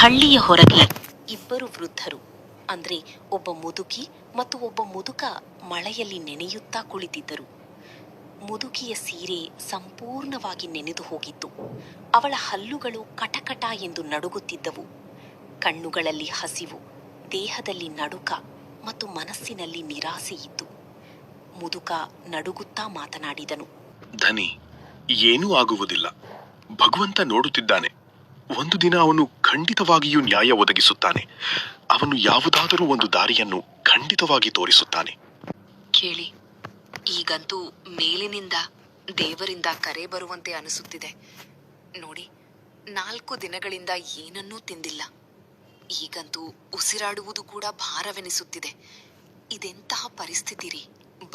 ಹಳ್ಳಿಯ ಹೊರಗೆ ಇಬ್ಬರು ವೃದ್ಧರು ಅಂದ್ರೆ ಒಬ್ಬ ಮುದುಕಿ ಮತ್ತು ಒಬ್ಬ ಮುದುಕ ಮಳೆಯಲ್ಲಿ ನೆನೆಯುತ್ತಾ ಕುಳಿತಿದ್ದರು. ಮುದುಕಿಯ ಸೀರೆ ಸಂಪೂರ್ಣವಾಗಿ ನೆನೆದು ಹೋಗಿತ್ತು. ಅವಳ ಹಲ್ಲುಗಳು ಕಟಕಟ ಎಂದು ನಡುಗುತ್ತಿದ್ದವು. ಕಣ್ಣುಗಳಲ್ಲಿ ಹಸಿವು, ದೇಹದಲ್ಲಿ ನಡುಕ ಮತ್ತು ಮನಸ್ಸಿನಲ್ಲಿ ನಿರಾಸೆ ಇತ್ತು. ಮುದುಕ ನಡುಗುತ್ತಾ ಮಾತನಾಡಿದನು. ಧನಿ, ಏನೂ ಆಗುವುದಿಲ್ಲ. ಭಗವಂತ ನೋಡುತ್ತಿದ್ದಾನೆ. ಒಂದು ದಿನ ಅವನು ಖಂಡಿತವಾಗಿಯೂ ನ್ಯಾಯ ಒದಗಿಸುತ್ತಾನೆ. ಅವನು ಯಾವುದಾದರೂ ಒಂದು ದಾರಿಯನ್ನು ಖಂಡಿತವಾಗಿ ತೋರಿಸುತ್ತಾನೆ. ಕೇಳಿ, ಈಗಂತೂ ಮೇಲಿನಿಂದ ದೇವರಿಂದ ಕರೆ ಬರುವಂತೆ ಅನಿಸುತ್ತಿದೆ. ನೋಡಿ, 4 ದಿನಗಳಿಂದ ಏನನ್ನೂ ತಿಂದಿಲ್ಲ. ಈಗಂತೂ ಉಸಿರಾಡುವುದು ಕೂಡ ಭಾರವೆನಿಸುತ್ತಿದೆ. ಇದೆಂತಹ ಪರಿಸ್ಥಿತಿ ರೀ!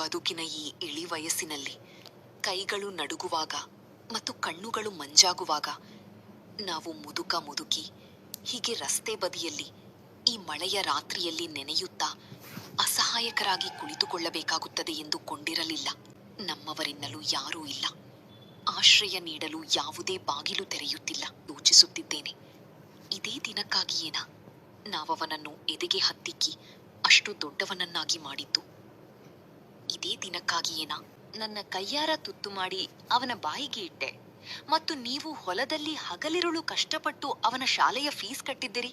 ಬದುಕಿನ ಈ ಇಳಿ ವಯಸ್ಸಿನಲ್ಲಿ ಕೈಗಳು ನಡುಗುವಾಗ ಮತ್ತು ಕಣ್ಣುಗಳು ಮಂಜಾಗುವಾಗ ನಾವು ಮುದುಕಿ ಹೀಗೆ ರಸ್ತೆ ಬದಿಯಲ್ಲಿ ಈ ಮಳೆಯ ರಾತ್ರಿಯಲ್ಲಿ ನೆನೆಯುತ್ತಾ ಅಸಹಾಯಕರಾಗಿ ಕುಳಿತುಕೊಳ್ಳಬೇಕಾಗುತ್ತದೆ ಎಂದು ಕೊಂಡಿರಲಿಲ್ಲ. ನಮ್ಮವರೆನ್ನಲು ಯಾರೂ ಇಲ್ಲ. ಆಶ್ರಯ ನೀಡಲು ಯಾವುದೇ ಬಾಗಿಲು ತೆರೆಯುತ್ತಿಲ್ಲ. ಯೋಚಿಸುತ್ತಿದ್ದೇನೆ, ಇದೇ ದಿನಕ್ಕಾಗಿಯೇನಾ ನಾವವನನ್ನು ಎದೆಗೆ ಹತ್ತಿಕ್ಕಿ ಅಷ್ಟು ದೊಡ್ಡವನನ್ನಾಗಿ ಮಾಡಿದ್ದು? ಇದೇ ದಿನಕ್ಕಾಗಿಯೇನಾ ನನ್ನ ಕೈಯಾರ ತುತ್ತು ಮಾಡಿ ಅವನ ಬಾಯಿಗೆ ಇಟ್ಟೆ ಮತ್ತು ನೀವು ಹೊಲದಲ್ಲಿ ಹಗಲಿರುಳು ಕಷ್ಟಪಟ್ಟು ಅವನ ಶಾಲೆಯ ಫೀಸ್ ಕಟ್ಟಿದ್ದಿರಿ?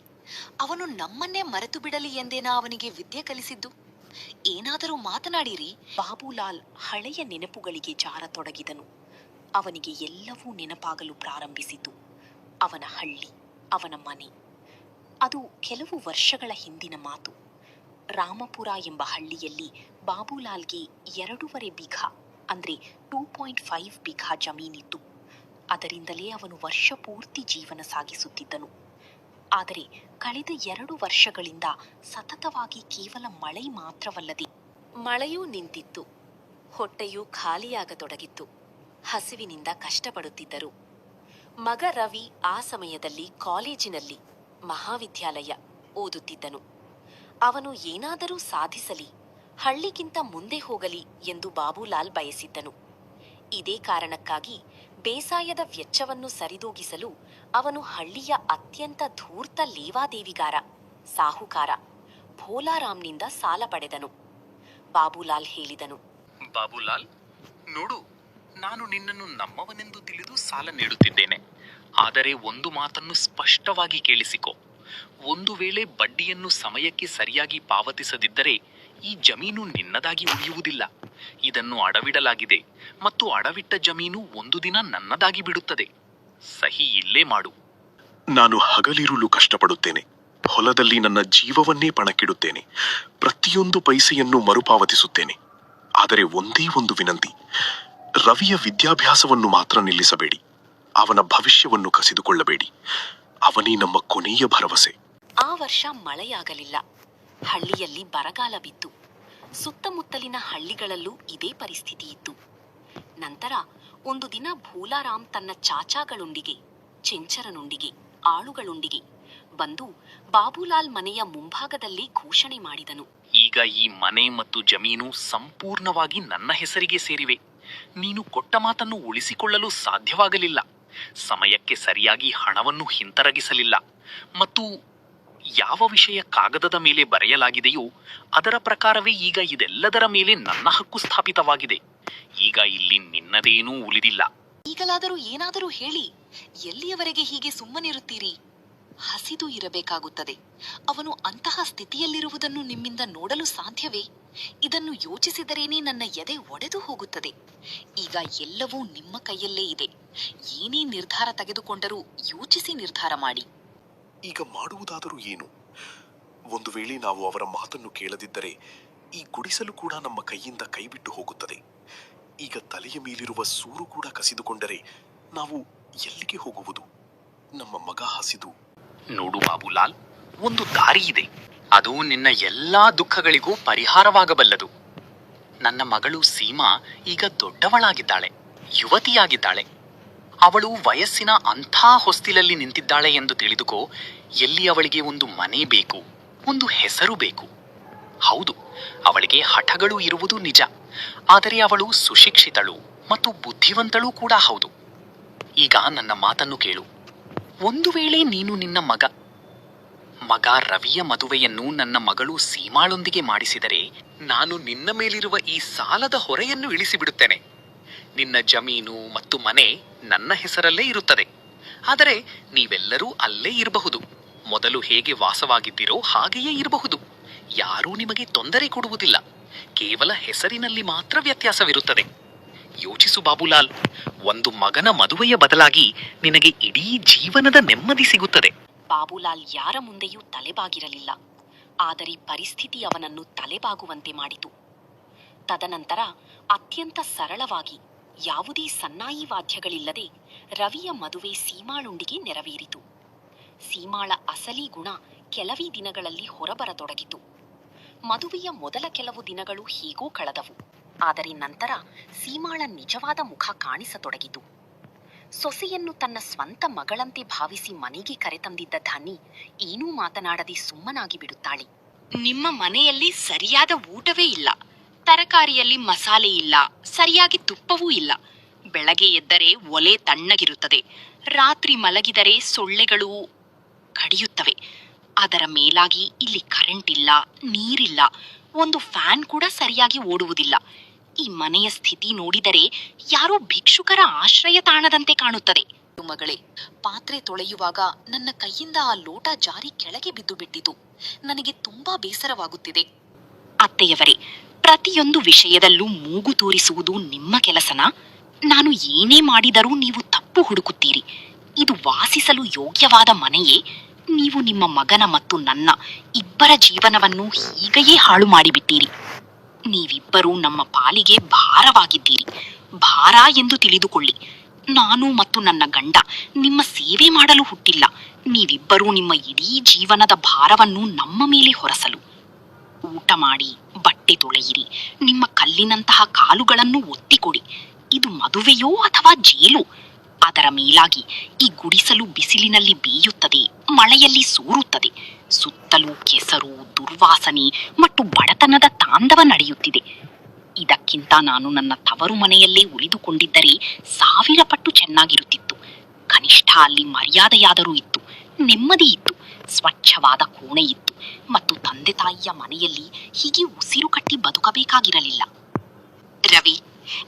ಅವನು ನಮ್ಮನ್ನೇ ಮರೆತು ಬಿಡಲಿ ಎಂದೇನಾ ಅವನಿಗೆ ವಿದ್ಯೆ ಕಲಿಸಿದ್ದು? ಏನಾದರೂ ಮಾತನಾಡಿರಿ. ಬಾಬುಲಾಲ್ ಹಳೆಯ ನೆನಪುಗಳಿಗೆ ಜಾರತೊಡಗಿದನು. ಅವನಿಗೆ ಎಲ್ಲವೂ ನೆನಪಾಗಲು ಪ್ರಾರಂಭಿಸಿತು. ಅವನ ಹಳ್ಳಿ, ಅವನ ಮನೆ. ಅದು ಕೆಲವು ವರ್ಷಗಳ ಹಿಂದಿನ ಮಾತು. ರಾಮಪುರ ಎಂಬ ಹಳ್ಳಿಯಲ್ಲಿ ಬಾಬುಲಾಲ್ಗೆ 2.5 ಬಿಘಾ ಅಂದ್ರೆ 2.5 ಬಿಘಾ ಜಮೀನಿತ್ತು. ಅದರಿಂದಲೇ ಅವನು ವರ್ಷ ಪೂರ್ತಿ ಜೀವನ ಸಾಗಿಸುತ್ತಿದ್ದನು. ಆದರೆ ಕಳೆದ 2 ವರ್ಷಗಳಿಂದ ಸತತವಾಗಿ ಕೇವಲ ಮಳೆ ಮಾತ್ರವಲ್ಲದೆ ಮಳೆಯೂ ನಿಂತಿತ್ತು. ಹೊಟ್ಟೆಯೂ ಖಾಲಿಯಾಗತೊಡಗಿತ್ತು. ಹಸಿವಿನಿಂದ ಕಷ್ಟಪಡುತ್ತಿದ್ದರು. ಮಗ ರವಿ ಆ ಸಮಯದಲ್ಲಿ ಕಾಲೇಜಿನಲ್ಲಿ ಮಹಾವಿದ್ಯಾಲಯ ಓದುತ್ತಿದ್ದನು. ಅವನು ಏನಾದರೂ ಸಾಧಿಸಲಿ, ಹಳ್ಳಿಗಿಂತ ಮುಂದೆ ಹೋಗಲಿ ಎಂದು ಬಾಬುಲಾಲ್ ಬಯಸಿದ್ದನು. ಇದೇ ಕಾರಣಕ್ಕಾಗಿ ಬೇಸಾಯದ ವೆಚ್ಚವನ್ನು ಸರಿದೂಗಿಸಲು ಅವನು ಹಳ್ಳಿಯ ಅತ್ಯಂತ ಧೂರ್ತ ಲೇವಾದೇವಿಗಾರ, ಸಾಹುಕಾರ ಭೋಲಾರಾಮ್ನಿಂದ ಸಾಲ ಪಡೆದನು. ಬಾಬುಲಾಲ್ ಹೇಳಿದನು, ಬಾಬುಲಾಲ್, ನೋಡು, ನಾನು ನಿನ್ನನ್ನು ನಮ್ಮವನೆಂದು ತಿಳಿದು ಸಾಲ ನೀಡುತ್ತಿದ್ದೇನೆ. ಆದರೆ ಒಂದು ಮಾತನ್ನು ಸ್ಪಷ್ಟವಾಗಿ ಕೇಳಿಸಿಕೊ. ಒಂದು ವೇಳೆ ಬಡ್ಡಿಯನ್ನು ಸಮಯಕ್ಕೆ ಸರಿಯಾಗಿ ಪಾವತಿಸದಿದ್ದರೆ ಈ ಜಮೀನು ನಿನ್ನದಾಗಿ ಉಳಿಯುವುದಿಲ್ಲ. ಇದನ್ನು ಅಡವಿಡಲಾಗಿದೆ ಮತ್ತು ಅಡವಿಟ್ಟ ಜಮೀನು ಒಂದು ದಿನ ನನ್ನದಾಗಿ ಬಿಡುತ್ತದೆ. ಸಹಿ ಇಲ್ಲೇ ಮಾಡು. ನಾನು ಹಗಲಿರುಳು ಕಷ್ಟಪಡುತ್ತೇನೆ. ಹೊಲದಲ್ಲಿ ನನ್ನ ಜೀವವನ್ನೇ ಪಣಕ್ಕಿಡುತ್ತೇನೆ. ಪ್ರತಿಯೊಂದು ಪೈಸೆಯನ್ನು ಮರುಪಾವತಿಸುತ್ತೇನೆ. ಆದರೆ ಒಂದೇ ಒಂದು ವಿನಂತಿ, ರವಿಯ ವಿದ್ಯಾಭ್ಯಾಸವನ್ನು ಮಾತ್ರ ನಿಲ್ಲಿಸಬೇಡಿ. ಅವನ ಭವಿಷ್ಯವನ್ನು ಕಸಿದುಕೊಳ್ಳಬೇಡಿ. ಅವನೇ ನಮ್ಮ ಕೊನೆಯ ಭರವಸೆ. ಆ ವರ್ಷ ಮಳೆಯಾಗಲಿಲ್ಲ. ಹಳ್ಳಿಯಲ್ಲಿ ಬರಗಾಲ ಬಿತ್ತು. ಸುತ್ತಮುತ್ತಲಿನ ಹಳ್ಳಿಗಳಲ್ಲೂ ಇದೇ ಪರಿಸ್ಥಿತಿ ಇತ್ತು. ನಂತರ ಒಂದು ದಿನ ಭೋಲಾರಾಮ್ ತನ್ನ ಚಾಚಾಗಳೊಂದಿಗೆ, ಚೆಂಚರನೊಂದಿಗೆ, ಆಳುಗಳೊಂದಿಗೆ ಬಂದು ಬಾಬುಲಾಲ್ ಮನೆಯ ಮುಂಭಾಗದಲ್ಲಿ ಘೋಷಣೆ ಮಾಡಿದನು. ಈಗ ಈ ಮನೆ ಮತ್ತು ಜಮೀನು ಸಂಪೂರ್ಣವಾಗಿ ನನ್ನ ಹೆಸರಿಗೆ ಸೇರಿವೆ. ನೀನು ಕೊಟ್ಟ ಮಾತನ್ನು ಉಳಿಸಿಕೊಳ್ಳಲು ಸಾಧ್ಯವಾಗಲಿಲ್ಲ. ಸಮಯಕ್ಕೆ ಸರಿಯಾಗಿ ಹಣವನ್ನು ಹಿಂತಿರುಗಿಸಲಿಲ್ಲ ಮತ್ತು ಯಾವ ವಿಷಯ ಕಾಗದದ ಮೇಲೆ ಬರೆಯಲಾಗಿದೆಯೋ ಅದರ ಪ್ರಕಾರವೇ ಈಗ ಇದೆಲ್ಲದರ ಮೇಲೆ ನನ್ನ ಹಕ್ಕು ಸ್ಥಾಪಿತವಾಗಿದೆ. ಈಗ ಇಲ್ಲಿ ನಿನ್ನದೇನೂ ಉಳಿದಿಲ್ಲ. ಈಗಲಾದರೂ ಏನಾದರೂ ಹೇಳಿ. ಎಲ್ಲಿಯವರೆಗೆ ಹೀಗೆ ಸುಮ್ಮನಿರುತ್ತೀರಿ? ಹಸಿದು ಇರಬೇಕಾಗುತ್ತದೆ. ಅವನು ಅಂತಹ ಸ್ಥಿತಿಯಲ್ಲಿರುವುದನ್ನು ನಿಮ್ಮಿಂದ ನೋಡಲು ಸಾಧ್ಯವೇ? ಇದನ್ನು ಯೋಚಿಸಿದರೇನೇ ನನ್ನ ಎದೆ ಒಡೆದು ಹೋಗುತ್ತದೆ. ಈಗ ಎಲ್ಲವೂ ನಿಮ್ಮ ಕೈಯಲ್ಲೇ ಇದೆ. ಏನೇ ನಿರ್ಧಾರ ತೆಗೆದುಕೊಂಡರೂ ಯೋಚಿಸಿ ನಿರ್ಧಾರ ಮಾಡಿ. ಈಗ ಮಾಡುವುದಾದರೂ ಏನು? ಒಂದು ವೇಳೆ ನಾವು ಅವರ ಮಾತನ್ನು ಕೇಳದಿದ್ದರೆ ಈ ಗುಡಿಸಲು ಕೂಡ ನಮ್ಮ ಕೈಯಿಂದ ಕೈಬಿಟ್ಟು ಹೋಗುತ್ತದೆ. ಈಗ ತಲೆಯ ಮೇಲಿರುವ ಸೂರು ಕೂಡ ಕಸಿದುಕೊಂಡರೆ ನಾವು ಎಲ್ಲಿಗೆ ಹೋಗುವುದು? ನಮ್ಮ ಮಗ ಹಸಿದು. ನೋಡು ಬಾಬುಲಾಲ್, ಒಂದು ದಾರಿ ಇದೆ. ಅದು ನಿನ್ನ ಎಲ್ಲಾ ದುಃಖಗಳಿಗೂ ಪರಿಹಾರವಾಗಬಲ್ಲದು. ನನ್ನ ಮಗಳು ಸೀಮಾ ಈಗ ದೊಡ್ಡವಳಾಗಿದ್ದಾಳೆ, ಯುವತಿಯಾಗಿದ್ದಾಳೆ. ಅವಳು ವಯಸ್ಸಿನ ಅಂಥ ಹೊಸ್ತಿಲಲ್ಲಿ ನಿಂತಿದ್ದಾಳೆ ಎಂದು ತಿಳಿದುಕೋ. ಎಲ್ಲಿ ಅವಳಿಗೆ ಒಂದು ಮನೆ ಬೇಕು, ಒಂದು ಹೆಸರು ಬೇಕು. ಹೌದು, ಅವಳಿಗೆ ಹಠಗಳು ಇರುವುದು ನಿಜ. ಆದರೆ ಅವಳು ಸುಶಿಕ್ಷಿತಳು ಮತ್ತು ಬುದ್ಧಿವಂತಳೂ ಕೂಡ ಹೌದು. ಈಗ ನನ್ನ ಮಾತನ್ನು ಕೇಳು. ಒಂದು ವೇಳೆ ನೀನು ನಿನ್ನ ಮಗ ಮಗ ರವಿಯ ಮದುವೆಯನ್ನು ನನ್ನ ಮಗಳು ಸೀಮಾಳೊಂದಿಗೆ ಮಾಡಿಸಿದರೆ ನಾನು ನಿನ್ನ ಮೇಲಿರುವ ಈ ಸಾಲದ ಹೊರೆಯನ್ನು ಇಳಿಸಿಬಿಡುತ್ತೇನೆ. ನಿನ್ನ ಜಮೀನು ಮತ್ತು ಮನೆ ನನ್ನ ಹೆಸರಲ್ಲೇ ಇರುತ್ತದೆ. ಆದರೆ ನೀವೆಲ್ಲರೂ ಅಲ್ಲೇ ಇರಬಹುದು. ಮೊದಲು ಹೇಗೆ ವಾಸವಾಗಿದ್ದೀರೋ ಹಾಗೆಯೇ ಇರಬಹುದು. ಯಾರೂ ನಿಮಗೆ ತೊಂದರೆ ಕೊಡುವುದಿಲ್ಲ. ಕೇವಲ ಹೆಸರಿನಲ್ಲಿ ಮಾತ್ರ ವ್ಯತ್ಯಾಸವಿರುತ್ತದೆ. ಯೋಚಿಸು ಬಾಬುಲಾಲ್, ಒಂದು ಮಗನ ಮದುವೆಯ ಬದಲಾಗಿ ನಿನಗೆ ಇಡೀ ಜೀವನದ ನೆಮ್ಮದಿ ಸಿಗುತ್ತದೆ. ಬಾಬುಲಾಲ್ ಯಾರ ಮುಂದೆಯೂ ತಲೆಬಾಗಿರಲಿಲ್ಲ. ಆದರೆ ಪರಿಸ್ಥಿತಿ ಅವನನ್ನು ತಲೆಬಾಗುವಂತೆ ಮಾಡಿತು. ತದನಂತರ ಅತ್ಯಂತ ಸರಳವಾಗಿ, ಯಾವುದೇ ಸನ್ನಾಯಿ ವಾದ್ಯಗಳಿಲ್ಲದೆ ರವಿಯ ಮದುವೆ ಸೀಮಾಳೊಂದಿಗೆ ನೆರವೇರಿತು. ಸೀಮಾಳ ಅಸಲಿ ಗುಣ ಕೆಲವೇ ದಿನಗಳಲ್ಲಿ ಹೊರಬರತೊಡಗಿತು. ಮದುವೆಯ ಮೊದಲ ಕೆಲವು ದಿನಗಳು ಹೀಗೂ ಕಳೆದವು. ಆದರೆ ನಂತರ ಸೀಮಾಳ ನಿಜವಾದ ಮುಖ ಕಾಣಿಸತೊಡಗಿತು. ಸೊಸೆಯನ್ನು ತನ್ನ ಸ್ವಂತ ಮಗಳಂತೆ ಭಾವಿಸಿ ಮನೆಗೆ ಕರೆತಂದಿದ್ದ ಧನಿ ಏನೂ ಮಾತನಾಡದೆ ಸುಮ್ಮನಾಗಿ ಬಿಡುತ್ತಾಳೆ. ನಿಮ್ಮ ಮನೆಯಲ್ಲಿ ಸರಿಯಾದ ಊಟವೇ ಇಲ್ಲ. ತರಕಾರಿಯಲ್ಲಿ ಮಸಾಲೆ ಇಲ್ಲ, ಸರಿಯಾಗಿ ತುಪ್ಪವೂ ಇಲ್ಲ. ಬೆಳಗ್ಗೆ ಎದ್ದರೆ ಒಲೆ ತಣ್ಣಗಿರುತ್ತದೆ. ರಾತ್ರಿ ಮಲಗಿದರೆ ಸೊಳ್ಳೆಗಳು ಕಡಿಯುತ್ತವೆ. ಅದರ ಮೇಲಾಗಿ ಇಲ್ಲಿ ಕರೆಂಟ್ ಇಲ್ಲ, ನೀರಿಲ್ಲ, ಒಂದು ಫ್ಯಾನ್ ಕೂಡ ಸರಿಯಾಗಿ ಓಡುವುದಿಲ್ಲ. ಈ ಮನೆಯ ಸ್ಥಿತಿ ನೋಡಿದರೆ ಯಾರೋ ಭಿಕ್ಷುಕರ ಆಶ್ರಯ ತಾಣದಂತೆ ಕಾಣುತ್ತದೆ. ಮಗಳೇ, ಪಾತ್ರೆ ತೊಳೆಯುವಾಗ ನನ್ನ ಕೈಯಿಂದ ಆ ಲೋಟ ಜಾರಿ ಕೆಳಗೆ ಬಿದ್ದು ಬಿಟ್ಟಿತು. ನನಗೆ ತುಂಬಾ ಬೇಸರವಾಗುತ್ತಿದೆ. ಅತ್ತೆಯವರೇ, ಪ್ರತಿಯೊಂದು ವಿಷಯದಲ್ಲೂ ಮೂಗು ತೋರಿಸುವುದು ನಿಮ್ಮ ಕೆಲಸನ? ನಾನು ಏನೇ ಮಾಡಿದರೂ ನೀವು ತಪ್ಪು ಹುಡುಕುತ್ತೀರಿ. ಇದು ವಾಸಿಸಲು ಯೋಗ್ಯವಾದ ಮನೆಯೇ? ನೀವು ನಿಮ್ಮ ಮಗನ ಮತ್ತು ನನ್ನ ಇಬ್ಬರ ಜೀವನವನ್ನು ಹೀಗೆಯೇ ಹಾಳು ಮಾಡಿಬಿಟ್ಟಿರಿ. ನೀವಿಬ್ಬರೂ ನಮ್ಮ ಪಾಲಿಗೆ ಭಾರವಾಗಿದ್ದೀರಿ. ಭಾರ ಎಂದು ತಿಳಿದುಕೊಳ್ಳಿ. ನಾನು ಮತ್ತು ನನ್ನ ಗಂಡ ನಿಮ್ಮ ಸೇವೆ ಮಾಡಲು ಹುಟ್ಟಿಲ್ಲ. ನೀವಿಬ್ಬರೂ ನಿಮ್ಮ ಇಡೀ ಜೀವನದ ಭಾರವನ್ನು ನಮ್ಮ ಮೇಲೆ ಹೊರಸಲು. ಊಟ ಮಾಡಿ, ಬಟ್ಟೆ ತೊಳೆಯಿರಿ, ನಿಮ್ಮ ಕಲ್ಲಿನಂತಹ ಕಾಲುಗಳನ್ನು ಒತ್ತಿಕೊಡಿ. ಇದು ಮದುವೆಯೋ ಅಥವಾ ಜೇಲು? ಅದರ ಮೇಲಾಗಿ ಈ ಗುಡಿಸಲು ಬಿಸಿಲಿನಲ್ಲಿ ಬೇಯುತ್ತದೆ, ಮಳೆಯಲ್ಲಿ ಸೂರುತ್ತದೆ. ಸುತ್ತಲೂ ಕೆಸರು, ದುರ್ವಾಸನೆ ಮತ್ತು ಬಡತನದ ತಾಂಡವ ನಡೆಯುತ್ತಿದೆ. ಇದಕ್ಕಿಂತ ನಾನು ನನ್ನ ತವರು ಮನೆಯಲ್ಲೇ ಉಳಿದುಕೊಂಡಿದ್ದರೆ 1000 ಪಟ್ಟು ಚೆನ್ನಾಗಿರುತ್ತಿತ್ತು. ಕನಿಷ್ಠ ಅಲ್ಲಿ ಮರ್ಯಾದೆಯಾದರೂ ಇತ್ತು, ನೆಮ್ಮದಿ ಇತ್ತು, ಸ್ವಚ್ಛವಾದ ಕೋಣೆ ಇತ್ತು ಮತ್ತು ತಂದೆ ತಾಯಿಯ ಮನೆಯಲ್ಲಿ ಹೀಗೆ ಉಸಿರು ಕಟ್ಟಿ ಬದುಕಬೇಕಾಗಿರಲಿಲ್ಲ. ರವಿ,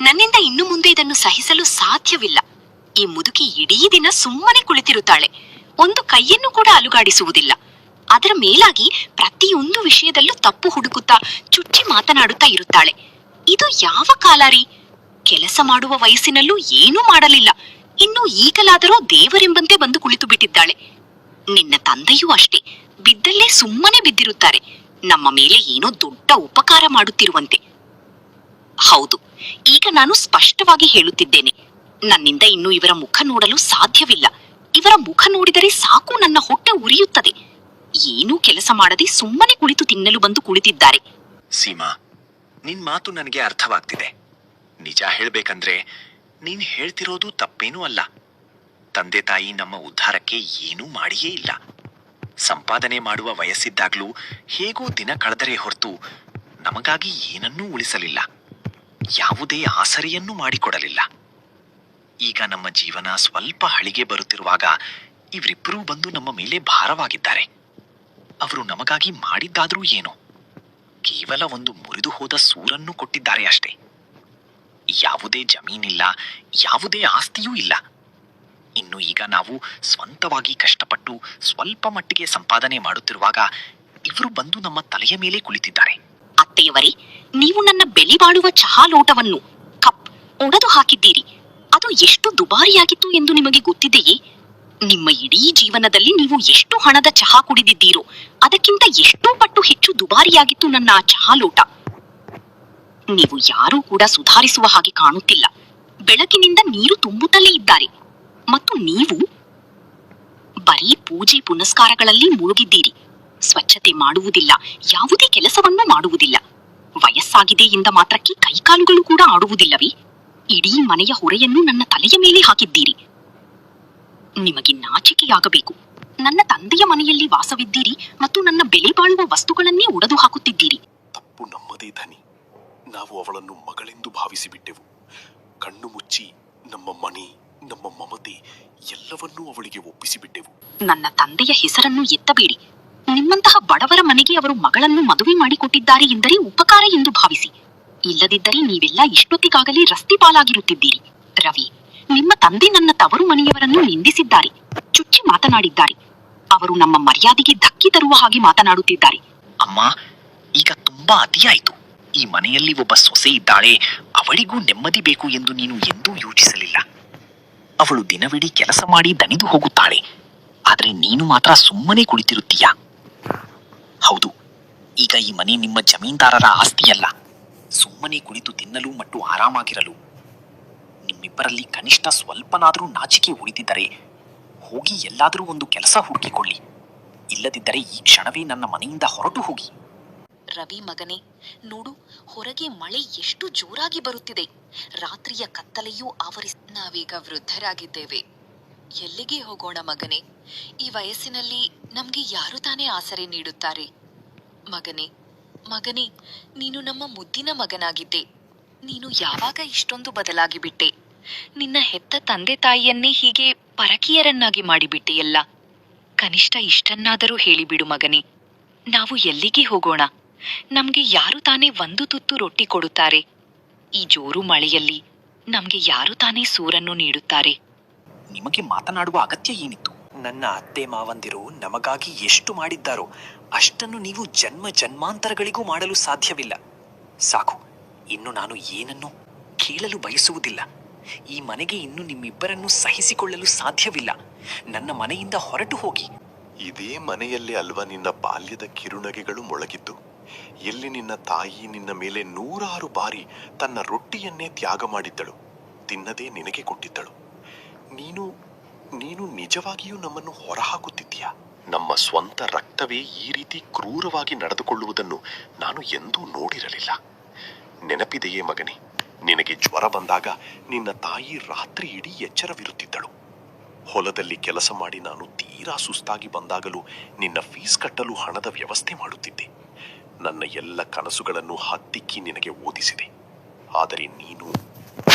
ನನ್ನಿಂದ ಇನ್ನು ಮುಂದೆ ಇದನ್ನು ಸಹಿಸಲು ಸಾಧ್ಯವಿಲ್ಲ. ಈ ಮುದುಕಿ ಇಡೀ ದಿನ ಸುಮ್ಮನೆ ಕುಳಿತಿರುತ್ತಾಳೆ. ಒಂದು ಕೈಯನ್ನು ಕೂಡ ಅಲುಗಾಡಿಸುವುದಿಲ್ಲ. ಅದರ ಮೇಲಾಗಿ ಪ್ರತಿಯೊಂದು ವಿಷಯದಲ್ಲೂ ತಪ್ಪು ಹುಡುಕುತ್ತಾ ಚುಚ್ಚಿ ಮಾತನಾಡುತ್ತಾ ಇರುತ್ತಾಳೆ. ಇದು ಯಾವ ಕಾಲ ರೀ? ಕೆಲಸ ಮಾಡುವ ವಯಸ್ಸಿನಲ್ಲೂ ಏನೂ ಮಾಡಲಿಲ್ಲ. ಇನ್ನು ಈಗಲಾದರೂ ದೇವರೆಂಬಂತೆ ಬಂದು ಕುಳಿತು ಬಿಟ್ಟಿದ್ದಾಳೆ. ನಿನ್ನ ತಂದೆಯೂ ಅಷ್ಟೇ, ಬಿದ್ದಲ್ಲೇ ಸುಮ್ಮನೆ ಬಿದ್ದಿರುತ್ತಾರೆ. ನಮ್ಮ ಮೇಲೆ ಏನೋ ದೊಡ್ಡ ಉಪಕಾರ ಮಾಡುತ್ತಿರುವಂತೆ. ಹೌದು, ಈಗ ನಾನು ಸ್ಪಷ್ಟವಾಗಿ ಹೇಳುತ್ತಿದ್ದೇನೆ. ನನ್ನಿಂದ ಇನ್ನು ಇವರ ಮುಖ ನೋಡಲು ಸಾಧ್ಯವಿಲ್ಲ. ಇವರ ಮುಖ ನೋಡಿದರೆ ಸಾಕು, ನನ್ನ ಹೊಟ್ಟೆ ಉರಿಯುತ್ತದೆ. ಏನೂ ಕೆಲಸ ಮಾಡದೆ ಸುಮ್ಮನೆ ಕುಳಿತು ತಿನ್ನಲು ಬಂದು ಕುಳಿತಿದ್ದಾರೆ. ಸೀಮಾ, ನಿನ್ ಮಾತು ನನಗೆ ಅರ್ಥವಾಗ್ತಿದೆ. ನಿಜ ಹೇಳ್ಬೇಕಂದ್ರೆ ನೀನ್ ಹೇಳ್ತಿರೋದು ತಪ್ಪೇನೂ ಅಲ್ಲ. ತಂದೆ ತಾಯಿ ನಮ್ಮ ಉದ್ಧಾರಕ್ಕೆ ಏನೂ ಮಾಡಿಯೇ ಇಲ್ಲ. ಸಂಪಾದನೆ ಮಾಡುವ ವಯಸ್ಸಿದ್ದಾಗ್ಲೂ ಹೇಗೋ ದಿನ ಕಳೆದರೆ ಹೊರತು ನಮಗಾಗಿ ಏನನ್ನೂ ಉಳಿಸಲಿಲ್ಲ. ಯಾವುದೇ ಆಸರೆಯನ್ನೂ ಮಾಡಿಕೊಡಲಿಲ್ಲ. ಈಗ ನಮ್ಮ ಜೀವನ ಸ್ವಲ್ಪ ಹಳಿಗೆ ಬರುತ್ತಿರುವಾಗ ಇವರಿಬ್ಬರೂ ಬಂದು ನಮ್ಮ ಮೇಲೆ ಭಾರವಾಗಿದ್ದಾರೆ. ಅವರು ನಮಗಾಗಿ ಮಾಡಿದ್ದಾದ್ರೂ ಏನು? ಕೇವಲ ಒಂದು ಮುರಿದು ಹೋದ ಸೂರನ್ನು ಕೊಟ್ಟಿದ್ದಾರೆ ಅಷ್ಟೇ. ಯಾವುದೇ ಜಮೀನಿಲ್ಲ, ಯಾವುದೇ ಆಸ್ತಿಯೂ ಇಲ್ಲ. ಇನ್ನು ಈಗ ನಾವು ಸ್ವಂತವಾಗಿ ಕಷ್ಟಪಟ್ಟು ಸ್ವಲ್ಪ ಮಟ್ಟಿಗೆ ಸಂಪಾದನೆ ಮಾಡುತ್ತಿರುವಾಗ ಇವರು ಬಂದು ನಮ್ಮ ತಲೆಯ ಮೇಲೆ ಕುಳಿತಿದ್ದಾರೆ. ಅತ್ತೆಯವರೇ, ನೀವು ನನ್ನ ಬೆಲೆ ಬಾಳುವ ಚಹಾ ಲೋಟವನ್ನು ಕಪ್ ಒಡೆದು ಹಾಕಿದ್ದೀರಿ. ಅದು ಎಷ್ಟು ದುಬಾರಿಯಾಗಿತ್ತು ಎಂದು ನಿಮಗೆ ಗೊತ್ತಿದೆಯೇ? ನಿಮ್ಮ ಇಡೀ ಜೀವನದಲ್ಲಿ ನೀವು ಎಷ್ಟು ಹಣದ ಚಹಾ ಕುಡಿದಿದ್ದೀರೋ ಅದಕ್ಕಿಂತ ಎಷ್ಟೋ ಪಟ್ಟು ಹೆಚ್ಚು ದುಬಾರಿಯಾಗಿತ್ತು ನನ್ನ ಆ ಚಹಾ ಲೋಟ. ನೀವು ಯಾರೂ ಕೂಡ ಸುಧಾರಿಸುವ ಹಾಗೆ ಕಾಣುತ್ತಿಲ್ಲ. ಬೆಳಕಿನಿಂದ ನೀರು ತುಂಬುತ್ತಲೇ ಇದ್ದಾರೆ ಮತ್ತು ನೀವು ಬರೀ ಪೂಜೆ ಪುನಸ್ಕಾರಗಳಲ್ಲಿ ಮುಳುಗಿದ್ದೀರಿ. ಸ್ವಚ್ಛತೆ ಮಾಡುವುದಿಲ್ಲ, ಯಾವುದೇ ಕೆಲಸವನ್ನೂ ಮಾಡುವುದಿಲ್ಲ. ವಯಸ್ಸಾಗಿದೆ ಎಂದ ಮಾತ್ರಕ್ಕೆ ಕೈಕಾಲುಗಳು ಕೂಡ ಆಡುವುದಿಲ್ಲವೇ? ಇಡೀ ಮನೆಯ ಹೊರೆಯನ್ನು ನನ್ನ ತಲೆಯ ಮೇಲೆ ಹಾಕಿದ್ದೀರಿ. ನಿಮಗೆ ನಾಚಿಕೆಯಾಗಬೇಕು. ನನ್ನ ತಂದೆಯ ಮನೆಯಲ್ಲಿ ವಾಸವಿದ್ದೀರಿ ಮತ್ತು ನನ್ನ ಬೆಲೆ ಬಾಳುವ ವಸ್ತುಗಳನ್ನೇ ಒಡೆದು ಹಾಕುತ್ತಿದ್ದೀರಿ. ತಪ್ಪು ನಮ್ಮದೇ ಧನಿ. ನಾವು ಅವಳನ್ನು ಮಗಳೆಂದು ಭಾವಿಸಿಬಿಟ್ಟೆವು. ಕಣ್ಣು ಮುಚ್ಚಿ ನಮ್ಮ ಮನೆ, ನಮ್ಮ ಮಮತೆ ಎಲ್ಲವನ್ನೂ ಅವಳಿಗೆ ಒಪ್ಪಿಸಿಬಿಟ್ಟೆವು. ನನ್ನ ತಂದೆಯ ಹೆಸರನ್ನು ಎತ್ತಬೇಡಿ. ನಿಮ್ಮಂತಹ ಬಡವರ ಮನೆಗೆ ಅವರು ಮಗಳನ್ನು ಮದುವೆ ಮಾಡಿಕೊಟ್ಟಿದ್ದಾರೆ ಎಂದರೆ ಉಪಕಾರ ಎಂದು ಭಾವಿಸಿ. ಇಲ್ಲದಿದ್ದರೆ ನೀವೆಲ್ಲ ಇಷ್ಟೊತ್ತಿಗಾಗಲೇ ರಸ್ತೆ ಪಾಲಾಗಿರುತ್ತಿದ್ದೀರಿ. ರವಿ, ನಿಮ್ಮ ತಂದೆ ನನ್ನ ತವರು ಮನೆಯವರನ್ನು ನಿಂದಿಸಿದ್ದಾರೆ, ಚುಚ್ಚಿ ಮಾತನಾಡಿದ್ದಾರೆ. ಅವರು ನಮ್ಮ ಮರ್ಯಾದೆಗೆ ಧಕ್ಕೆ ತರುವ ಹಾಗೆ ಮಾತನಾಡುತ್ತಿದ್ದಾರೆ. ಅಮ್ಮ, ಈಗ ತುಂಬಾ ಅತಿಯಾಯಿತು. ಈ ಮನೆಯಲ್ಲಿ ಒಬ್ಬ ಸೊಸೆ ಇದ್ದಾಳೆ, ಅವಳಿಗೂ ನೆಮ್ಮದಿ ಬೇಕು ಎಂದು ನೀನು ಎಂದೂ ಯೋಚಿಸಲಿಲ್ಲ. ಅವಳು ದಿನವಿಡೀ ಕೆಲಸ ಮಾಡಿ ದಣಿದು ಹೋಗುತ್ತಾಳೆ, ಆದ್ರೆ ನೀನು ಮಾತ್ರ ಸುಮ್ಮನೆ ಕುಳಿತಿರುತ್ತೀಯ. ಹೌದು, ಈಗ ಈ ಮನೆ ನಿಮ್ಮ ಜಮೀನ್ದಾರರ ಆಸ್ತಿಯಲ್ಲ. ಸುಮ್ಮನೆ ಕುಳಿತು ತಿನ್ನಲು ಮತ್ತು ಆರಾಮಾಗಿರಲು. ನಿಮ್ಮಿಬ್ಬರಲ್ಲಿ ಕನಿಷ್ಠ ಸ್ವಲ್ಪನಾದರೂ ನಾಚಿಕೆ ಉಳಿದಿದ್ದರೆ ಹೋಗಿ ಎಲ್ಲಾದರೂ ಒಂದು ಕೆಲಸ ಹುಡುಕಿಕೊಳ್ಳಿ. ಇಲ್ಲದಿದ್ದರೆ ಈ ಕ್ಷಣವೇ ನನ್ನ ಮನೆಯಿಂದ ಹೊರಟು ಹೋಗಿ. ರವಿ ಮಗನೇ, ನೋಡು, ಹೊರಗೆ ಮಳೆ ಎಷ್ಟು ಜೋರಾಗಿ ಬರುತ್ತಿದೆ. ರಾತ್ರಿಯ ಕತ್ತಲೆಯೂ ನಾವೀಗ ವೃದ್ಧರಾಗಿದ್ದೇವೆ. ಎಲ್ಲಿಗೆ ಹೋಗೋಣ ಮಗನೇ? ಈ ವಯಸ್ಸಿನಲ್ಲಿ ನಮ್ಗೆ ಯಾರು ತಾನೇ ಆಸರೆ ನೀಡುತ್ತಾರೆ? ಮಗನೇ, ನೀನು ನಮ್ಮ ಮುದ್ದಿನ ಮಗನಾಗಿದ್ದೆ. ನೀನು ಯಾವಾಗ ಇಷ್ಟೊಂದು ಬದಲಾಗಿ ಬಿಟ್ಟೆ? ನಿನ್ನ ಹೆತ್ತ ತಂದೆ ತಾಯಿಯನ್ನೇ ಹೀಗೆ ಪರಕೀಯರನ್ನಾಗಿ ಮಾಡಿಬಿಟ್ಟೆಯಲ್ಲ. ಕನಿಷ್ಠ ಇಷ್ಟನ್ನಾದರೂ ಹೇಳಿಬಿಡು ಮಗನೇ. ನಾವು ಎಲ್ಲಿಗೆ ಹೋಗೋಣ? ನಮ್ಗೆ ಯಾರು ತಾನೇ ಒಂದು ತುತ್ತು ರೊಟ್ಟಿ ಕೊಡುತ್ತಾರೆ? ಈ ಜೋರು ಮಳೆಯಲ್ಲಿ ನಮ್ಗೆ ಯಾರು ತಾನೇ ಸೂರನ್ನು ನೀಡುತ್ತಾರೆ? ನಿಮಗೆ ಮಾತನಾಡುವ ಅಗತ್ಯ ಏನಿತ್ತು? ನನ್ನ ಅತ್ತೆ ಮಾವಂದಿರು ನಮಗಾಗಿ ಎಷ್ಟು ಮಾಡಿದ್ದಾರೋ ಅಷ್ಟನ್ನು ನೀವು ಜನ್ಮ ಜನ್ಮಾಂತರಗಳಿಗೂ ಮಾಡಲು ಸಾಧ್ಯವಿಲ್ಲ. ಸಾಕು, ಇನ್ನು ನಾನು ಏನನ್ನೂ ಕೇಳಲು ಬಯಸುವುದಿಲ್ಲ. ಈ ಮನೆಗೆ ಇನ್ನು ನಿಮ್ಮಿಬ್ಬರನ್ನು ಸಹಿಸಿಕೊಳ್ಳಲು ಸಾಧ್ಯವಿಲ್ಲ. ನನ್ನ ಮನೆಯಿಂದ ಹೊರಟು ಹೋಗಿ. ಇದೇ ಮನೆಯಲ್ಲಿ ಅಲ್ವಾ ನಿನ್ನ ಬಾಲ್ಯದ ಕಿರುನಗೆಗಳು ಮೊಳಗಿದ್ದು? ಎಲ್ಲಿ ನಿನ್ನ ತಾಯಿ ನಿನ್ನ ಮೇಲೆ 106 ಬಾರಿ ತನ್ನ ರೊಟ್ಟಿಯನ್ನೇ ತ್ಯಾಗ ಮಾಡಿದ್ದಳು, ತಿನ್ನದೇ ನಿನಗೆ ಕೊಟ್ಟಿದ್ದಳು. ನೀನು ನಿಜವಾಗಿಯೂ ನಮ್ಮನ್ನು ಹೊರಹಾಕುತ್ತಿದ್ದೀಯಾ? ನಮ್ಮ ಸ್ವಂತ ರಕ್ತವೇ ಈ ರೀತಿ ಕ್ರೂರವಾಗಿ ನಡೆದುಕೊಳ್ಳುವುದನ್ನು ನಾನು ಎಂದೂ ನೋಡಿರಲಿಲ್ಲ. ನೆನಪಿದೆಯೇ ಮಗನೇ, ನಿನಗೆ ಜ್ವರ ಬಂದಾಗ ನಿನ್ನ ತಾಯಿ ರಾತ್ರಿ ಇಡೀ ಎಚ್ಚರವಿರುತ್ತಿದ್ದಳು. ಹೊಲದಲ್ಲಿ ಕೆಲಸ ಮಾಡಿ ನಾನು ತೀರಾ ಸುಸ್ತಾಗಿ ಬಂದಾಗಲೂ ನಿನ್ನ ಫೀಸ್ ಕಟ್ಟಲು ಹಣದ ವ್ಯವಸ್ಥೆ ಮಾಡುತ್ತಿದ್ದೆ. ನನ್ನ ಎಲ್ಲ ಕನಸುಗಳನ್ನು ಹತ್ತಿಕ್ಕಿ ನಿನಗೆ ಓದಿಸಿದೆ. ಆದರೆ ನೀನು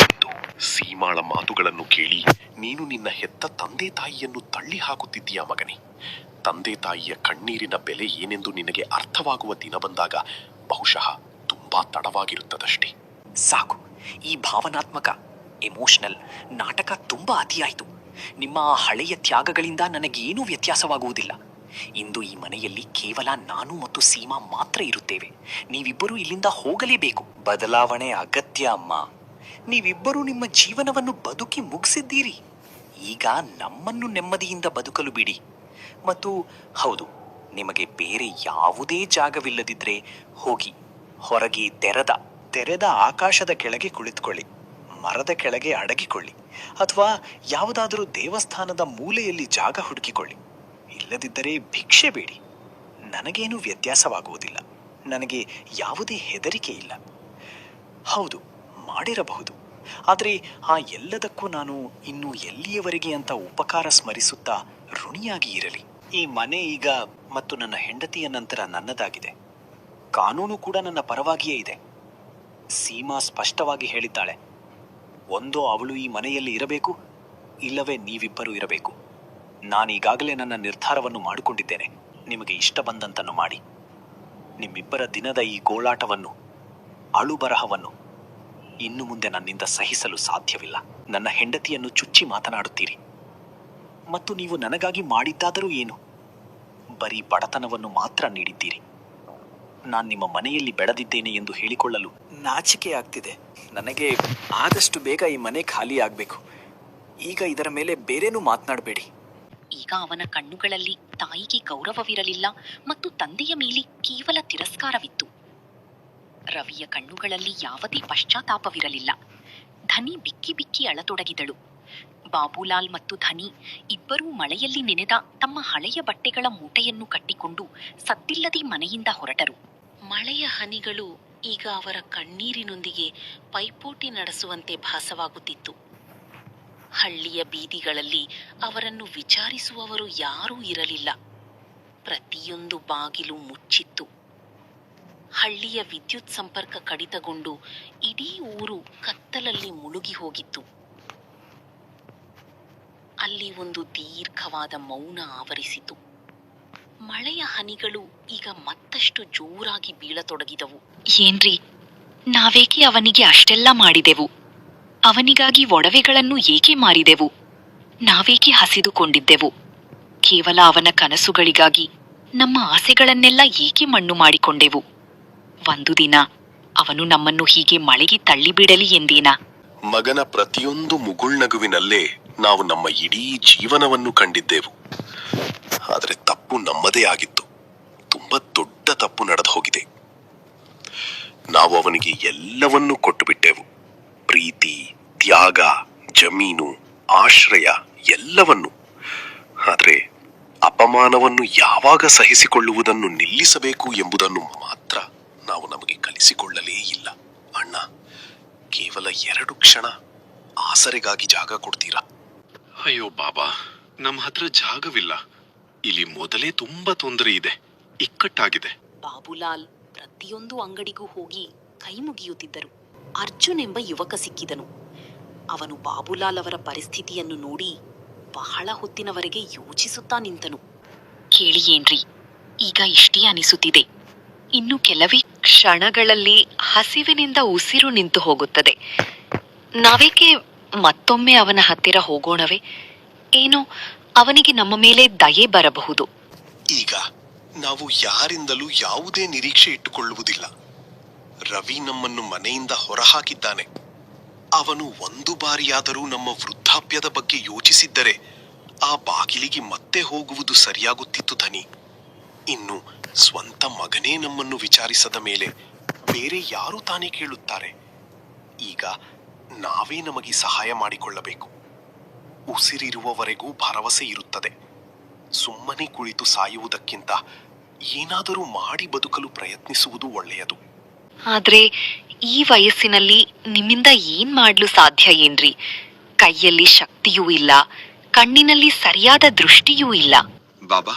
ಸೀಮಾಳ ಮಾತುಗಳನ್ನು ಕೇಳಿ ನೀನು ನಿನ್ನ ಹೆತ್ತ ತಂದೆ ತಾಯಿಯನ್ನು ತಳ್ಳಿ ಹಾಕುತ್ತಿದ್ದೀಯಾ ಮಗನೇ. ತಂದೆ ತಾಯಿಯ ಕಣ್ಣೀರಿನ ಬೆಲೆ ಏನೆಂದು ನಿನಗೆ ಅರ್ಥವಾಗುವ ದಿನ ಬಂದಾಗ ಬಹುಶಃ ತುಂಬಾ ತಡವಾಗಿರುತ್ತದಷ್ಟೇ. ಸಾಕು, ಈ ಭಾವನಾತ್ಮಕ ಎಮೋಷನಲ್ ನಾಟಕ ತುಂಬಾ ಅತಿಯಾಯಿತು. ನಿಮ್ಮ ಹಳೆಯ ತ್ಯಾಗಗಳಿಂದ ನನಗೇನೂ ವ್ಯತ್ಯಾಸವಾಗುವುದಿಲ್ಲ. ಇಂದು ಈ ಮನೆಯಲ್ಲಿ ಕೇವಲ ನಾನು ಮತ್ತು ಸೀಮಾ ಮಾತ್ರ ಇರುತ್ತೇವೆ. ನೀವಿಬ್ಬರೂ ಇಲ್ಲಿಂದ ಹೋಗಲೇಬೇಕು. ಬದಲಾವಣೆ ಅಗತ್ಯ ಅಮ್ಮ. ನೀವಿಬ್ಬರೂ ನಿಮ್ಮ ಜೀವನವನ್ನು ಬದುಕಿ ಮುಗಿಸಿದ್ದೀರಿ. ಈಗ ನಮ್ಮನ್ನು ನೆಮ್ಮದಿಯಿಂದ ಬದುಕಲು ಬಿಡಿ. ಮತ್ತು ಹೌದು, ನಿಮಗೆ ಬೇರೆ ಯಾವುದೇ ಜಾಗವಿಲ್ಲದಿದ್ರೆ ಹೋಗಿ ಹೊರಗೆ ತೆರೆದ ಆಕಾಶದ ಕೆಳಗೆ ಕುಳಿತುಕೊಳ್ಳಿ, ಮರದ ಕೆಳಗೆ ಅಡಗಿಕೊಳ್ಳಿ, ಅಥವಾ ಯಾವುದಾದರೂ ದೇವಸ್ಥಾನದ ಮೂಲೆಯಲ್ಲಿ ಜಾಗ ಹುಡುಕಿಕೊಳ್ಳಿ. ಇಲ್ಲದಿದ್ದರೆ ಭಿಕ್ಷೆ ಬೇಡಿ. ನನಗೇನು ವ್ಯತ್ಯಾಸವಾಗುವುದಿಲ್ಲ. ನನಗೆ ಯಾವುದೇ ಹೆದರಿಕೆ ಇಲ್ಲ. ಹೌದು, ಮಾಡಿರಬಹುದು. ಆದರೆ ಆ ಎಲ್ಲದಕ್ಕೂ ನಾನು ಇನ್ನು ಎಲ್ಲಿಯವರೆಗೆ ಅಂತ ಉಪಕಾರ ಸ್ಮರಿಸುತ್ತಾ ಋಣಿಯಾಗಿ ಇರಲಿ. ಈ ಮನೆ ಈಗ ಮತ್ತು ನನ್ನ ಹೆಂಡತಿಯ ನಂತರ ನನ್ನದಾಗಿದೆ. ಕಾನೂನು ಕೂಡ ನನ್ನ ಪರವಾಗಿಯೇ ಇದೆ. ಸೀಮಾ ಸ್ಪಷ್ಟವಾಗಿ ಹೇಳಿದ್ದಾಳೆ, ಒಂದೋ ಅವಳು ಈ ಮನೆಯಲ್ಲಿ ಇರಬೇಕು, ಇಲ್ಲವೇ ನೀವಿಬ್ಬರೂ ಇರಬೇಕು. ನಾನೀಗಾಗಲೇ ನನ್ನ ನಿರ್ಧಾರವನ್ನು ಮಾಡಿಕೊಂಡಿದ್ದೇನೆ. ನಿಮಗೆ ಇಷ್ಟ ಬಂದಂತನ್ನು ಮಾಡಿ. ನಿಮ್ಮಿಬ್ಬರ ದಿನದ ಈ ಗೋಳಾಟವನ್ನು, ಅಳುಬರಹವನ್ನು ಇನ್ನು ಮುಂದೆ ನನ್ನಿಂದ ಸಹಿಸಲು ಸಾಧ್ಯವಿಲ್ಲ. ನನ್ನ ಹೆಂಡತಿಯನ್ನು ಚುಚ್ಚಿ ಮಾತನಾಡುತ್ತೀರಿ. ಮತ್ತು ನೀವು ನನಗಾಗಿ ಮಾಡಿದ್ದಾದರೂ ಏನು? ಬರೀ ಬಡತನವನ್ನು ಮಾತ್ರ ನೀಡಿದ್ದೀರಿ. ನಾನು ನಿಮ್ಮ ಮನೆಯಲ್ಲಿ ಬೆಳೆದಿದ್ದೇನೆ ಎಂದು ಹೇಳಿಕೊಳ್ಳಲು ನಾಚಿಕೆ ಆಗ್ತಿದೆ. ನನಗೆ ಆದಷ್ಟು ಬೇಗ ಈ ಮನೆ ಖಾಲಿ ಆಗಬೇಕು. ಈಗ ಇದರ ಮೇಲೆ ಬೇರೇನೂ ಮಾತನಾಡಬೇಡಿ. ಈಗ ಅವನ ಕಣ್ಣುಗಳಲ್ಲಿ ತಾಯಿಗೆ ಗೌರವವಿರಲಿಲ್ಲ ಮತ್ತು ತಂದೆಯ ಮೇಲೆ ಕೇವಲ ತಿರಸ್ಕಾರವಿತ್ತು. ರವಿಯ ಕಣ್ಣುಗಳಲ್ಲಿ ಯಾವುದೇ ಪಶ್ಚಾತ್ತಾಪವಿರಲಿಲ್ಲ. ಧನಿ ಬಿಕ್ಕಿ ಬಿಕ್ಕಿ ಅಳತೊಡಗಿದಳು. ಬಾಬುಲಾಲ್ ಮತ್ತು ಧನಿ ಇಬ್ಬರೂ ಮಳೆಯಲ್ಲಿ ನೆನೆದ ತಮ್ಮ ಹಳೆಯ ಬಟ್ಟೆಗಳ ಮೂಟೆಯನ್ನು ಕಟ್ಟಿಕೊಂಡು ಸದ್ದಿಲ್ಲದೆ ಮನೆಯಿಂದ ಹೊರಟರು. ಮಳೆಯ ಹನಿಗಳು ಈಗ ಅವರ ಕಣ್ಣೀರಿನೊಂದಿಗೆ ಪೈಪೋಟಿ ನಡೆಸುವಂತೆ ಭಾಸವಾಗುತ್ತಿತ್ತು. ಹಳ್ಳಿಯ ಬೀದಿಗಳಲ್ಲಿ ಅವರನ್ನು ವಿಚಾರಿಸುವವರು ಯಾರೂ ಇರಲಿಲ್ಲ. ಪ್ರತಿಯೊಂದು ಬಾಗಿಲು ಮುಚ್ಚಿತ್ತು. ಹಳ್ಳಿಯ ವಿದ್ಯುತ್ ಸಂಪರ್ಕ ಕಡಿತಗೊಂಡು ಇಡೀ ಊರು ಕತ್ತಲಲ್ಲಿ ಮುಳುಗಿ ಹೋಗಿತ್ತು. ಅಲ್ಲಿ ಒಂದು ದೀರ್ಘವಾದ ಮೌನ ಆವರಿಸಿತು. ಮಳೆಯ ಹನಿಗಳು ಈಗ ಮತ್ತಷ್ಟು ಜೋರಾಗಿ ಬೀಳತೊಡಗಿದವು. ಏನ್ರಿ, ನಾವೇಕೆ ಅವನಿಗೆ ಅಷ್ಟೆಲ್ಲ ಮಾಡಿದೆವು? ಅವನಿಗಾಗಿ ಒಡವೆಗಳನ್ನು ಏಕೆ ಮಾರಿದೆವು? ನಾವೇಕೆ ಹಸಿದುಕೊಂಡಿದ್ದೆವು? ಕೇವಲ ಅವನ ಕನಸುಗಳಿಗಾಗಿ ನಮ್ಮ ಆಸೆಗಳನ್ನೆಲ್ಲ ಏಕೆ ಮಣ್ಣು ಮಾಡಿಕೊಂಡೆವು? ಒಂದು ದಿನ ಅವನು ನಮ್ಮನ್ನು ಹೀಗೆ ಮಳೆಗೆ ತಳ್ಳಿಬಿಡಲಿ ಎಂದೇನಾ? ಮಗನ ಪ್ರತಿಯೊಂದು ಮುಗುಳ್ನಗುವಿನಲ್ಲೇ ನಾವು ನಮ್ಮ ಇಡೀ ಜೀವನವನ್ನು ಕಂಡಿದ್ದೆವು. ಆದರೆ ತಪ್ಪು ನಮ್ಮದೇ ಆಗಿತ್ತು. ತುಂಬಾ ದೊಡ್ಡ ತಪ್ಪು ನಡೆದು ಹೋಗಿದೆ. ನಾವು ಅವನಿಗೆ ಎಲ್ಲವನ್ನೂ ಕೊಟ್ಟು ಬಿಟ್ಟೆವು. ಪ್ರೀತಿ, ತ್ಯಾಗ, ಜಮೀನು, ಆಶ್ರಯ, ಎಲ್ಲವನ್ನು. ಆದರೆ ಅಪಮಾನವನ್ನು ಯಾವಾಗ ಸಹಿಸಿಕೊಳ್ಳುವುದನ್ನು ನಿಲ್ಲಿಸಬೇಕು ಎಂಬುದನ್ನು ಮಾತ್ರ ನಾವು ನಮಗೆ ಕಲಿಸಿಕೊಳ್ಳಲೇ ಇಲ್ಲ. ಅಣ್ಣ, ಕೇವಲ 2 ಕ್ಷಣ ಆಸರೆಗಾಗಿ ಜಾಗ ಕೊಡ್ತೀರಾ? ಅಯ್ಯೋ ಬಾಬಾ, ನಮ್ಮ ಹತ್ರ ಜಾಗವಿಲ್ಲ. ಇಲ್ಲಿ ಮೊದಲೇ ತುಂಬಾ ತೊಂದರೆ ಇದೆ, ಇಕ್ಕಟ್ಟಾಗಿದೆ. ಬಾಬುಲಾಲ್ ಪ್ರತಿಯೊಂದು ಅಂಗಡಿಗೂ ಹೋಗಿ ಕೈ ಮುಗಿಯುತ್ತಿದ್ದರು. ಅರ್ಜುನ್ ಎಂಬ ಯುವಕ ಸಿಕ್ಕಿದನು. ಅವನು ಬಾಬುಲಾಲ್ ಅವರ ಪರಿಸ್ಥಿತಿಯನ್ನು ನೋಡಿ ಬಹಳ ಹೊತ್ತಿನವರೆಗೆ ಯೋಚಿಸುತ್ತಾ ನಿಂತನು. ಕೇಳಿ ಏನ್ರಿ, ಈಗ ಇಷ್ಟೇ ಅನಿಸುತ್ತಿದೆ. ಇನ್ನು ಕೆಲವೇ ಕ್ಷಣಗಳಲ್ಲಿ ಹಸಿವಿನಿಂದ ಉಸಿರು ನಿಂತು ಹೋಗುತ್ತದೆ. ನಾವೇಕೆ ಮತ್ತೊಮ್ಮೆ ಅವನ ಹತ್ತಿರ ಹೋಗೋಣವೇ? ಏನೋ ಅವನಿಗೆ ನಮ್ಮ ಮೇಲೆ ದಯೆ ಬರಬಹುದು. ಈಗ ನಾವು ಯಾರಿಂದಲೂ ಯಾವುದೇ ನಿರೀಕ್ಷೆ ಇಟ್ಟುಕೊಳ್ಳುವುದಿಲ್ಲ. ರವಿ ನಮ್ಮನ್ನು ಮನೆಯಿಂದ ಹೊರಹಾಕಿದ್ದಾನೆ. ಅವನು ಒಂದು ಬಾರಿಯಾದರೂ ನಮ್ಮ ವೃದ್ಧಾಪ್ಯದ ಬಗ್ಗೆ ಯೋಚಿಸಿದ್ದರೆ ಆ ಬಾಗಿಲಿಗೆ ಮತ್ತೆ ಹೋಗುವುದು ಸರಿಯಾಗುತ್ತಿತ್ತು ಧನಿ. ಇನ್ನು ಸ್ವಂತ ಮಗನೇ ನಮ್ಮನ್ನು ವಿಚಾರಿಸದ ಮೇಲೆ ಬೇರೆ ಯಾರು ತಾನೇ ಕೇಳುತ್ತಾರೆ? ಈಗ ನಾವೇ ನಮಗೆ ಸಹಾಯ ಮಾಡಿಕೊಳ್ಳಬೇಕು. ಉಸಿರಿರುವವರೆಗೂ ಭರವಸೆ ಇರುತ್ತದೆ. ಸುಮ್ಮನೆ ಕುಳಿತು ಸಾಯುವುದಕ್ಕಿಂತ ಏನಾದರೂ ಮಾಡಿ ಬದುಕಲು ಪ್ರಯತ್ನಿಸುವುದು ಒಳ್ಳೆಯದು. ಆದ್ರೆ ಈ ವಯಸ್ಸಿನಲ್ಲಿ ನಿಮ್ಮಿಂದ ಏನ್ ಮಾಡ್ಲು ಸಾಧ್ಯ ಏನ್ರಿ? ಕೈಯಲ್ಲಿ ಶಕ್ತಿಯೂ ಇಲ್ಲ, ಕಣ್ಣಿನಲ್ಲಿ ಸರಿಯಾದ ದೃಷ್ಟಿಯೂ ಇಲ್ಲ. ಬಾಬಾ,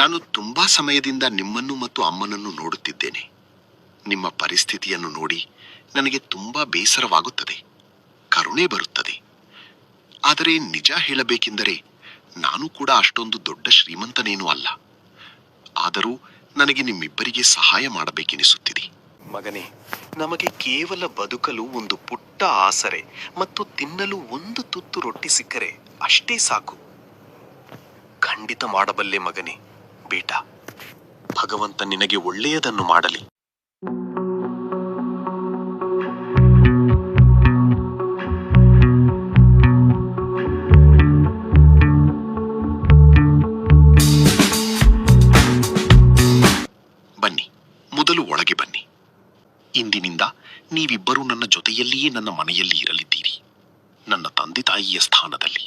ನಾನು ತುಂಬಾ ಸಮಯದಿಂದ ನಿಮ್ಮನ್ನು ಮತ್ತು ಅಮ್ಮನನ್ನು ನೋಡುತ್ತಿದ್ದೇನೆ. ನಿಮ್ಮ ಪರಿಸ್ಥಿತಿಯನ್ನು ನೋಡಿ ನನಗೆ ತುಂಬಾ ಬೇಸರವಾಗುತ್ತದೆ, ಕರುಣೆ ಬರುತ್ತದೆ. ಆದರೆ ನಿಜ ಹೇಳಬೇಕೆಂದರೆ ನಾನು ಕೂಡ ಅಷ್ಟೊಂದು ದೊಡ್ಡ ಶ್ರೀಮಂತನೇನೂ ಅಲ್ಲ. ಆದರೂ ನನಗೆ ನಿಮ್ಮಿಬ್ಬರಿಗೆ ಸಹಾಯ ಮಾಡಬೇಕೆನಿಸುತ್ತಿದೆ. ಮಗನೇ, ನಮಗೆ ಕೇವಲ ಬದುಕಲು ಒಂದು ಪುಟ್ಟ ಆಸರೆ ಮತ್ತು ತಿನ್ನಲು ಒಂದು ತುತ್ತು ರೊಟ್ಟಿ ಸಿಕ್ಕರೆ ಅಷ್ಟೇ ಸಾಕು. ಖಂಡಿತ ಮಾಡಬಲ್ಲೆ ಮಗನೇ. ಬೇಟಾ, ಭಗವಂತ ನಿನಗೆ ಒಳ್ಳೆಯದನ್ನು ಮಾಡಲಿ. ಬನ್ನಿ, ಮೊದಲು ಒಳಗೆ ಬನ್ನಿ. ಇಂದಿನಿಂದ ನೀವಿಬ್ಬರೂ ನನ್ನ ಜೊತೆಯಲ್ಲಿಯೇ ನನ್ನ ಮನೆಯಲ್ಲಿ ಇರಲಿದ್ದೀರಿ, ನನ್ನ ತಂದೆ ತಾಯಿಯ ಸ್ಥಾನದಲ್ಲಿ.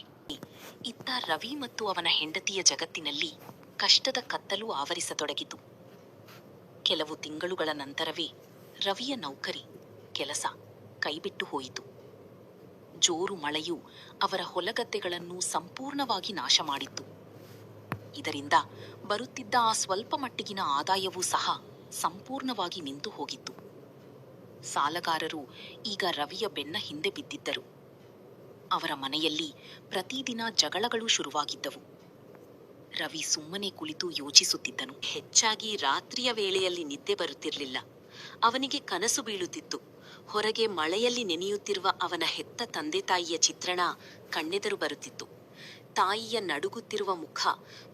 ಇತ್ತ ರವಿ ಮತ್ತು ಅವನ ಹೆಂಡತಿಯ ಜಗತ್ತಿನಲ್ಲಿ ಕಷ್ಟದ ಕತ್ತಲು ಆವರಿಸತೊಡಗಿತು. ಕೆಲವು ತಿಂಗಳುಗಳ ನಂತರವೇ ರವಿಯ ನೌಕರಿ ಕೆಲಸ ಕೈಬಿಟ್ಟು ಹೋಯಿತು. ಜೋರು ಮಳೆಯು ಅವರ ಹೊಲಗದ್ದೆಗಳನ್ನು ಸಂಪೂರ್ಣವಾಗಿ ನಾಶ ಮಾಡಿತ್ತು. ಇದರಿಂದ ಬರುತ್ತಿದ್ದ ಆ ಸ್ವಲ್ಪ ಮಟ್ಟಿಗಿನ ಆದಾಯವೂ ಸಹ ಸಂಪೂರ್ಣವಾಗಿ ನಿಂತು ಹೋಗಿತ್ತು. ಸಾಲಗಾರರು ಈಗ ರವಿಯ ಬೆನ್ನ ಹಿಂದೆ ಬಿದ್ದಿದ್ದರು. ಅವರ ಮನೆಯಲ್ಲಿ ಪ್ರತಿದಿನ ಜಗಳಗಳು ಶುರುವಾಗಿದ್ದವು. ರವಿ ಸುಮ್ಮನೆ ಕುಳಿತು ಯೋಚಿಸುತ್ತಿದ್ದನು. ಹೆಚ್ಚಾಗಿ ರಾತ್ರಿಯ ವೇಳೆಯಲ್ಲಿ ನಿದ್ದೆ ಬರುತ್ತಿರಲಿಲ್ಲ. ಅವನಿಗೆ ಕನಸು ಬೀಳುತ್ತಿತ್ತು. ಹೊರಗೆ ಮಳೆಯಲ್ಲಿ ನೆನೆಯುತ್ತಿರುವ ಅವನ ಹೆತ್ತ ತಂದೆ ತಾಯಿಯ ಚಿತ್ರಣ ಕಣ್ಣೆದರು ಬರುತ್ತಿತ್ತು. ತಾಯಿಯ ನಡುಗುತ್ತಿರುವ ಮುಖ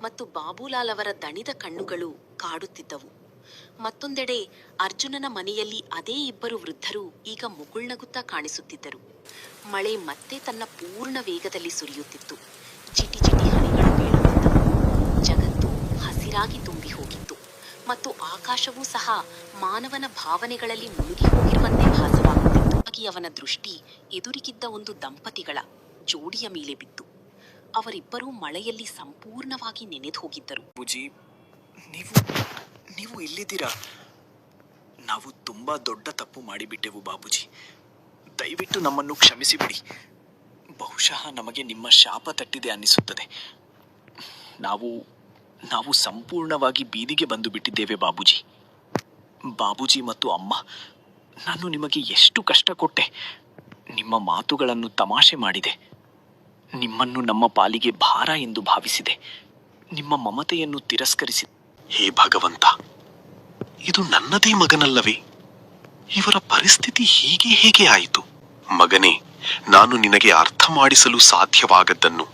ಮತ್ತು ಬಾಬುಲಾಲ್ ಅವರ ದಣಿದ ಕಣ್ಣುಗಳು ಕಾಡುತ್ತಿದ್ದವು. ಮತ್ತೊಂದೆಡೆ ಅರ್ಜುನನ ಮನೆಯಲ್ಲಿ ಅದೇ ಇಬ್ಬರು ವೃದ್ಧರು ಈಗ ಮುಗುಳ್ನಗುತ್ತಾ ಕಾಣಿಸುತ್ತಿದ್ದರು. ಮಳೆ ಮತ್ತೆ ತನ್ನ ಪೂರ್ಣ ವೇಗದಲ್ಲಿ ಸುರಿಯುತ್ತಿತ್ತು. ಚಿಟಿ ಚಿಟಿ ಹನಿಗಳು ಬೀಳುತ್ತಿದ್ದವು. ಜಗತ್ತು ಹಸಿರಾಗಿ ತುಂಬಿ ಹೋಗಿತ್ತು ಮತ್ತು ಆಕಾಶವೂ ಸಹ ಮಾನವನ ಭಾವನೆಗಳಲ್ಲಿ ಮುಳುಗಿ ಹೋಗಿರುವಂತೆ ಭಾಸವಾಗುತ್ತಿತ್ತು. ಹಾಗೆ ಅವನ ದೃಷ್ಟಿ ಎದುರಿಗಿದ್ದ ಒಂದು ದಂಪತಿಗಳ ಜೋಡಿಯ ಮೇಲೆ ಬಿತ್ತು. ಅವರಿಬ್ಬರೂ ಮಳೆಯಲ್ಲಿ ಸಂಪೂರ್ಣವಾಗಿ ನೆನೆದು ಹೋಗಿದ್ದರು. ಬುಜಿ, ನೀವು ಇಲ್ಲಿದ್ದೀರಾ? ನಾವು ತುಂಬಾ ದೊಡ್ಡ ತಪ್ಪು ಮಾಡಿಬಿಟ್ಟೆವು ಬಾಬುಜಿ. ದಯವಿಟ್ಟು ನಮ್ಮನ್ನು ಕ್ಷಮಿಸಿಬಿಡಿ. ಬಹುಶಃ ನಮಗೆ ನಿಮ್ಮ ಶಾಪ ತಟ್ಟಿದೆ ಅನ್ನಿಸುತ್ತದೆ. ನಾವು ಸಂಪೂರ್ಣವಾಗಿ ಬೀದಿಗೆ ಬಂದು ಬಿಟ್ಟಿದ್ದೇವೆ ಬಾಬುಜಿ. ಬಾಬುಜಿ ಮತ್ತು ಅಮ್ಮ, ನಾನು ನಿಮಗೆ ಎಷ್ಟು ಕಷ್ಟ ಕೊಟ್ಟೆ. ನಿಮ್ಮ ಮಾತುಗಳನ್ನು ತಮಾಷೆ ಮಾಡಿದೆ. ನಿಮ್ಮನ್ನು ನಮ್ಮ ಪಾಲಿಗೆ ಭಾರ ಎಂದು ಭಾವಿಸಿದೆ. ನಿಮ್ಮ ಮಮತೆಯನ್ನು ತಿರಸ್ಕರಿಸಿ. ಹೇ ಭಗವಂತ, ಇದು ನನ್ನದೇ ಮಗನಲ್ಲವೇ? ಇವರ ಪರಿಸ್ಥಿತಿ ಹೀಗೆ ಹೇಗೆ ಆಯಿತು? ಮಗನೇ, ನಾನು ನಿನಗೆ ಅರ್ಥ ಮಾಡಿಸಲು ಸಾಧ್ಯವಾಗದ್ದನ್ನು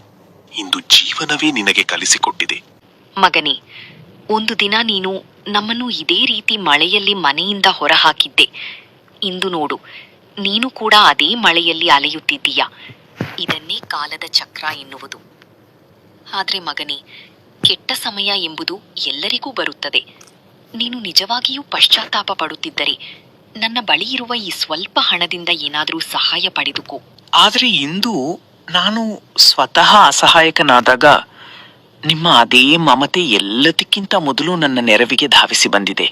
ಇಂದು ಜೀವನವೇ ನಿನಗೆ ಕಲಿಸಿಕೊಟ್ಟಿದೆ. ಮಗನೇ, ಒಂದು ದಿನ ನೀನು ನಮ್ಮನ್ನು ಇದೇ ರೀತಿ ಮಳೆಯಲ್ಲಿ ಮನೆಯಿಂದ ಹೊರಹಾಕಿದ್ದೆ. ಇಂದು ನೋಡು, ನೀನು ಕೂಡ ಅದೇ ಮಳೆಯಲ್ಲಿ ಅಲೆಯುತ್ತಿದ್ದೀಯ. ಇದನ್ನೇ ಕಾಲದ ಚಕ್ರ ಎನ್ನುವುದು. ಆದ್ರೆ ಮಗನೇ, ಕೆಟ್ಟ ಸಮಯ ಎಂಬುದು ಎಲ್ಲರಿಗೂ ಬರುತ್ತದೆ. ನೀನು ನಿಜವಾಗಿಯೂ ಪಶ್ಚಾತ್ತಾಪ ಪಡುತ್ತಿದ್ದರೆ ನನ್ನ ಬಳಿ ಇರುವ ಈ ಸ್ವಲ್ಪ ಹಣದಿಂದ ಏನಾದರೂ ಸಹಾಯ ಪಡೆದುಕೋ. ಆದರೆ ಇಂದು ನಾನು ಸ್ವತಃ ಅಸಹಾಯಕನಾದಾಗ ನಿಮ್ಮ ಅದೇ ಮಮತೆ ಎಲ್ಲದಕ್ಕಿಂತ ಮೊದಲು ನನ್ನ ನೆರವಿಗೆ ಧಾವಿಸಿ ಬಂದಿದೆ.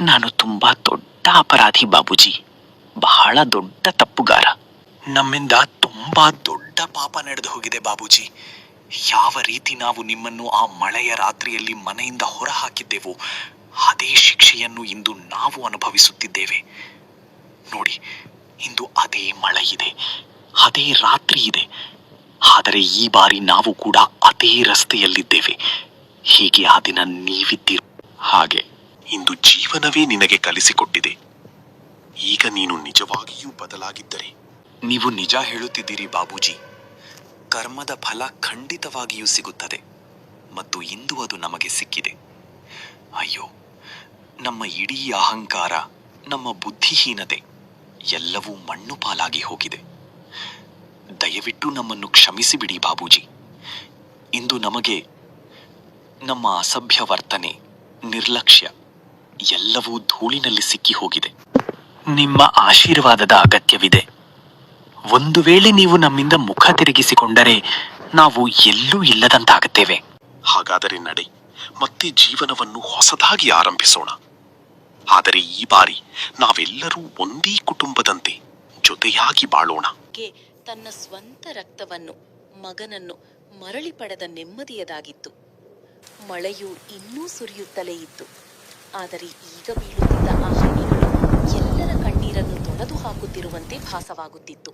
ನಾನು ತುಂಬಾ ದೊಡ್ಡ ಅಪರಾಧಿ ಬಾಬೂಜಿ, ಬಹಳ ದೊಡ್ಡ ತಪ್ಪುಗಾರ. ನಮ್ಮಿಂದ ತುಂಬಾ ದೊಡ್ಡ ಪಾಪ ನಡೆದು ಹೋಗಿದೆ ಬಾಬೂಜಿ. ಯಾವ ರೀತಿ ನಾವು ನಿಮ್ಮನ್ನು ಆ ಮಳೆಯ ರಾತ್ರಿಯಲ್ಲಿ ಮನೆಯಿಂದ ಹೊರ ಹಾಕಿದ್ದೆವೋ ಅದೇ ಶಿಕ್ಷೆಯನ್ನು ಇಂದು ನಾವು ಅನುಭವಿಸುತ್ತಿದ್ದೇವೆ. ನೋಡಿ, ಇಂದು ಅದೇ ಮಳೆ ಇದೆ, ಅದೇ ರಾತ್ರಿ ಇದೆ. ಆದರೆ ಈ ಬಾರಿ ನಾವು ಕೂಡ ಅದೇ ರಸ್ತೆಯಲ್ಲಿದ್ದೇವೆ. ಹೀಗೆ ಆ ದಿನ ನೀವಿದ್ದೀರ. ಹಾಗೆ ಇಂದು ಜೀವನವೇ ನಿನಗೆ ಕಲಿಸಿಕೊಟ್ಟಿದೆ. ಈಗ ನೀನು ನಿಜವಾಗಿಯೂ ಬದಲಾಗಿದ್ದರೆ. ನೀವು ನಿಜ ಹೇಳುತ್ತಿದ್ದೀರಿ ಬಾಬೂಜಿ. ಕರ್ಮದ ಫಲ ಖಂಡಿತವಾಗಿಯೂ ಸಿಗುತ್ತದೆ, ಮತ್ತು ಇಂದು ಅದು ನಮಗೆ ಸಿಕ್ಕಿದೆ. ಅಯ್ಯೋ, ನಮ್ಮ ಇಡೀ ಅಹಂಕಾರ, ನಮ್ಮ ಬುದ್ಧಿಹೀನತೆ ಎಲ್ಲವೂ ಮಣ್ಣು ಪಾಲಾಗಿ ಹೋಗಿದೆ. ದಯವಿಟ್ಟು ನಮ್ಮನ್ನು ಕ್ಷಮಿಸಿಬಿಡಿ ಬಾಬೂಜಿ. ಇಂದು ನಮಗೆ ನಮ್ಮ ಅಸಭ್ಯ ವರ್ತನೆ, ನಿರ್ಲಕ್ಷ್ಯ ಎಲ್ಲವೂ ಧೂಳಿನಲ್ಲಿ ಸಿಕ್ಕಿ ಹೋಗಿದೆ. ನಿಮ್ಮ ಆಶೀರ್ವಾದದ ಅಗತ್ಯವಿದೆ. ಒಂದು ವೇಳೆ ನೀವು ನಮ್ಮಿಂದ ಮುಖ ತಿರುಗಿಸಿಕೊಂಡರೆ ನಾವು ಎಲ್ಲೂ ಇಲ್ಲದಂತಾಗುತ್ತೇವೆ. ಹಾಗಾದರೆ ನಡೆ, ಮತ್ತೆ ಜೀವನವನ್ನು ಹೊಸದಾಗಿ ಆರಂಭಿಸೋಣ. ಆದರೆ ಈ ಬಾರಿ ನಾವೆಲ್ಲರೂ ಒಂದೇ ಕುಟುಂಬದಂತೆ ಜೊತೆಯಾಗಿ ಬಾಳೋಣ. ತನ್ನ ಸ್ವಂತ ರಕ್ತವನ್ನು, ಮಗನನ್ನು ಮರಳಿ ಪಡೆದ ನೆಮ್ಮದಿಯದಾಗಿತ್ತು. ಮಳೆಯು ಇನ್ನೂ ಸುರಿಯುತ್ತಲೇ ಇತ್ತು. ಆದರೆ ಈಗ ಬೀಳುತ್ತಿದ್ದ ಆ ಹನಿಗಳು ಎಲ್ಲರ ಕಣ್ಣೀರನ್ನು ತೊಡೆದು ಹಾಕುತ್ತಿರುವಂತೆ ಭಾಸವಾಗುತ್ತಿತ್ತು.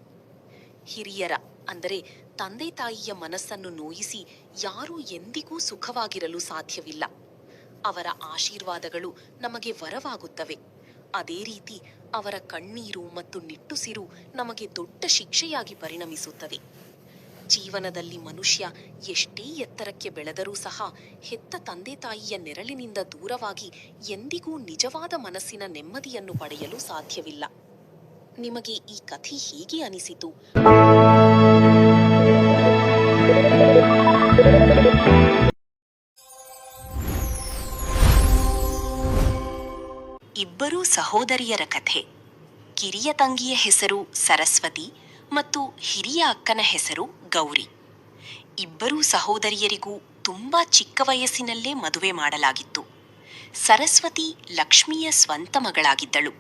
ಹಿರಿಯರ, ಅಂದರೆ ತಂದೆ ತಾಯಿಯ ಮನಸ್ಸನ್ನು ನೋಯಿಸಿ ಯಾರೂ ಎಂದಿಗೂ ಸುಖವಾಗಿರಲು ಸಾಧ್ಯವಿಲ್ಲ. ಅವರ ಆಶೀರ್ವಾದಗಳು ನಮಗೆ ವರವಾಗುತ್ತವೆ. ಅದೇ ರೀತಿ ಅವರ ಕಣ್ಣೀರು ಮತ್ತು ನಿಟ್ಟುಸಿರು ನಮಗೆ ದೊಡ್ಡ ಶಿಕ್ಷೆಯಾಗಿ ಪರಿಣಮಿಸುತ್ತದೆ. ಜೀವನದಲ್ಲಿ ಮನುಷ್ಯ ಎಷ್ಟೇ ಎತ್ತರಕ್ಕೆ ಬೆಳೆದರೂ ಸಹ ಹೆತ್ತ ತಂದೆ ತಾಯಿಯ ನೆರಳಿನಿಂದ ದೂರವಾಗಿ ಎಂದಿಗೂ ನಿಜವಾದ ಮನಸ್ಸಿನ ನೆಮ್ಮದಿಯನ್ನು ಪಡೆಯಲು ಸಾಧ್ಯವಿಲ್ಲ. ನಿಮಗೆ ಈ ಕಥೆ ಹೇಗೆ ಅನಿಸಿತು? ಇಬ್ಬರೂ ಸಹೋದರಿಯರ ಕಥೆ. ಕಿರಿಯ ತಂಗಿಯ ಹೆಸರು ಸರಸ್ವತಿ ಮತ್ತು ಹಿರಿಯ ಅಕ್ಕನ ಹೆಸರು ಗೌರಿ. ಇಬ್ಬರೂ ಸಹೋದರಿಯರಿಗೂ ತುಂಬಾ ಚಿಕ್ಕ ವಯಸ್ಸಿನಲ್ಲೇ ಮದುವೆ ಮಾಡಲಾಗಿತ್ತು. ಸರಸ್ವತಿ ಲಕ್ಷ್ಮಿಯ ಸ್ವಂತ ಮಗಳಾಗಿದ್ದಳು.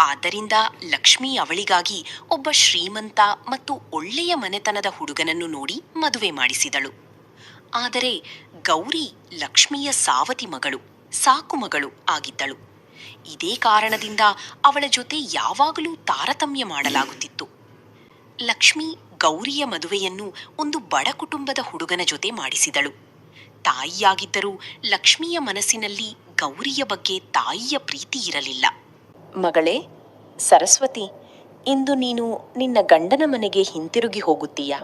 ಆದ್ದರಿಂದ ಲಕ್ಷ್ಮಿ ಅವಳಿಗಾಗಿ ಒಬ್ಬ ಶ್ರೀಮಂತ ಮತ್ತು ಒಳ್ಳೆಯ ಮನೆತನದ ಹುಡುಗನನ್ನು ನೋಡಿ ಮದುವೆ ಮಾಡಿಸಿದಳು. ಆದರೆ ಗೌರಿ ಲಕ್ಷ್ಮಿಯ ಸಾವತಿ ಮಗಳು, ಸಾಕು ಮಗಳು ಆಗಿದ್ದಳು. ಇದೇ ಕಾರಣದಿಂದ ಅವಳ ಜೊತೆ ಯಾವಾಗಲೂ ತಾರತಮ್ಯ ಮಾಡಲಾಗುತ್ತಿತ್ತು. ಲಕ್ಷ್ಮಿ ಗೌರಿಯ ಮದುವೆಯನ್ನು ಒಂದು ಬಡ ಕುಟುಂಬದ ಹುಡುಗನ ಜೊತೆ ಮಾಡಿಸಿದಳು. ತಾಯಿಯಾಗಿದ್ದರೂ ಲಕ್ಷ್ಮಿಯ ಮನಸ್ಸಿನಲ್ಲಿ ಗೌರಿಯ ಬಗ್ಗೆ ತಾಯಿಯ ಪ್ರೀತಿ ಇರಲಿಲ್ಲ. ಮಗಳೇ ಸರಸ್ವತಿ, ಇಂದು ನೀನು ನಿನ್ನ ಗಂಡನ ಮನೆಗೆ ಹಿಂತಿರುಗಿ ಹೋಗುತ್ತೀಯಾ?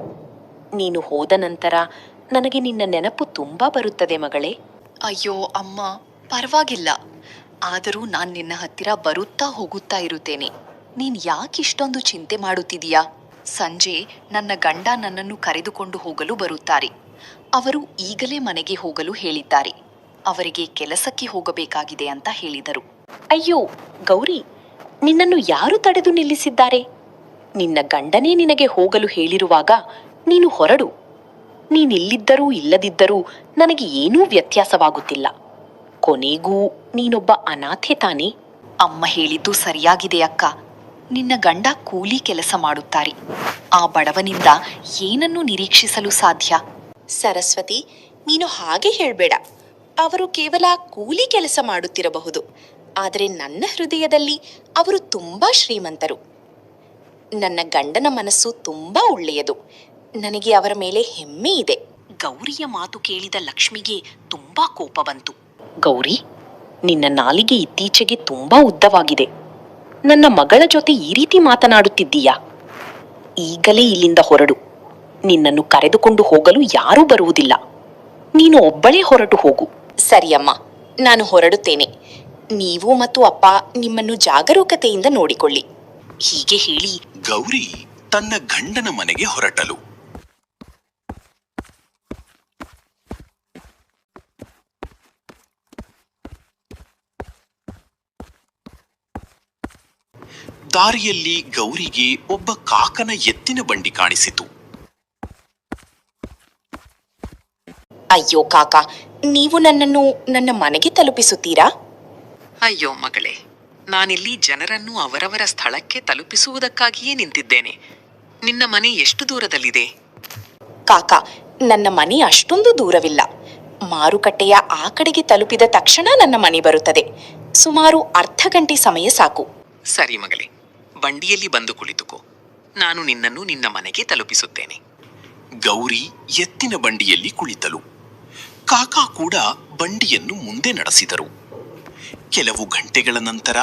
ನೀನು ಹೋದ ನಂತರ ನನಗೆ ನಿನ್ನ ನೆನಪು ತುಂಬಾ ಬರುತ್ತದೆ ಮಗಳೇ. ಅಯ್ಯೋ ಅಮ್ಮ, ಪರವಾಗಿಲ್ಲ. ಆದರೂ ನಾನು ನಿನ್ನ ಹತ್ತಿರ ಬರುತ್ತಾ ಹೋಗುತ್ತಾ ಇರುತ್ತೇನೆ. ನೀನ್ ಯಾಕಿಷ್ಟೊಂದು ಚಿಂತೆ ಮಾಡುತ್ತಿದೀಯಾ? ಸಂಜೆ ನನ್ನ ಗಂಡ ನನ್ನನ್ನು ಕರೆದುಕೊಂಡು ಹೋಗಲು ಬರುತ್ತಾರೆ. ಅವರು ಈಗಲೇ ಮನೆಗೆ ಹೋಗಲು ಹೇಳಿದ್ದಾರೆ. ಅವರಿಗೆ ಕೆಲಸಕ್ಕೆ ಹೋಗಬೇಕಾಗಿದೆ ಅಂತ ಹೇಳಿದರು. ಅಯ್ಯೋ ಗೌರಿ, ನಿನ್ನನ್ನು ಯಾರು ತಡೆದು ನಿಲ್ಲಿಸಿದ್ದಾರೆ? ನಿನ್ನ ಗಂಡನೇ ನಿನಗೆ ಹೋಗಲು ಹೇಳಿರುವಾಗ ನೀನು ಹೊರಡು. ನೀನಿಲ್ಲಿದ್ದರೂ ಇಲ್ಲದಿದ್ದರೂ ನನಗೆ ಏನೂ ವ್ಯತ್ಯಾಸವಾಗುತ್ತಿಲ್ಲ. ಕೊನೆಗೂ ನೀನೊಬ್ಬ ಅನಾಥೆ ತಾನೇ? ಅಮ್ಮ ಹೇಳಿದ್ದು ಸರಿಯಾಗಿದೆ ಅಕ್ಕ. ನಿನ್ನ ಗಂಡ ಕೂಲಿ ಕೆಲಸ ಮಾಡುತ್ತಾರೆ. ಆ ಬಡವನಿಂದ ಏನನ್ನು ನಿರೀಕ್ಷಿಸಲು ಸಾಧ್ಯ? ಸರಸ್ವತಿ, ನೀನು ಹಾಗೆ ಹೇಳ್ಬೇಡ. ಅವರು ಕೇವಲ ಕೂಲಿ ಕೆಲಸ ಮಾಡುತ್ತಿರಬಹುದು. ಆದರೆ ನನ್ನ ಹೃದಯದಲ್ಲಿ ಅವರು ತುಂಬಾ ಶ್ರೀಮಂತರು. ನನ್ನ ಗಂಡನ ಮನಸ್ಸು ತುಂಬಾ ಒಳ್ಳೆಯದು. ನನಗೆ ಅವರ ಮೇಲೆ ಹೆಮ್ಮೆ ಇದೆ. ಗೌರಿಯ ಮಾತು ಕೇಳಿದ ಲಕ್ಷ್ಮಿಗೆ ತುಂಬಾ ಕೋಪ ಬಂತು. ಗೌರಿ, ನಿನ್ನ ನಾಲಿಗೆ ಇತ್ತೀಚೆಗೆ ತುಂಬಾ ಉದ್ದವಾಗಿದೆ. ನನ್ನ ಮಗಳ ಜೊತೆ ಈ ರೀತಿ ಮಾತನಾಡುತ್ತಿದ್ದೀಯಾ? ಈಗಲೇ ಇಲ್ಲಿಂದ ಹೊರಡು. ನಿನ್ನನ್ನು ಕರೆದುಕೊಂಡು ಹೋಗಲು ಯಾರೂ ಬರುವುದಿಲ್ಲ. ನೀನು ಒಬ್ಬಳೇ ಹೊರಟು ಹೋಗು. ಸರಿಯಮ್ಮ, ನಾನು ಹೊರಡುತ್ತೇನೆ. ನೀವು ಮತ್ತು ಅಪ್ಪ ನಿಮ್ಮನ್ನು ಜಾಗರೂಕತೆಯಿಂದ ನೋಡಿಕೊಳ್ಳಿ. ಹೀಗೆ ಹೇಳಿ ಗೌರಿ ತನ್ನ ಗಂಡನ ಮನೆಗೆ ಹೊರಟಳು. ದಾರಿಯಲ್ಲಿ ಗೌರಿಗೆ ಒಬ್ಬ ಕಾಕನ ಎತ್ತಿನ ಬಂಡಿ ಕಾಣಿಸಿತು. ಅಯ್ಯೋ ಕಾಕ, ನೀವು ನನ್ನನ್ನು ನನ್ನ ಮನೆಗೆ ತಲುಪಿಸುತ್ತೀರಾ? ಅಯ್ಯೋ ಮಗಳೇ, ನಾನಿಲ್ಲಿ ಜನರನ್ನು ಅವರವರ ಸ್ಥಳಕ್ಕೆ ತಲುಪಿಸುವುದಕ್ಕಾಗಿಯೇ ನಿಂತಿದ್ದೇನೆ. ನಿನ್ನ ಮನೆ ಎಷ್ಟು ದೂರದಲ್ಲಿದೆ? ಕಾಕ, ನನ್ನ ಮನೆ ಅಷ್ಟೊಂದು ದೂರವಿಲ್ಲ. ಮಾರುಕಟ್ಟೆಯ ಆ ಕಡೆಗೆ ತಲುಪಿದ ತಕ್ಷಣ ನನ್ನ ಮನೆ ಬರುತ್ತದೆ. ಸುಮಾರು ಅರ್ಧ ಗಂಟೆ ಸಮಯ ಸಾಕು. ಸರಿ ಮಗಳೇ, ಬಂಡಿಯಲ್ಲಿ ಬಂದು ಕುಳಿತುಕೋ. ನಾನು ನಿನ್ನನ್ನು ನಿನ್ನ ಮನೆಗೆ ತಲುಪಿಸುತ್ತೇನೆ. ಗೌರಿ ಎತ್ತಿನ ಬಂಡಿಯಲ್ಲಿ ಕುಳಿತಳು. ಕಾಕಾ ಕೂಡ ಬಂಡಿಯನ್ನು ಮುಂದೆ ನಡೆಸಿದರು. ಕೆಲವು ಗಂಟೆಗಳ ನಂತರ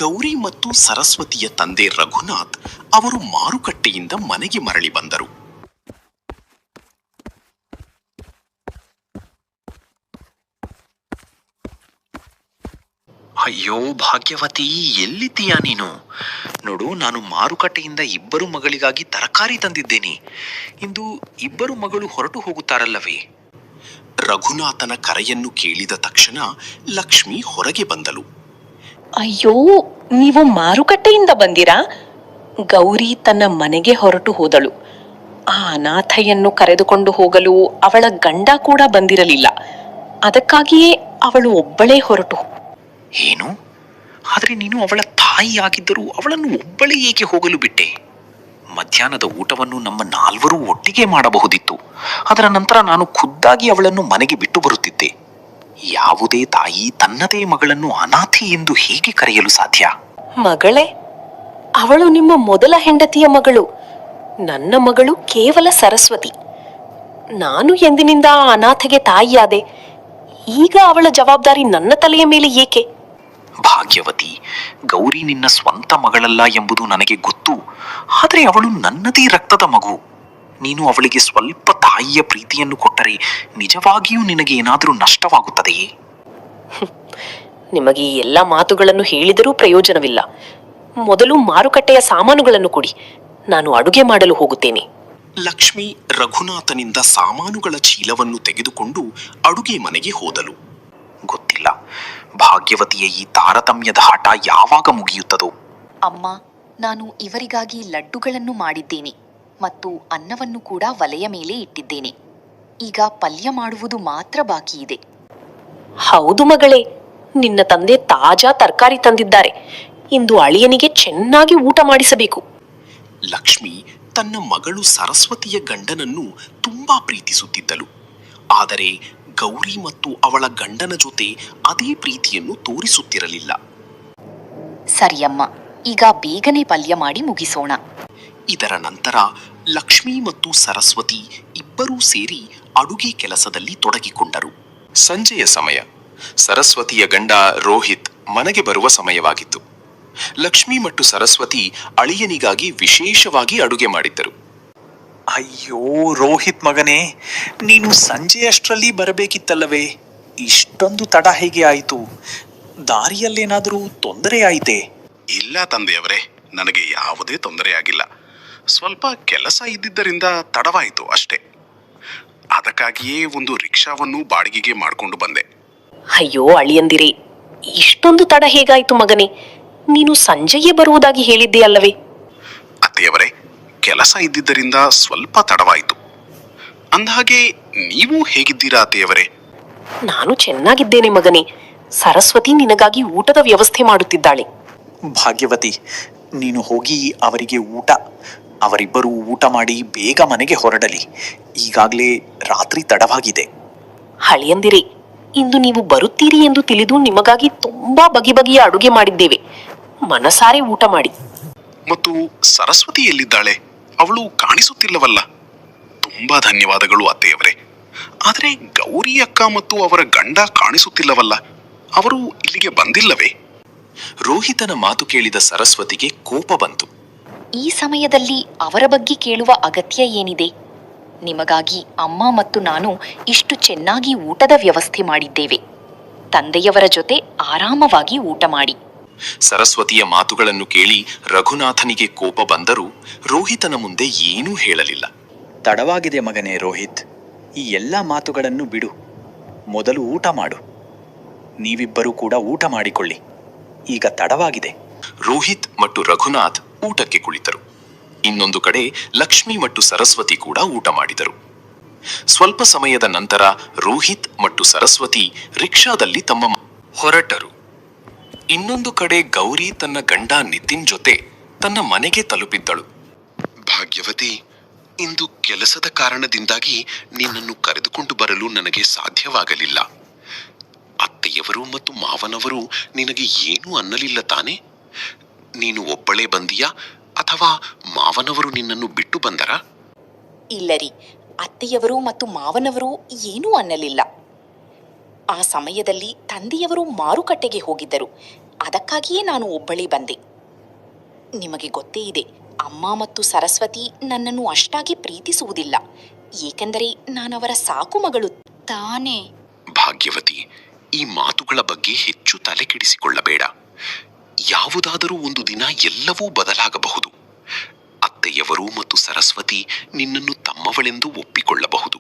ಗೌರಿ ಮತ್ತು ಸರಸ್ವತಿಯ ತಂದೆ ರಘುನಾಥ್ ಅವರು ಮಾರುಕಟ್ಟೆಯಿಂದ ಮನೆಗೆ ಮರಳಿ ಬಂದರು. ಅಯ್ಯೋ ಭಾಗ್ಯವತಿ, ಎಲ್ಲಿದ್ದೀಯಾ ನೀನು? ನೋಡು, ನಾನು ಮಾರುಕಟ್ಟೆಯಿಂದ ಇಬ್ಬರು ಮಗಳಿಗಾಗಿ ತರಕಾರಿ ತಂದಿದ್ದೇನೆ. ಇಂದು ಇಬ್ಬರು ಮಗಳು ಹೊರಟು ಹೋಗುತ್ತಾರಲ್ಲವೇ? ರಘುನಾಥನ ಕರೆಯನ್ನು ಕೇಳಿದ ತಕ್ಷಣ ಲಕ್ಷ್ಮಿ ಹೊರಗೆ ಬಂದಳು. ಅಯ್ಯೋ, ನೀವು ಮಾರುಕಟ್ಟೆಯಿಂದ ಬಂದಿರಾ? ಗೌರಿ ತನ್ನ ಮನೆಗೆ ಹೊರಟು ಹೋದಳು. ಆ ಅನಾಥೆಯನ್ನು ಕರೆದುಕೊಂಡು ಹೋಗಲು ಅವಳ ಗಂಡ ಕೂಡ ಬಂದಿರಲಿಲ್ಲ. ಅದಕ್ಕಾಗಿಯೇ ಅವಳು ಒಬ್ಬಳೇ ಹೊರಟು. ಏನು? ಆದ್ರೆ ನೀನು ಅವಳ ತಾಯಿಯಾಗಿದ್ದರೂ ಅವಳನ್ನು ಒಬ್ಬಳೇ ಏಕೆ ಹೋಗಲು ಬಿಟ್ಟೆ? ಮಧ್ಯಾಹ್ನದ ಊಟವನ್ನು ನಮ್ಮ ನಾಲ್ವರೂ ಒಟ್ಟಿಗೆ ಮಾಡಬಹುದಿತ್ತು. ಅದರ ನಂತರ ನಾನು ಖುದ್ದಾಗಿ ಅವಳನ್ನು ಮನೆಗೆ ಬಿಟ್ಟು ಬರುತ್ತಿದ್ದೆ. ಯಾವುದೇ ತಾಯಿ ತನ್ನದೇ ಮಗಳನ್ನು ಅನಾಥೆ ಎಂದು ಹೇಗೆ ಕರೆಯಲು ಸಾಧ್ಯ? ಮಗಳೇ, ಅವಳು ನಿಮ್ಮ ಮೊದಲ ಹೆಂಡತಿಯ ಮಗಳು. ನನ್ನ ಮಗಳು ಕೇವಲ ಸರಸ್ವತಿ. ನಾನು ಎಂದಿನಿಂದ ಆ ಅನಾಥೆಗೆ ತಾಯಿಯಾದೆ. ಈಗ ಅವಳ ಜವಾಬ್ದಾರಿ ನನ್ನ ತಲೆಯ ಮೇಲೆ ಏಕೆ? ಭಾಗ್ಯವತಿ, ಗೌರಿ ನಿನ್ನ ಸ್ವಂತ ಮಗಳಲ್ಲ ಎಂಬುದು ನನಗೆ ಗೊತ್ತು. ಆದರೆ ಅವಳು ನನ್ನದೇ ರಕ್ತದ ಮಗು. ನೀನು ಅವಳಿಗೆ ಸ್ವಲ್ಪ ತಾಯಿಯ ಪ್ರೀತಿಯನ್ನು ಕೊಟ್ಟರೆ ನಿಜವಾಗಿಯೂ ನಿನಗೆ ಏನಾದರೂ ನಷ್ಟವಾಗುತ್ತದೆಯೇ? ನಿಮಗೆ ಈ ಎಲ್ಲ ಮಾತುಗಳನ್ನು ಹೇಳಿದರೂ ಪ್ರಯೋಜನವಿಲ್ಲ. ಮೊದಲು ಮಾರುಕಟ್ಟೆಯ ಸಾಮಾನುಗಳನ್ನು ಕೊಡಿ. ನಾನು ಅಡುಗೆ ಮಾಡಲು ಹೋಗುತ್ತೇನೆ. ಲಕ್ಷ್ಮಿ ರಘುನಾಥನಿಂದ ಸಾಮಾನುಗಳ ಚೀಲವನ್ನು ತೆಗೆದುಕೊಂಡು ಅಡುಗೆ ಮನೆಗೆ ಹೋದಳು. ಗೊತ್ತಿಲ್ಲ, ಭಾಗ್ಯವತಿಯ ಈ ತಾರತಮ್ಯದ ಹಠ ಯಾವಾಗ ಮುಗಿಯುತ್ತದೋ? ಅಮ್ಮ, ನಾನು ಇವರಿಗಾಗಿ ಲಡ್ಡುಗಳನ್ನು ಮಾಡಿದ್ದೇನೆ ಮತ್ತು ಅನ್ನವನ್ನು ಕೂಡ ಒಲೆಯ ಮೇಲೆ ಇಟ್ಟಿದ್ದೇನೆ. ಈಗ ಪಲ್ಯ ಮಾಡುವುದು ಮಾತ್ರ ಬಾಕಿ ಇದೆ. ಹೌದು ಮಗಳೇ, ನಿನ್ನ ತಂದೆ ತಾಜಾ ತರಕಾರಿ ತಂದಿದ್ದಾರೆ. ಇಂದು ಅಳಿಯನಿಗೆ ಚೆನ್ನಾಗಿ ಊಟ ಮಾಡಿಸಬೇಕು. ಲಕ್ಷ್ಮಿ ತನ್ನ ಮಗಳು ಸರಸ್ವತಿಯ ಗಂಡನನ್ನು ತುಂಬಾ ಪ್ರೀತಿಸುತ್ತಿದ್ದಳು. ಆದರೆ ಗೌರಿ ಮತ್ತು ಅವಳ ಗಂಡನ ಜೊತೆ ಅದೇ ಪ್ರೀತಿಯನ್ನು ತೋರಿಸುತ್ತಿರಲಿಲ್ಲ. ಸರಿಯಮ್ಮ, ಈಗ ಬೇಗನೆ ಪಲ್ಯ ಮಾಡಿ ಮುಗಿಸೋಣ. ಇದರ ನಂತರ ಲಕ್ಷ್ಮಿ ಮತ್ತು ಸರಸ್ವತಿ ಇಬ್ಬರೂ ಸೇರಿ ಅಡುಗೆ ಕೆಲಸದಲ್ಲಿ ತೊಡಗಿಕೊಂಡರು. ಸಂಜೆಯ ಸಮಯ. ಸರಸ್ವತಿಯ ಗಂಡ ರೋಹಿತ್ ಮನೆಗೆ ಬರುವ ಸಮಯವಾಗಿತ್ತು. ಲಕ್ಷ್ಮಿ ಮತ್ತು ಸರಸ್ವತಿ ಅಳಿಯನಿಗಾಗಿ ವಿಶೇಷವಾಗಿ ಅಡುಗೆ ಮಾಡಿದ್ದರು. ಅಯ್ಯೋ ರೋಹಿತ್ ಮಗನೇ, ನೀನು ಸಂಜೆಯಷ್ಟರಲ್ಲಿ ಬರಬೇಕಿತ್ತಲ್ಲವೇ? ಇಷ್ಟೊಂದು ತಡ ಹೇಗೆ ಆಯಿತು? ದಾರಿಯಲ್ಲೇನಾದರೂ ತೊಂದರೆ ಆಯಿತೆ? ಇಲ್ಲ ತಂದೆಯವರೇ, ನನಗೆ ಯಾವುದೇ ತೊಂದರೆಯಾಗಿಲ್ಲ. ಸ್ವಲ್ಪ ಕೆಲಸ ಇದ್ದಿದ್ದರಿಂದ ತಡವಾಯಿತು ಅಷ್ಟೇ. ಅದಕ್ಕಾಗಿಯೇ ಒಂದು ರಿಕ್ಷಾವನ್ನು ಬಾಡಿಗೆಗೆ ಮಾಡಿಕೊಂಡು ಬಂದೆ. ಅಯ್ಯೋ ಅಳಿಯಂದಿರೇ, ಇಷ್ಟೊಂದು ತಡ ಹೇಗಾಯ್ತು ಮಗನೇ? ನೀನು ಸಂಜೆಯೇ ಬರುವುದಾಗಿ ಹೇಳಿದ್ದೆ ಅಲ್ಲವೇ? ಅತ್ತೆಯವರೇ, ಕೆಲಸ ಇದ್ದಿದ್ದರಿಂದ ಸ್ವಲ್ಪ ತಡವಾಯಿತು. ಅಂದಹಾಗೆ ನೀವು ಹೇಗಿದ್ದೀರಾ ಅತ್ತೆಯವರೇ? ನಾನು ಚೆನ್ನಾಗಿದ್ದೇನೆ ಮಗನೇ. ಸರಸ್ವತಿ ನಿನಗಾಗಿ ಊಟದ ವ್ಯವಸ್ಥೆ ಮಾಡುತ್ತಿದ್ದಾಳೆ. ಭಾಗ್ಯವತಿ, ನೀನು ಹೋಗಿ ಅವರಿಗೆ ಅವರಿಬ್ಬರು ಊಟ ಮಾಡಿ ಬೇಗ ಮನೆಗೆ ಹೊರಡಲಿ. ಈಗಾಗಲೇ ರಾತ್ರಿ ತಡವಾಗಿದೆ. ಹಳಿಯಂದಿರೇ, ಇಂದು ನೀವು ಬರುತ್ತೀರಿ ಎಂದು ತಿಳಿದು ನಿಮಗಾಗಿ ತುಂಬಾ ಬಗೆಯ ಅಡುಗೆ ಮಾಡಿದ್ದೇವೆ. ಮನಸಾರೆ ಊಟ ಮಾಡಿ. ಮತ್ತು ಸರಸ್ವತಿ ಎಲ್ಲಿದ್ದಾಳೆ? ಅವಳು ಕಾಣಿಸುತ್ತಿಲ್ಲವಲ್ಲ. ತುಂಬಾ ಧನ್ಯವಾದಗಳು ಅತ್ತೆಯವರೇ. ಆದ್ರೆ ಗೌರಿ ಅಕ್ಕ ಮತ್ತು ಅವರ ಗಂಡ ಕಾಣಿಸುತ್ತಿಲ್ಲವಲ್ಲ, ಅವರು ಇಲ್ಲಿಗೆ ಬಂದಿಲ್ಲವೇ? ರೋಹಿತನ ಮಾತು ಕೇಳಿದ ಸರಸ್ವತಿಗೆ ಕೋಪ ಬಂತು. ಈ ಸಮಯದಲ್ಲಿ ಅವರ ಬಗ್ಗೆ ಕೇಳುವ ಅಗತ್ಯ ಏನಿದೆ? ನಿಮಗಾಗಿ ಅಮ್ಮ ಮತ್ತು ನಾನು ಇಷ್ಟು ಚೆನ್ನಾಗಿ ಊಟದ ವ್ಯವಸ್ಥೆ ಮಾಡಿದ್ದೇವೆ. ತಂದೆಯವರ ಜೊತೆ ಆರಾಮವಾಗಿ ಊಟ ಮಾಡಿ. ಸರಸ್ವತಿಯ ಮಾತುಗಳನ್ನು ಕೇಳಿ ರಘುನಾಥನಿಗೆ ಕೋಪ ಬಂದರೂ ರೋಹಿತನ ಮುಂದೆ ಏನೂ ಹೇಳಲಿಲ್ಲ. ತಡವಾಗಿದೆ ಮಗನೇ ರೋಹಿತ್, ಈ ಎಲ್ಲ ಮಾತುಗಳನ್ನು ಬಿಡು, ಮೊದಲು ಊಟ ಮಾಡು. ನೀವಿಬ್ಬರೂ ಕೂಡ ಊಟ ಮಾಡಿಕೊಳ್ಳಿ, ಈಗ ತಡವಾಗಿದೆ. ರೋಹಿತ್ ಮತ್ತು ರಘುನಾಥ್ ಊಟಕ್ಕೆ ಕುಳಿತರು. ಇನ್ನೊಂದು ಕಡೆ ಲಕ್ಷ್ಮಿ ಮತ್ತು ಸರಸ್ವತಿ ಕೂಡ ಊಟ ಮಾಡಿದರು. ಸ್ವಲ್ಪ ಸಮಯದ ನಂತರ ರೋಹಿತ್ ಮತ್ತು ಸರಸ್ವತಿ ರಿಕ್ಷಾದಲ್ಲಿ ಹೊರಟರು. ಇನ್ನೊಂದು ಕಡೆ ಗೌರಿ ತನ್ನ ಗಂಡ ನಿತಿನ್ ಜೊತೆ ತನ್ನ ಮನೆಗೆ ತಲುಪಿದ್ದಳು. ಭಾಗ್ಯವತಿ, ಇಂದು ಕೆಲಸದ ಕಾರಣದಿಂದಾಗಿ ನಿನ್ನನ್ನು ಕರೆದುಕೊಂಡು ಬರಲು ನನಗೆ ಸಾಧ್ಯವಾಗಲಿಲ್ಲ. ಅತ್ತೆಯವರು ಮತ್ತು ಮಾವನವರು ನಿನಗೆ ಏನೂ ಅನ್ನಲಿಲ್ಲ ತಾನೆ? ನೀನು ಒಬ್ಬಳೇ ಬಂದಿಯಾ ಅಥವಾ ಮಾವನವರು ನಿನ್ನನ್ನು ಬಿಟ್ಟು ಬಂದರಾ? ಇಲ್ಲರಿ, ಅತ್ತೆಯವರು ಮತ್ತು ಮಾವನವರು ಏನೂ ಅನ್ನಲಿಲ್ಲ. ಆ ಸಮಯದಲ್ಲಿ ತಂದೆಯವರು ಮಾರುಕಟ್ಟೆಗೆ ಹೋಗಿದ್ದರು. ಅದಕ್ಕಾಗಿಯೇ ನಾನು ಒಬ್ಬಳೇ ಬಂದೆ. ನಿಮಗೆ ಗೊತ್ತೇ ಇದೆ, ಅಮ್ಮ ಮತ್ತು ಸರಸ್ವತಿ ನನ್ನನ್ನು ಅಷ್ಟಾಗಿ ಪ್ರೀತಿಸುವುದಿಲ್ಲ, ಏಕೆಂದರೆ ನಾನವರ ಸಾಕು ಮಗಳು ತಾನೇ. ಭಾಗ್ಯವತಿ, ಈ ಮಾತುಗಳ ಬಗ್ಗೆ ಹೆಚ್ಚು ತಲೆ ಕೆಡಿಸಿಕೊಳ್ಳಬೇಡ. ಯಾವುದಾದರೂ ಒಂದು ದಿನ ಎಲ್ಲವೂ ಬದಲಾಗಬಹುದು. ಅತ್ತೆಯವರು ಮತ್ತು ಸರಸ್ವತಿ ನಿನ್ನನ್ನು ತಮ್ಮವಳೆಂದು ಒಪ್ಪಿಕೊಳ್ಳಬಹುದು.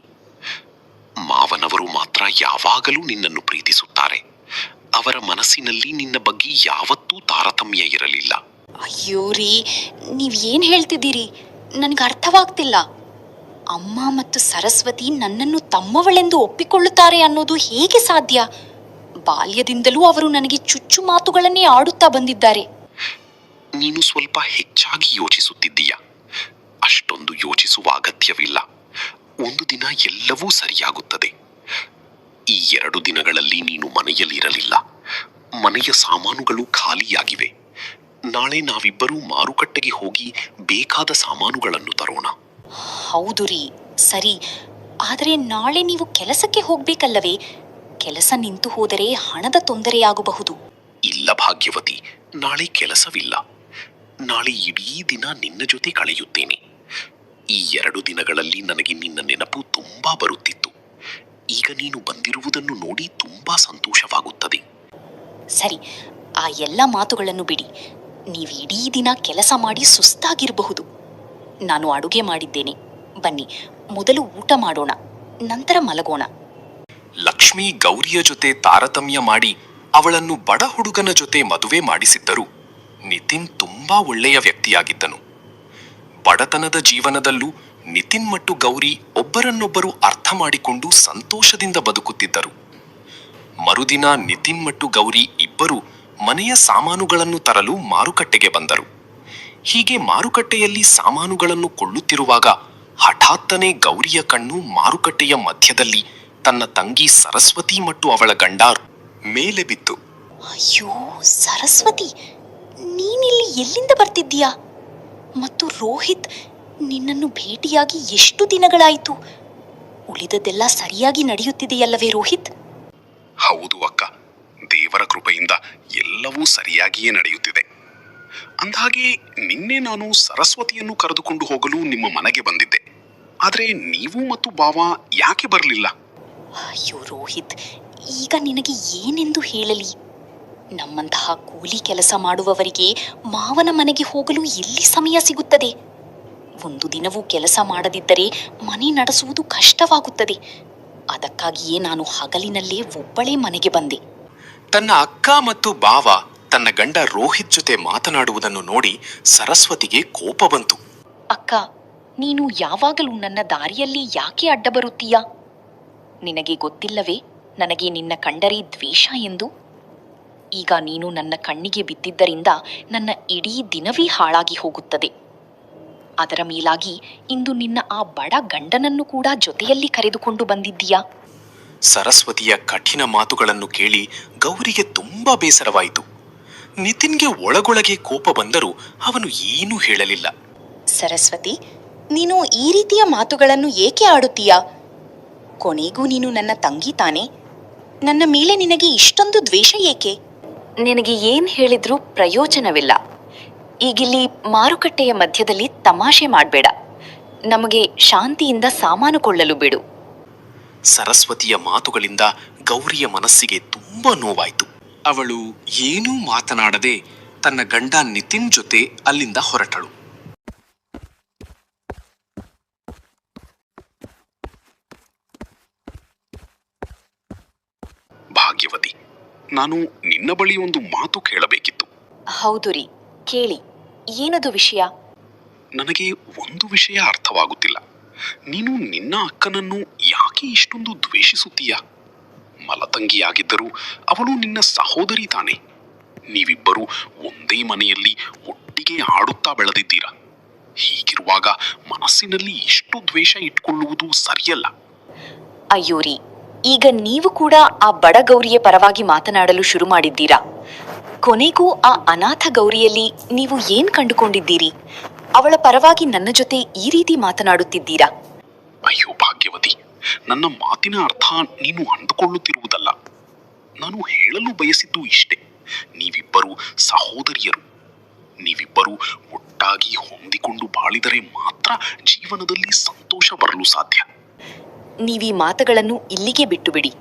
ಮಾವನವರು ಮಾತ್ರ ಯಾವಾಗಲೂ ನಿನ್ನನ್ನು ಪ್ರೀತಿಸುತ್ತಾರೆ. ಅವರ ಮನಸ್ಸಿನಲ್ಲಿ ನಿನ್ನ ಬಗ್ಗೆ ಯಾವತ್ತೂ ತಾರತಮ್ಯ ಇರಲಿಲ್ಲ. ಅಯ್ಯೋ ರೀ, ನೀವೇನ್ ಹೇಳ್ತಿದ್ದೀರಿ? ನನಗೆ ಅರ್ಥವಾಗ್ತಿಲ್ಲ. ಅಮ್ಮ ಮತ್ತು ಸರಸ್ವತಿ ನನ್ನನ್ನು ತಮ್ಮವಳೆಂದು ಒಪ್ಪಿಕೊಳ್ಳುತ್ತಾರೆ ಅನ್ನೋದು ಹೇಗೆ ಸಾಧ್ಯ? ಬಾಲ್ಯದಿಂದಲೂ ಅವರು ನನಗೆ ಚುಚ್ಚು ಮಾತುಗಳನ್ನೇ ಆಡುತ್ತಾ ಬಂದಿದ್ದಾರೆ. ನೀನು ಸ್ವಲ್ಪ ಹೆಚ್ಚಾಗಿ ಯೋಚಿಸುತ್ತಿದ್ದೀಯ. ಅಷ್ಟೊಂದು ಯೋಚಿಸುವ ಅಗತ್ಯವಿಲ್ಲ. ಒಂದು ದಿನ ಎಲ್ಲವೂ ಸರಿಯಾಗುತ್ತದೆ. ಈ 2 ದಿನಗಳಲ್ಲಿ ನೀನು ಮನೆಯಲ್ಲಿರಲಿಲ್ಲ. ಮನೆಯ ಸಾಮಾನುಗಳು ಖಾಲಿಯಾಗಿವೆ. ನಾಳೆ ನಾವಿಬ್ಬರೂ ಮಾರುಕಟ್ಟೆಗೆ ಹೋಗಿ ಬೇಕಾದ ಸಾಮಾನುಗಳನ್ನು ತರೋಣ. ಹೌದು ರೀ, ಸರಿ. ಆದರೆ ನಾಳೆ ನೀವು ಕೆಲಸಕ್ಕೆ ಹೋಗ್ಬೇಕಲ್ಲವೇ? ಕೆಲಸ ನಿಂತು ಹೋದರೆ ಹಣದ ತೊಂದರೆಯಾಗಬಹುದು. ಇಲ್ಲ ಭಾಗ್ಯವತಿ, ನಾಳೆ ಕೆಲಸವಿಲ್ಲ. ನಾಳೆ ಇಡೀ ದಿನ ನಿನ್ನ ಜೊತೆ ಕಳೆಯುತ್ತೇನೆ. ಈ 2 ದಿನಗಳಲ್ಲಿ ನನಗೆ ನಿನ್ನ ನೆನಪು ತುಂಬಾ ಬರುತ್ತಿತ್ತು. ಈಗ ನೀನು ಬಂದಿರುವುದನ್ನು ನೋಡಿ ತುಂಬಾ ಸಂತೋಷವಾಗುತ್ತದೆ. ಸರಿ, ಆ ಎಲ್ಲ ಮಾತುಗಳನ್ನು ಬಿಡಿ. ನೀವು ಇಡೀ ದಿನ ಕೆಲಸ ಮಾಡಿ ಸುಸ್ತಾಗಿರಬಹುದು. ನಾನು ಅಡುಗೆ ಮಾಡಿದ್ದೇನೆ. ಬನ್ನಿ, ಮೊದಲು ಊಟ ಮಾಡೋಣ, ನಂತರ ಮಲಗೋಣ. ಲಕ್ಷ್ಮಿ ಗೌರಿಯ ಜೊತೆ ತಾರತಮ್ಯ ಮಾಡಿ ಅವಳನ್ನು ಬಡ ಹುಡುಗನ ಜೊತೆ ಮದುವೆ ಮಾಡಿಸಿದ್ದರು. ನಿತಿನ್ ತುಂಬಾ ಒಳ್ಳೆಯ ವ್ಯಕ್ತಿಯಾಗಿದ್ದನು. ಬಡತನದ ಜೀವನದಲ್ಲೂ ನಿತಿನ್ ಮತ್ತು ಗೌರಿ ಒಬ್ಬರನ್ನೊಬ್ಬರು ಅರ್ಥ ಮಾಡಿಕೊಂಡು ಸಂತೋಷದಿಂದ ಬದುಕುತ್ತಿದ್ದರು. ಮರುದಿನ ನಿತಿನ್ ಮತ್ತು ಗೌರಿ ಇಬ್ಬರು ಮನೆಯ ಸಾಮಾನುಗಳನ್ನು ತರಲು ಮಾರುಕಟ್ಟೆಗೆ ಬಂದರು. ಹೀಗೆ ಮಾರುಕಟ್ಟೆಯಲ್ಲಿ ಸಾಮಾನುಗಳನ್ನು ಕೊಳ್ಳುತ್ತಿರುವಾಗ ಹಠಾತ್ತನೆ ಗೌರಿಯ ಕಣ್ಣು ಮಾರುಕಟ್ಟೆಯ ಮಧ್ಯದಲ್ಲಿ ತನ್ನ ತಂಗಿ ಸರಸ್ವತಿ ಮತ್ತು ಅವಳ ಗಂಡ ಮೇಲೆ ಬಿತ್ತು. ಅಯ್ಯೋ ಸರಸ್ವತಿ, ನೀನಿಲ್ಲಿ ಎಲ್ಲಿಂದ ಬರ್ತಿದ್ದೀಯಾ? ಮತ್ತು ರೋಹಿತ್, ನಿನ್ನನ್ನು ಭೇಟಿಯಾಗಿ ಎಷ್ಟು ದಿನಗಳಾಯಿತು? ಉಳಿದದ್ದೆಲ್ಲ ಸರಿಯಾಗಿ ನಡೆಯುತ್ತಿದೆಯಲ್ಲವೇ ರೋಹಿತ್? ಹೌದು ಅಕ್ಕ, ದೇವರ ಕೃಪೆಯಿಂದ ಎಲ್ಲವೂ ಸರಿಯಾಗಿಯೇ ನಡೆಯುತ್ತಿದೆ. ಅಂದಹಾಗೆ ನಿನ್ನೆ ನಾನು ಸರಸ್ವತಿಯನ್ನು ಕರೆದುಕೊಂಡು ಹೋಗಲು ನಿಮ್ಮ ಮನೆಗೆ ಬಂದಿದ್ದೆ. ಆದರೆ ನೀವು ಮತ್ತು ಬಾವ ಯಾಕೆ ಬರಲಿಲ್ಲ? ಅಯ್ಯೋ ರೋಹಿತ್, ಈಗ ನಿನಗೆ ಏನೆಂದು ಹೇಳಲಿ? ನಮ್ಮಂತಹ ಕೂಲಿ ಕೆಲಸ ಮಾಡುವವರಿಗೆ ಮಾವನ ಮನೆಗೆ ಹೋಗಲು ಎಲ್ಲಿ ಸಮಯ ಸಿಗುತ್ತದೆ? ಒಂದು ದಿನವೂ ಕೆಲಸ ಮಾಡದಿದ್ದರೆ ಮನೆ ನಡೆಸುವುದು ಕಷ್ಟವಾಗುತ್ತದೆ. ಅದಕ್ಕಾಗಿಯೇ ನಾನು ಹಗಲಿನಲ್ಲೇ ಒಬ್ಬಳೇ ಮನೆಗೆ ಬಂದೆ. ತನ್ನ ಅಕ್ಕ ಮತ್ತು ಬಾವ ತನ್ನ ಗಂಡ ರೋಹಿತ್ ಜೊತೆ ಮಾತನಾಡುವುದನ್ನು ನೋಡಿ ಸರಸ್ವತಿಗೆ ಕೋಪ ಬಂತು. ಅಕ್ಕ, ನೀನು ಯಾವಾಗಲೂ ನನ್ನ ದಾರಿಯಲ್ಲಿ ಯಾಕೆ ಅಡ್ಡ ಬರುತ್ತೀಯಾ? ನಿನಗೆ ಗೊತ್ತಿಲ್ಲವೇ ನನಗೆ ನಿನ್ನ ಕಂಡರೆ ದ್ವೇಷ ಎಂದು? ಈಗ ನೀನು ನನ್ನ ಕಣ್ಣಿಗೆ ಬಿದ್ದಿದ್ದರಿಂದ ನನ್ನ ಇಡೀ ದಿನವೇ ಹಾಳಾಗಿ ಹೋಗುತ್ತದೆ. ಅದರ ಮೇಲಾಗಿ ಇಂದು ನಿನ್ನ ಆ ಬಡ ಗಂಡನನ್ನು ಕೂಡ ಜೊತೆಯಲ್ಲಿ ಕರೆದುಕೊಂಡು ಬಂದಿದ್ದೀಯಾ? ಸರಸ್ವತಿಯ ಕಠಿಣ ಮಾತುಗಳನ್ನು ಕೇಳಿ ಗೌರಿಗೆ ತುಂಬಾ ಬೇಸರವಾಯಿತು. ನಿತಿನ್ಗೆ ಒಳಗೊಳಗೆ ಕೋಪ ಬಂದರೂ ಅವನು ಏನೂ ಹೇಳಲಿಲ್ಲ. ಸರಸ್ವತಿ, ನೀನು ಈ ರೀತಿಯ ಮಾತುಗಳನ್ನು ಏಕೆ ಆಡುತ್ತೀಯಾ? ಕೊನೆಗೂ ನೀನು ನನ್ನ ತಂಗಿ ತಾನೆ? ನನ್ನ ಮೇಲೆ ನಿನಗೆ ಇಷ್ಟೊಂದು ದ್ವೇಷ ಏಕೆ? ನಿನಗೆ ಏನ್ ಹೇಳಿದ್ರೂ ಪ್ರಯೋಜನವಿಲ್ಲ. ಈಗಿಲ್ಲಿ ಮಾರುಕಟ್ಟೆಯ ಮಧ್ಯದಲ್ಲಿ ತಮಾಷೆ ಮಾಡಬೇಡ. ನಮಗೆ ಶಾಂತಿಯಿಂದ ಸಾಮಾನು ಕೊಳ್ಳಲು ಬಿಡು. ಸರಸ್ವತಿಯ ಮಾತುಗಳಿಂದ ಗೌರಿಯ ಮನಸ್ಸಿಗೆ ತುಂಬಾ ನೋವಾಯಿತು. ಅವಳು ಏನೂ ಮಾತನಾಡದೆ ತನ್ನ ಗಂಡ ನಿತಿನ್ ಜೊತೆ ಅಲ್ಲಿಂದ ಹೊರಟಳು. ಭಾಗ್ಯವತಿ, ನಾನು ನಿನ್ನ ಬಳಿ ಒಂದು ಮಾತು ಕೇಳಬೇಕಿತ್ತು. ಹೌದು ರೀ, ಕೇಳಿ. ಏನದು ವಿಷಯ? ನನಗೆ ಒಂದು ವಿಷಯ ಅರ್ಥವಾಗುತ್ತಿಲ್ಲ. ನೀನು ನಿನ್ನ ಅಕ್ಕನನ್ನು ಯಾಕೆ ಇಷ್ಟೊಂದು ದ್ವೇಷಿಸುತ್ತೀಯ? ಮಲತಂಗಿಯಾಗಿದ್ದರೂ ಅವಳು ನಿನ್ನ ಸಹೋದರಿ ತಾನೆ. ನೀವಿಬ್ಬರು ಒಂದೇ ಮನೆಯಲ್ಲಿ ಒಟ್ಟಿಗೆ ಆಡುತ್ತಾ ಬೆಳೆದಿದ್ದೀರಾ. ಹೀಗಿರುವಾಗ ಮನಸ್ಸಿನಲ್ಲಿ ಇಷ್ಟು ದ್ವೇಷ ಇಟ್ಕೊಳ್ಳುವುದು ಸರಿಯಲ್ಲ. ಅಯ್ಯೋ ರೀ, ಈಗ ನೀವು ಕೂಡ ಆ ಬಡ ಗೌರಿಯ ಪರವಾಗಿ ಮಾತನಾಡಲು ಶುರು ಮಾಡಿದ್ದೀರಾ. ಕೊನೆಗೂ ಆ ಅನಾಥ ಗೌರಿಯಲ್ಲಿ ನೀವು ಏನ್ ಕಂಡುಕೊಂಡಿದ್ದೀರಿ? ಅವಳ ಪರವಾಗಿ ನನ್ನ ಜೊತೆ ಈ ರೀತಿ ಮಾತನಾಡುತ್ತಿದ್ದೀರಾ? ಅಯ್ಯೋ ಭಾಗ್ಯವತಿ, ನನ್ನ ಮಾತಿನ ಅರ್ಥ ನೀನು ಅಂದುಕೊಳ್ಳುತ್ತಿರುವುದಲ್ಲ. ನಾನು ಹೇಳಲು ಬಯಸಿದ್ದು ಇಷ್ಟೇ. ನೀವಿಬ್ಬರು ಸಹೋದರಿಯರು. ನೀವಿಬ್ಬರು ಒಟ್ಟಾಗಿ ಹೊಂದಿಕೊಂಡು ಬಾಳಿದರೆ ಮಾತ್ರ ಜೀವನದಲ್ಲಿ ಸಂತೋಷ ಬರಲು ಸಾಧ್ಯ. ನೀವೀ ಮಾತುಗಳನ್ನು ಇಲ್ಲಿಗೆ ಬಿಟ್ಟು ಬಿಡಿ.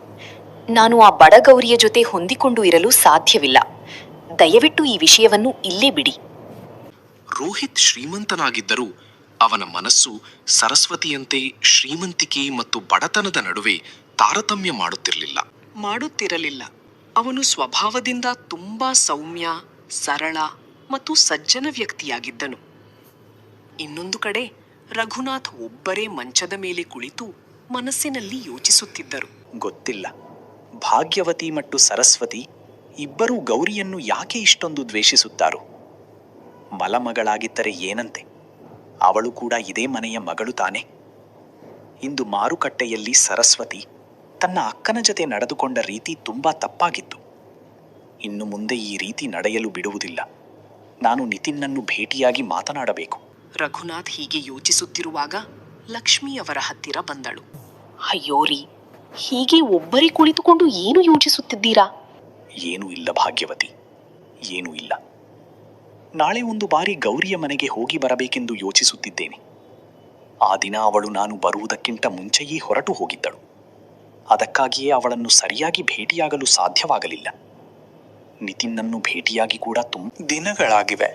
ನಾನು ಆ ಬಡ ಗೌರಿಯ ಜೊತೆ ಹೊಂದಿಕೊಂಡು ಇರಲು ಸಾಧ್ಯವಿಲ್ಲ. ದಯವಿಟ್ಟು ಈ ವಿಷಯವನ್ನು ಇಲ್ಲೇ ಬಿಡಿ. ರೋಹಿತ್ ಶ್ರೀಮಂತನಾಗಿದ್ದರೂ ಅವನ ಮನಸ್ಸು ಸರಸ್ವತಿಯಂತೆ ಶ್ರೀಮಂತಿಕೆ ಮತ್ತು ಬಡತನದ ನಡುವೆ ತಾರತಮ್ಯ ಮಾಡುತ್ತಿರಲಿಲ್ಲ. ಅವನು ಸ್ವಭಾವದಿಂದ ತುಂಬಾ ಸೌಮ್ಯ, ಸರಳ ಮತ್ತು ಸಜ್ಜನ ವ್ಯಕ್ತಿಯಾಗಿದ್ದನು. ಇನ್ನೊಂದು ಕಡೆ ರಘುನಾಥ್ ಒಬ್ಬರೇ ಮಂಚದ ಮೇಲೆ ಕುಳಿತು ಮನಸ್ಸಿನಲ್ಲಿ ಯೋಚಿಸುತ್ತಿದ್ದರು. ಗೊತ್ತಿಲ್ಲ, ಭಾಗ್ಯವತಿ ಮತ್ತು ಸರಸ್ವತಿ ಇಬ್ಬರೂ ಗೌರಿಯನ್ನು ಯಾಕೆ ಇಷ್ಟೊಂದು ದ್ವೇಷಿಸುತ್ತಾರೋ? ಮಲಮಗಳಾಗಿದ್ದರೆ ಏನಂತೆ, ಅವಳು ಕೂಡ ಇದೇ ಮನೆಯ ಮಗಳು ತಾನೆ. ಇಂದು ಮಾರುಕಟ್ಟೆಯಲ್ಲಿ ಸರಸ್ವತಿ ತನ್ನ ಅಕ್ಕನ ಜೊತೆ ನಡೆದುಕೊಂಡ ರೀತಿ ತುಂಬಾ ತಪ್ಪಾಗಿತ್ತು. ಇನ್ನು ಮುಂದೆ ಈ ರೀತಿ ನಡೆಯಲು ಬಿಡುವುದಿಲ್ಲ. ನಾನು ನಿತಿನ್ನನ್ನು ಭೇಟಿಯಾಗಿ ಮಾತನಾಡಬೇಕು. ರಘುನಾಥ್ ಹೀಗೆ ಯೋಚಿಸುತ್ತಿರುವಾಗ ಲಕ್ಷ್ಮಿ ಅವರ ಹತ್ತಿರ ಬಂದಳು. ಅಯ್ಯೋ ರೀ, ಹೀಗೆ ಒಬ್ಬರೇ ಕುಳಿತುಕೊಂಡು ಏನು ಯೋಚಿಸುತ್ತಿದ್ದೀರಾ? ಏನೂ ಇಲ್ಲ ಭಾಗ್ಯವತಿ, ಏನೂ ಇಲ್ಲ. ನಾಳೆ ಒಂದು ಬಾರಿ ಗೌರಿಯ ಮನೆಗೆ ಹೋಗಿ ಬರಬೇಕೆಂದು ಯೋಚಿಸುತ್ತಿದ್ದೇನೆ. ಆ ದಿನ ಅವಳು ನಾನು ಬರುವುದಕ್ಕಿಂತ ಮುಂಚೆಯೇ ಹೊರಟು ಹೋಗಿದ್ದಳು. ಅದಕ್ಕಾಗಿಯೇ ಅವಳನ್ನು ಸರಿಯಾಗಿ ಭೇಟಿಯಾಗಲು ಸಾಧ್ಯವಾಗಲಿಲ್ಲ. ನಿತಿನ್ನನ್ನು ಭೇಟಿಯಾಗಿ ಕೂಡ ದಿನಗಳಾಗಿವೆ.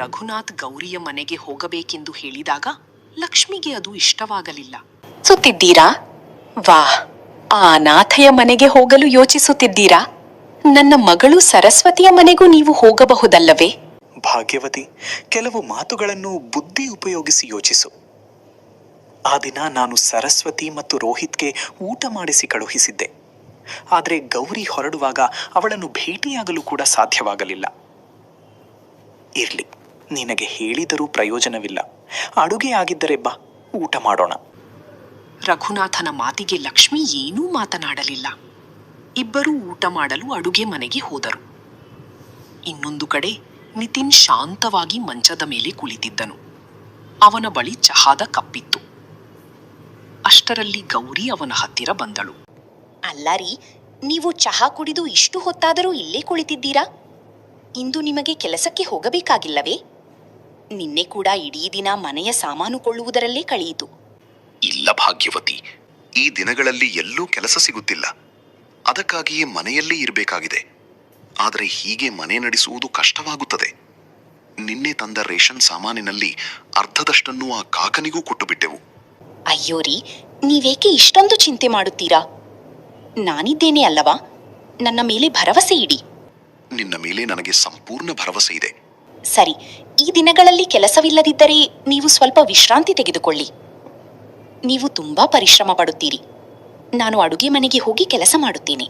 ರಘುನಾಥ್ ಗೌರಿಯ ಮನೆಗೆ ಹೋಗಬೇಕೆಂದು ಹೇಳಿದಾಗ ಲಕ್ಷ್ಮಿಗೆ ಅದು ಇಷ್ಟವಾಗಲಿಲ್ಲ. ಸುತ್ತಿದ್ದೀರಾ? ವಾಹ್, ಆ ಅನಾಥೆಯ ಮನೆಗೆ ಹೋಗಲು ಯೋಚಿಸುತ್ತಿದ್ದೀರಾ? ನನ್ನ ಮಗಳು ಸರಸ್ವತಿಯ ಮನೆಗೂ ನೀವು ಹೋಗಬಹುದಲ್ಲವೇ? ಭಾಗ್ಯವತಿ, ಕೆಲವು ಮಾತುಗಳನ್ನು ಬುದ್ಧಿ ಉಪಯೋಗಿಸಿ ಯೋಚಿಸು. ಆ ದಿನ ನಾನು ಸರಸ್ವತಿ ಮತ್ತು ರೋಹಿತ್ಗೆ ಊಟ ಮಾಡಿಸಿ ಕಳುಹಿಸಿದ್ದೆ. ಆದರೆ ಗೌರಿ ಹೊರಡುವಾಗ ಅವಳನ್ನು ಭೇಟಿಯಾಗಲು ಕೂಡ ಸಾಧ್ಯವಾಗಲಿಲ್ಲ. ಇರ್ಲಿ, ನಿನಗೆ ಹೇಳಿದರೂ ಪ್ರಯೋಜನವಿಲ್ಲ. ಅಡುಗೆ ಆಗಿದ್ದರೆ ಬಾ, ಊಟ ಮಾಡೋಣ. ರಘುನಾಥನ ಮಾತಿಗೆ ಲಕ್ಷ್ಮಿ ಏನೂ ಮಾತನಾಡಲಿಲ್ಲ. ಇಬ್ಬರೂ ಊಟ ಮಾಡಲು ಅಡುಗೆ ಮನೆಗೆ ಹೋದರು. ಇನ್ನೊಂದು ಕಡೆ ನಿತಿನ್ ಶಾಂತವಾಗಿ ಮಂಚದ ಮೇಲೆ ಕುಳಿತಿದ್ದನು. ಅವನ ಬಳಿ ಚಹಾದ ಕಪ್ಪಿತ್ತು. ಅಷ್ಟರಲ್ಲಿ ಗೌರಿ ಅವನ ಹತ್ತಿರ ಬಂದಳು. ಅಲ್ಲ ರೀ, ನೀವು ಚಹಾ ಕುಡಿದು ಇಷ್ಟು ಹೊತ್ತಾದರೂ ಇಲ್ಲೇ ಕುಳಿತಿದ್ದೀರಾ? ಇಂದು ನಿಮಗೆ ಕೆಲಸಕ್ಕೆ ಹೋಗಬೇಕಾಗಿಲ್ಲವೇ? ನಿನ್ನೆ ಕೂಡ ಇಡೀ ದಿನ ಮನೆಯ ಸಾಮಾನು ಕೊಳ್ಳುವುದರಲ್ಲೇ ಕಳೆಯಿತು. ಇಲ್ಲ ಭಾಗ್ಯವತಿ, ಈ ದಿನಗಳಲ್ಲಿ ಎಲ್ಲೂ ಕೆಲಸ ಸಿಗುತ್ತಿಲ್ಲ. ಅದಕ್ಕಾಗಿಯೇ ಮನೆಯಲ್ಲೇ ಇರಬೇಕಾಗಿದೆ. ಆದರೆ ಹೀಗೆ ಮನೆ ನಡೆಸುವುದು ಕಷ್ಟವಾಗುತ್ತದೆ. ನಿನ್ನೆ ತಂದ ರೇಷನ್ ಸಾಮಾನಿನಲ್ಲಿ ಅರ್ಧದಷ್ಟನ್ನು ಆ ಕಾಕನಿಗೂ ಕೊಟ್ಟು ಬಿಟ್ಟೆವು. ಅಯ್ಯೋ ರೀ, ನೀವೇಕೆ ಇಷ್ಟೊಂದು ಚಿಂತೆ ಮಾಡುತ್ತೀರಾ? ನಾನಿದ್ದೇನೆ ಅಲ್ಲವಾ? ನನ್ನ ಮೇಲೆ ಭರವಸೆ ಇಡಿ. ನಿನ್ನ ಮೇಲೆ ನನಗೆ ಸಂಪೂರ್ಣ ಭರವಸೆ ಇದೆ. ಸರಿ, ಈ ದಿನಗಳಲ್ಲಿ ಕೆಲಸವಿಲ್ಲದಿದ್ದರೆ ನೀವು ಸ್ವಲ್ಪ ವಿಶ್ರಾಂತಿ ತೆಗೆದುಕೊಳ್ಳಿ. ನೀವು ತುಂಬಾ ಪರಿಶ್ರಮ ಪಡುತ್ತೀರಿ. ನಾನು ಅಡುಗೆ ಮನೆಗೆ ಹೋಗಿ ಕೆಲಸ ಮಾಡುತ್ತೇನೆ.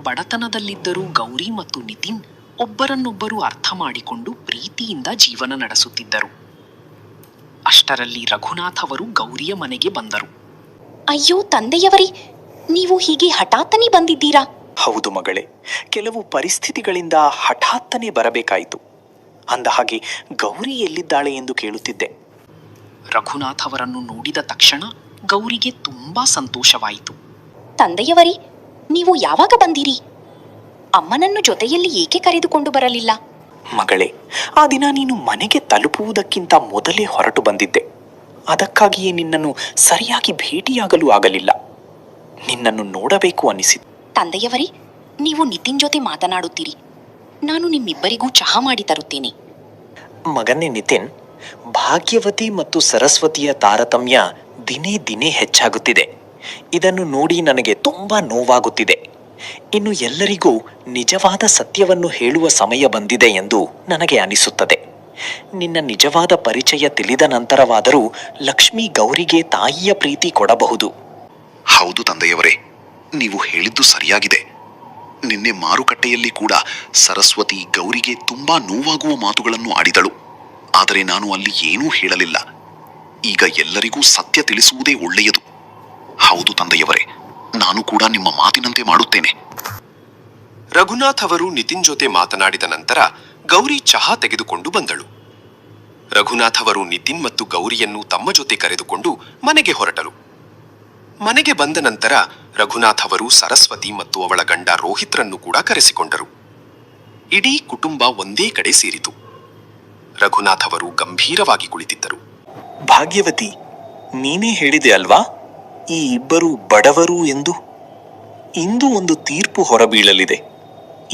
ಬಡತನದಲ್ಲಿದ್ದರೂ ಗೌರಿ ಮತ್ತು ನಿತಿನ್ ಒಬ್ಬರನ್ನೊಬ್ಬರು ಅರ್ಥ ಮಾಡಿಕೊಂಡು ಪ್ರೀತಿಯಿಂದ ಜೀವನ ನಡೆಸುತ್ತಿದ್ದರು. ಅಷ್ಟರಲ್ಲಿ ರಘುನಾಥ್ ಅವರು ಗೌರಿಯ ಮನೆಗೆ ಬಂದರು. ಅಯ್ಯೋ ತಂದೆಯವರೇ, ನೀವು ಹೀಗೆ ಹಠಾತ್ತನೆ ಬಂದಿದ್ದೀರಾ? ಹೌದು ಮಗಳೇ, ಕೆಲವು ಪರಿಸ್ಥಿತಿಗಳಿಂದ ಹಠಾತ್ತನೆ ಬರಬೇಕಾಯಿತು. ಅಂದ ಹಾಗೆ ಗೌರಿ ಎಲ್ಲಿದ್ದಾಳೆ ಎಂದು ಕೇಳುತ್ತಿದ್ದೆ. ರಘುನಾಥ್ ಅವರನ್ನು ನೋಡಿದ ತಕ್ಷಣ ಗೌರಿಗೆ ತುಂಬಾ ಸಂತೋಷವಾಯಿತು. ತಂದೆಯವರೇ, ನೀವು ಯಾವಾಗ ಬಂದಿರಿ? ಅಮ್ಮನನ್ನು ಜೊತೆಯಲ್ಲಿ ಏಕೆ ಕರೆದುಕೊಂಡು ಬರಲಿಲ್ಲ? ಮಗಳೇ, ಆ ದಿನ ನೀನು ಮನೆಗೆ ತಲುಪುವುದಕ್ಕಿಂತ ಮೊದಲೇ ಹೊರಟು ಬಂದಿದ್ದೆ. ಅದಕ್ಕಾಗಿಯೇ ನಿನ್ನನ್ನು ಸರಿಯಾಗಿ ಭೇಟಿಯಾಗಲು ಆಗಲಿಲ್ಲ. ನಿನ್ನನ್ನು ನೋಡಬೇಕು ಅನಿಸಿತು. ತಂದೆಯವರೇ, ನೀವು ನಿತಿನ್ ಜೊತೆ ಮಾತನಾಡುತ್ತೀರಿ. ನಾನು ನಿಮ್ಮಿಬ್ಬರಿಗೂ ಚಹಾ ಮಾಡಿ ತರುತ್ತೇನೆ. ಮಗನೇ ನಿತಿನ್, ಭಾಗ್ಯವತಿ ಮತ್ತು ಸರಸ್ವತಿಯ ತಾರತಮ್ಯ ದಿನೇ ದಿನೇ ಹೆಚ್ಚಾಗುತ್ತಿದೆ. ಇದನ್ನು ನೋಡಿ ನನಗೆ ತುಂಬಾ ನೋವಾಗುತ್ತಿದೆ. ಇನ್ನು ಎಲ್ಲರಿಗೂ ನಿಜವಾದ ಸತ್ಯವನ್ನು ಹೇಳುವ ಸಮಯ ಬಂದಿದೆ ಎಂದು ನನಗೆ ಅನಿಸುತ್ತದೆ. ನಿನ್ನ ನಿಜವಾದ ಪರಿಚಯ ತಿಳಿದ ನಂತರವಾದರೂ ಲಕ್ಷ್ಮಿ ಗೌರಿಗೆ ತಾಯಿಯ ಪ್ರೀತಿ ಕೊಡಬಹುದು. ಹೌದು ತಂದೆಯವರೇ, ನೀವು ಹೇಳಿದ್ದು ಸರಿಯಾಗಿದೆ. ನಿನ್ನೆ ಮಾರುಕಟ್ಟೆಯಲ್ಲಿ ಕೂಡ ಸರಸ್ವತಿ ಗೌರಿಗೆ ತುಂಬಾ ನೋವಾಗುವ ಮಾತುಗಳನ್ನು ಆಡಿದಳು. ಆದರೆ ನಾನು ಅಲ್ಲಿ ಏನೂ ಹೇಳಲಿಲ್ಲ. ಈಗ ಎಲ್ಲರಿಗೂ ಸತ್ಯ ತಿಳಿಸುವುದೇ ಒಳ್ಳೆಯದು. ಹೌದು ತಂದೆಯವರೇ, ನಾನು ಕೂಡ ನಿಮ್ಮ ಮಾತಿನಂತೆ ಮಾಡುತ್ತೇನೆ. ರಘುನಾಥ್ ಅವರು ನಿತಿನ್ ಜೊತೆ ಮಾತನಾಡಿದ ನಂತರ ಗೌರಿ ಚಹಾ ತೆಗೆದುಕೊಂಡು ಬಂದಳು. ರಘುನಾಥ್ ಅವರು ನಿತಿನ್ ಮತ್ತು ಗೌರಿಯನ್ನು ತಮ್ಮ ಜೊತೆ ಕರೆದುಕೊಂಡು ಮನೆಗೆ ಹೊರಟರು. ಮನೆಗೆ ಬಂದ ನಂತರ ರಘುನಾಥ್ ಅವರು ಸರಸ್ವತಿ ಮತ್ತು ಅವಳ ಗಂಡ ರೋಹಿತ್ರನ್ನು ಕೂಡ ಕರೆಸಿಕೊಂಡರು. ಇಡೀ ಕುಟುಂಬ ಒಂದೇ ಕಡೆ ಸೇರಿತು. ರಘುನಾಥ್ ಅವರು ಗಂಭೀರವಾಗಿ ಕುಳಿತಿದ್ದರು. ಭಾಗ್ಯವತಿ, ನೀನೇ ಹೇಳಿದೆ ಅಲ್ವಾ ಈ ಇಬ್ಬರು ಬಡವರು ಎಂದು? ಇಂದು ಒಂದು ತೀರ್ಪು ಹೊರಬೀಳಲಿದೆ.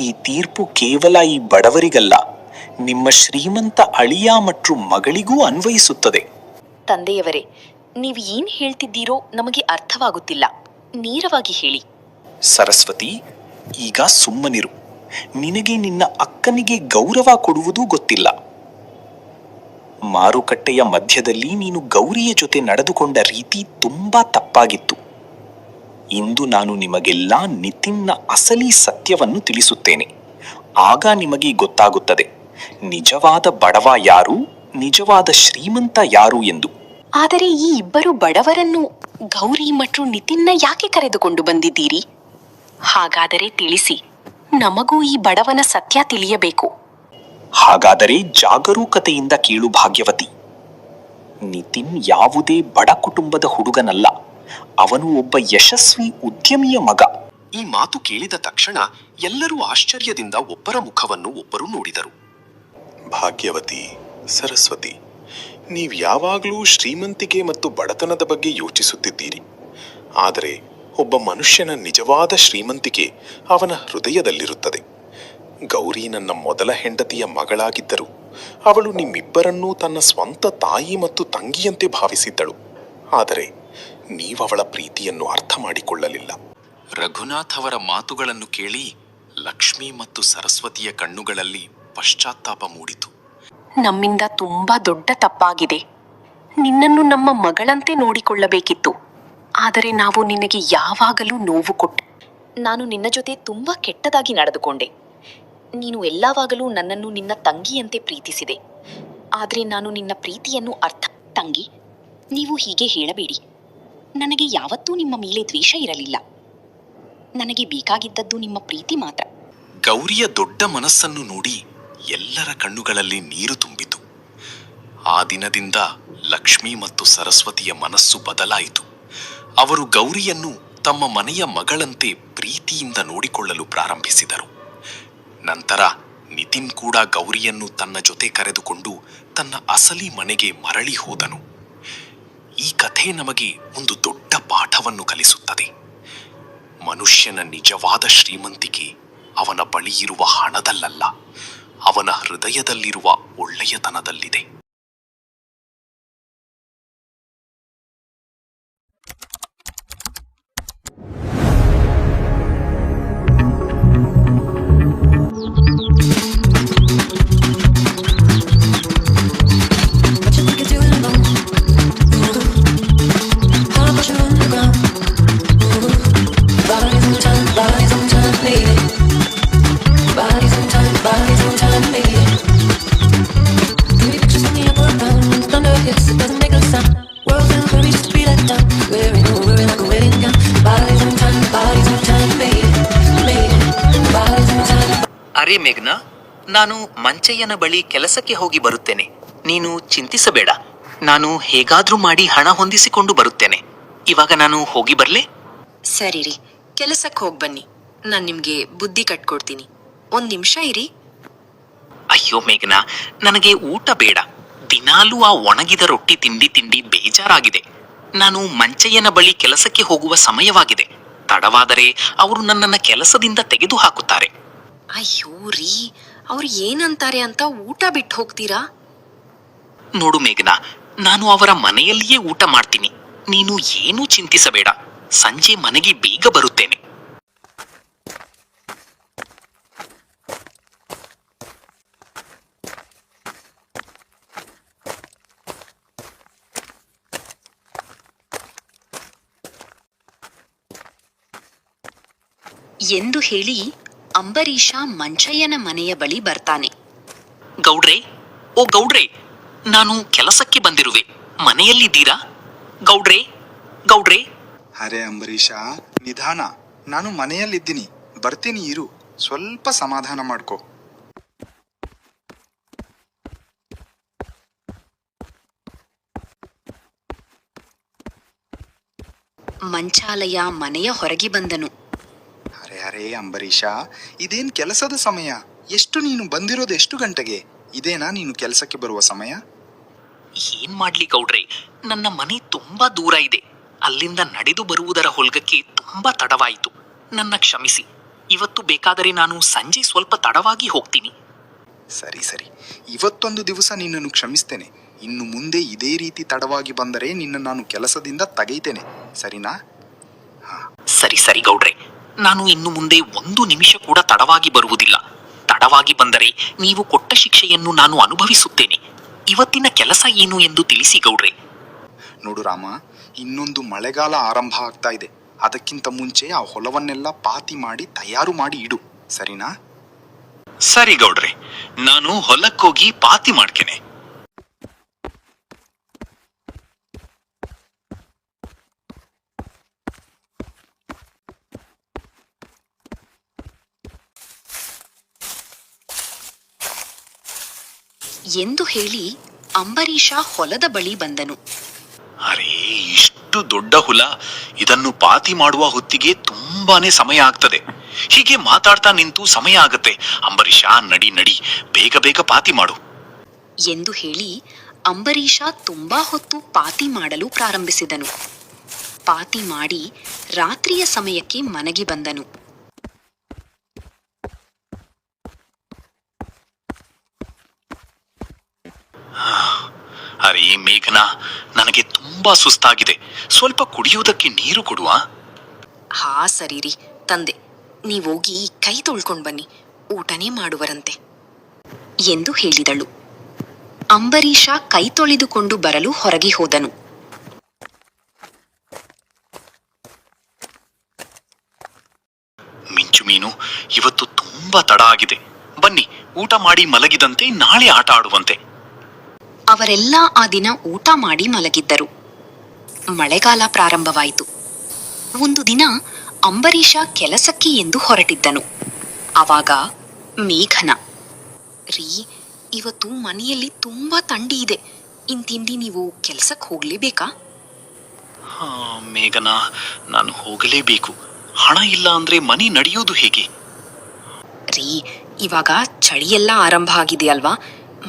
ಈ ತೀರ್ಪು ಕೇವಲ ಈ ಬಡವರಿಗಲ್ಲ, ನಿಮ್ಮ ಶ್ರೀಮಂತ ಅಳಿಯ ಮತ್ತು ಮಗಳಿಗೂ ಅನ್ವಯಿಸುತ್ತದೆ. ತಂದೆಯವರೇ, ನೀವು ಏನ್ ಹೇಳ್ತಿದ್ದೀರೋ ನಮಗೆ ಅರ್ಥವಾಗುತ್ತಿಲ್ಲ. ನೇರವಾಗಿ ಹೇಳಿ. ಸರಸ್ವತಿ, ಈಗ ಸುಮ್ಮನಿರು. ನಿನಗೆ ನಿನ್ನ ಅಕ್ಕನಿಗೆ ಗೌರವ ಕೊಡುವುದೂ ಗೊತ್ತಿಲ್ಲ. ಮಾರುಕಟ್ಟೆಯ ಮಧ್ಯದಲ್ಲಿ ನೀನು ಗೌರಿಯ ಜೊತೆ ನಡೆದುಕೊಂಡ ರೀತಿ ತುಂಬಾ ತಪ್ಪಾಗಿತ್ತು. ಇಂದು ನಾನು ನಿಮಗೆಲ್ಲ ನಿತಿನ್ನ ಅಸಲಿ ಸತ್ಯವನ್ನು ತಿಳಿಸುತ್ತೇನೆ. ಆಗ ನಿಮಗೆ ಗೊತ್ತಾಗುತ್ತದೆ ನಿಜವಾದ ಬಡವ ಯಾರು, ನಿಜವಾದ ಶ್ರೀಮಂತ ಯಾರು ಎಂದು. ಆದರೆ ಈ ಇಬ್ಬರು ಬಡವರನ್ನು ಗೌರಿ ಮತ್ತು ನಿತಿನ್ನ ಯಾಕೆ ಕರೆದುಕೊಂಡು ಬಂದಿದ್ದೀರಿ? ಹಾಗಾದರೆ ತಿಳಿಸಿ, ನಮಗೂ ಈ ಬಡವನ ಸತ್ಯ ತಿಳಿಯಬೇಕು. ಹಾಗಾದರೆ ಜಾಗರೂಕತೆಯಿಂದ ಕೇಳು ಭಾಗ್ಯವತಿ. ನಿತಿನ್ ಯಾವುದೇ ಬಡ ಕುಟುಂಬದ ಹುಡುಗನಲ್ಲ. ಅವನು ಒಬ್ಬ ಯಶಸ್ವಿ ಉದ್ಯಮಿಯ ಮಗ. ಈ ಮಾತು ಕೇಳಿದ ತಕ್ಷಣ ಎಲ್ಲರೂ ಆಶ್ಚರ್ಯದಿಂದ ಒಬ್ಬರ ಮುಖವನ್ನು ಒಬ್ಬರು ನೋಡಿದರು. ಭಾಗ್ಯವತಿ, ಸರಸ್ವತಿ, ನೀವು ಯಾವಾಗಲೂ ಶ್ರೀಮಂತಿಕೆ ಮತ್ತು ಬಡತನದ ಬಗ್ಗೆ ಯೋಚಿಸುತ್ತಿದ್ದೀರಿ. ಆದರೆ ಒಬ್ಬ ಮನುಷ್ಯನ ನಿಜವಾದ ಶ್ರೀಮಂತಿಕೆ ಅವನ ಹೃದಯದಲ್ಲಿರುತ್ತದೆ. ಗೌರಿ ನನ್ನ ಮೊದಲ ಹೆಂಡತಿಯ ಮಗಳಾಗಿದ್ದರು. ಅವಳು ನಿಮ್ಮಿಬ್ಬರನ್ನೂ ತನ್ನ ಸ್ವಂತ ತಾಯಿ ಮತ್ತು ತಂಗಿಯಂತೆ ಭಾವಿಸಿದ್ದಳು. ಆದರೆ ನೀವವಳ ಪ್ರೀತಿಯನ್ನು ಅರ್ಥ ಮಾಡಿಕೊಳ್ಳಲಿಲ್ಲ. ರಘುನಾಥ್ ಅವರ ಮಾತುಗಳನ್ನು ಕೇಳಿ ಲಕ್ಷ್ಮಿ ಮತ್ತು ಸರಸ್ವತಿಯ ಕಣ್ಣುಗಳಲ್ಲಿ ಪಶ್ಚಾತ್ತಾಪ ಮೂಡಿತು. ನಮ್ಮಿಂದ ತುಂಬಾ ದೊಡ್ಡ ತಪ್ಪಾಗಿದೆ. ನಿನ್ನನ್ನು ನಮ್ಮ ಮಗಳಂತೆ ನೋಡಿಕೊಳ್ಳಬೇಕಿತ್ತು. ಆದರೆ ನಾವು ನಿನಗೆ ಯಾವಾಗಲೂ ನೋವು ಕೊಟ್ಟೆ. ನಾನು ನಿನ್ನ ಜೊತೆ ತುಂಬಾ ಕೆಟ್ಟದಾಗಿ ನಡೆದುಕೊಂಡೆ. ನೀನು ಎಲ್ಲವಾಗಲೂ ನನ್ನನ್ನು ನಿನ್ನ ತಂಗಿಯಂತೆ ಪ್ರೀತಿಸಿದೆ. ಆದರೆ ನಾನು ನಿನ್ನ ಪ್ರೀತಿಯನ್ನು ತಂಗಿ, ನೀವು ಹೀಗೆ ಹೇಳಬೇಡಿ. ನನಗೆ ಯಾವತ್ತೂ ನಿಮ್ಮ ಮೇಲೆ ದ್ವೇಷ ಇರಲಿಲ್ಲ. ನನಗೆ ಬೇಕಾಗಿದ್ದದ್ದು ನಿಮ್ಮ ಪ್ರೀತಿ ಮಾತ್ರ. ಗೌರಿಯ ದೊಡ್ಡ ಮನಸ್ಸನ್ನು ನೋಡಿ ಎಲ್ಲರ ಕಣ್ಣುಗಳಲ್ಲಿ ನೀರು ತುಂಬಿತು. ಆ ದಿನದಿಂದ ಲಕ್ಷ್ಮಿ ಮತ್ತು ಸರಸ್ವತಿಯ ಮನಸ್ಸು ಬದಲಾಯಿತು. ಅವರು ಗೌರಿಯನ್ನು ತಮ್ಮ ಮನೆಯ ಮಗಳಂತೆ ಪ್ರೀತಿಯಿಂದ ನೋಡಿಕೊಳ್ಳಲು ಪ್ರಾರಂಭಿಸಿದರು. ನಂತರ ನಿತಿನ್ ಕೂಡ ಗೌರಿಯನ್ನು ತನ್ನ ಜೊತೆ ಕರೆದುಕೊಂಡು ತನ್ನ ಅಸಲಿ ಮನೆಗೆ ಮರಳಿ ಹೋದನು. ಈ ಕಥೆ ನಮಗೆ ಒಂದು ದೊಡ್ಡ ಪಾಠವನ್ನು ಕಲಿಸುತ್ತದೆ. ಮನುಷ್ಯನ ನಿಜವಾದ ಶ್ರೀಮಂತಿಕೆ ಅವನ ಬಳಿ ಇರುವ ಹಣದಲ್ಲಲ್ಲ, ಅವನ ಹೃದಯದಲ್ಲಿರುವ ಒಳ್ಳೆಯತನದಲ್ಲಿದೆ. ಅರೆ ಮೇಘ್ನಾ, ನಾನು ಮಂಚಯ್ಯನ ಬಳಿ ಕೆಲಸಕ್ಕೆ ಹೋಗಿ ಬರುತ್ತೇನೆ. ನೀನು ಚಿಂತಿಸಬೇಡ. ನಾನು ಹೇಗಾದ್ರೂ ಮಾಡಿ ಹಣ ಹೊಂದಿಸಿಕೊಂಡು ಬರುತ್ತೇನೆ. ಇವಾಗ ನಾನು ಹೋಗಿ ಬರ್ಲೆ? ಸರಿ ರೀ, ಕೆಲಸಕ್ಕೆ ಹೋಗಿ ಬನ್ನಿ. ನಾನು ನಿಮ್ಗೆ ಬುದ್ಧಿ ಕಟ್ಕೊಡ್ತೀನಿ. 1 ನಿಮಿಷ ಇರಿ. ಅಯ್ಯೋ ಮೇಘನಾ, ನನಗೆ ಊಟ ಬೇಡ. ದಿನಾಲೂ ಆ ಒಣಗಿದ ರೊಟ್ಟಿ ತಿಂಡಿ ತಿಂಡಿ ಬೇಜಾರಾಗಿದೆ. ನಾನು ಮಂಚಯ್ಯನ ಬಳಿ ಕೆಲಸಕ್ಕೆ ಹೋಗುವ ಸಮಯವಾಗಿದೆ. ತಡವಾದರೆ ಅವರು ನನ್ನನ್ನ ಕೆಲಸದಿಂದ ತೆಗೆದು ಹಾಕುತ್ತಾರೆ. ಅಯ್ಯೋ ರೀ, ಅವ್ರು ಏನಂತಾರೆ ಅಂತ ಊಟ ಬಿಟ್ಟು ಹೋಗ್ತೀರಾ? ನೋಡು ಮೇಘನಾ, ನಾನು ಅವರ ಮನೆಯಲ್ಲಿಯೇ ಊಟ ಮಾಡ್ತೀನಿ. ನೀನು ಏನೂ ಚಿಂತಿಸಬೇಡ. ಸಂಜೆ ಮನೆಗೆ ಬೇಗ ಬರುತ್ತೇನೆ. ಎಂದು ಹೇಳಿ ಅಂಬರೀಷ ಮಂಚಯ್ಯನ ಮನೆಯ ಬಳಿ ಬರ್ತಾನೆ. ಗೌಡ್ರೆ, ಓ ಗೌಡ್ರೆ, ನಾನು ಕೆಲಸಕ್ಕೆ ಬಂದಿರುವೆ. ಮನೆಯಲ್ಲಿದ್ದೀರಾ? ಗೌಡ್ರೆ, ಗೌಡ್ರೆ. ಅರೆ ಅಂಬರೀಷ, ನಿಧಾನ. ನಾನು ಮನೆಯಲ್ಲಿದ್ದೀನಿ, ಬರ್ತೀನಿ ಇರು. ಸ್ವಲ್ಪ ಸಮಾಧಾನ ಮಾಡ್ಕೋ. ಮಂಚಾಲಯ ಮನೆಯ ಹೊರಗೆ ಬಂದನು. ಅರೆ ಅರೆ ಅಂಬರೀಷ, ಇದೇನ್ ಕೆಲಸದ ಸಮಯ? ನೀನು ಬಂದಿರೋದು ಎಷ್ಟು ಗಂಟೆಗೆ? ಇದೇನಾ ನೀನು ಕೆಲಸಕ್ಕೆ ಬರುವ ಸಮಯ? ಏನ್ ಮಾಡ್ಲಿ ಗೌಡ್ರೆ, ನನ್ನ ಮನೆ ತುಂಬಾ ದೂರ ಇದೆ. ಅಲ್ಲಿಂದ ನಡೆದು ಬರುವುದರ ಹೊಲ್ಗಕ್ಕೆ ತುಂಬಾ ತಡವಾಯಿತು. ನನ್ನ ಕ್ಷಮಿಸಿ. ಇವತ್ತು ಬೇಕಾದರೆ ನಾನು ಸಂಜೆ ಸ್ವಲ್ಪ ತಡವಾಗಿ ಹೋಗ್ತೀನಿ. ಸರಿ ಸರಿ, ಇವತ್ತೊಂದು ದಿವಸ ನಿನ್ನನ್ನು ಕ್ಷಮಿಸ್ತೇನೆ. ಇನ್ನು ಮುಂದೆ ಇದೇ ರೀತಿ ತಡವಾಗಿ ಬಂದರೆ ನಿನ್ನ ನಾನು ಕೆಲಸದಿಂದ ತೆಗೆಯ್ತೇನೆ, ಸರಿನಾ? ಸರಿ ಸರಿ ಗೌಡ್ರೆ, ನಾನು ಇನ್ನು ಮುಂದೆ 1 ನಿಮಿಷ ಕೂಡ ತಡವಾಗಿ ಬರುವುದಿಲ್ಲ. ತಡವಾಗಿ ಬಂದರೆ ನೀವು ಕೊಟ್ಟ ಶಿಕ್ಷೆಯನ್ನು ನಾನು ಅನುಭವಿಸುತ್ತೇನೆ. ಇವತ್ತಿನ ಕೆಲಸ ಏನು ಎಂದು ತಿಳಿಸಿ ಗೌಡ್ರೆ. ನೋಡು ರಾಮ, ಇನ್ನೊಂದು ಮಳೆಗಾಲ ಆರಂಭ ಆಗ್ತಾ ಇದೆ. ಅದಕ್ಕಿಂತ ಮುಂಚೆ ಆ ಹೊಲವನ್ನೆಲ್ಲ ಪಾತಿ ಮಾಡಿ ತಯಾರು ಮಾಡಿ ಇಡು, ಸರಿನಾ? ಸರಿ ಗೌಡ್ರೆ, ನಾನು ಹೊಲಕ್ಕೋಗಿ ಪಾತಿ ಮಾಡ್ತೇನೆ. ಎಂದು ಹೇಳಿ ಅಂಬರೀಷ ಹೊಲದ ಬಳಿ ಬಂದನು. ಅರೇ, ಇಷ್ಟು ದೊಡ್ಡ ಹುಲ, ಇದನ್ನು ಪಾತಿ ಮಾಡುವ ಹೊತ್ತಿಗೆ ತುಂಬಾನೇ ಸಮಯ ಆಗ್ತದೆ. ಹೀಗೆ ಮಾತಾಡ್ತಾ ನಿಂತು ಸಮಯ ಆಗತ್ತೆ. ಅಂಬರೀಷ, ನಡಿ ನಡಿ, ಬೇಗ ಬೇಗ ಪಾತಿ ಮಾಡು ಎಂದು ಹೇಳಿ ಅಂಬರೀಷ ತುಂಬಾ ಹೊತ್ತು ಪಾತಿ ಮಾಡಲು ಪ್ರಾರಂಭಿಸಿದನು. ಪಾತಿ ಮಾಡಿ ರಾತ್ರಿಯ ಸಮಯಕ್ಕೆ ಮನೆಗೆ ಬಂದನು. ಅರೇ ಮೇಘನಾ, ನನಗೆ ತುಂಬಾ ಸುಸ್ತಾಗಿದೆ. ಸ್ವಲ್ಪ ಕುಡಿಯುವುದಕ್ಕೆ ನೀರು ಕೊಡುವ? ಹಾ ಸರಿ ರೀ, ತಂದೆ. ನೀವೋಗಿ ಕೈ ತೊಳ್ಕೊಂಡ್ ಬನ್ನಿ, ಊಟನೇ ಮಾಡುವರಂತೆ ಎಂದು ಹೇಳಿದಳು. ಅಂಬರೀಷ ಕೈ ತೊಳೆದುಕೊಂಡು ಬರಲು ಹೊರಗೆ ಹೋದನು. ಮಿಂಚು ಮೀನು, ಇವತ್ತು ತುಂಬಾ ತಡ ಆಗಿದೆ. ಬನ್ನಿ, ಊಟ ಮಾಡಿ ಮಲಗಿದಂತೆ ನಾಳೆ ಆಟ ಆಡುವಂತೆ. ಅವರೆಲ್ಲ ಆ ದಿನ ಊಟ ಮಾಡಿ ಮಲಗಿದ್ದರು. ಮಳೆಗಾಲ ಪ್ರಾರಂಭವಾಯಿತು. ಒಂದು ದಿನ ಅಂಬರೀಷ ಕೆಲಸಕ್ಕೆ ಎಂದು ಹೊರಟಿದ್ದನು. ಆವಾಗ ಮೇಘನ, ರೀ, ಇವತ್ತು ಮನೆಯಲ್ಲಿ ತುಂಬಾ ಥಂಡಿ ಇದೆ. ಇಂತಿಂಡಿ ನೀವು ಕೆಲಸಕ್ಕೆ ಹೋಗ್ಲೇಬೇಕಾ? ಮೇಘನಾ, ನಾನು ಹೋಗಲೇಬೇಕು. ಹಣ ಇಲ್ಲ ಅಂದ್ರೆ ಮನೆ ನಡೆಯೋದು ಹೇಗೆ? ರೀ, ಇವಾಗ ಚಳಿಯೆಲ್ಲ ಆರಂಭ ಆಗಿದೆ ಅಲ್ವಾ?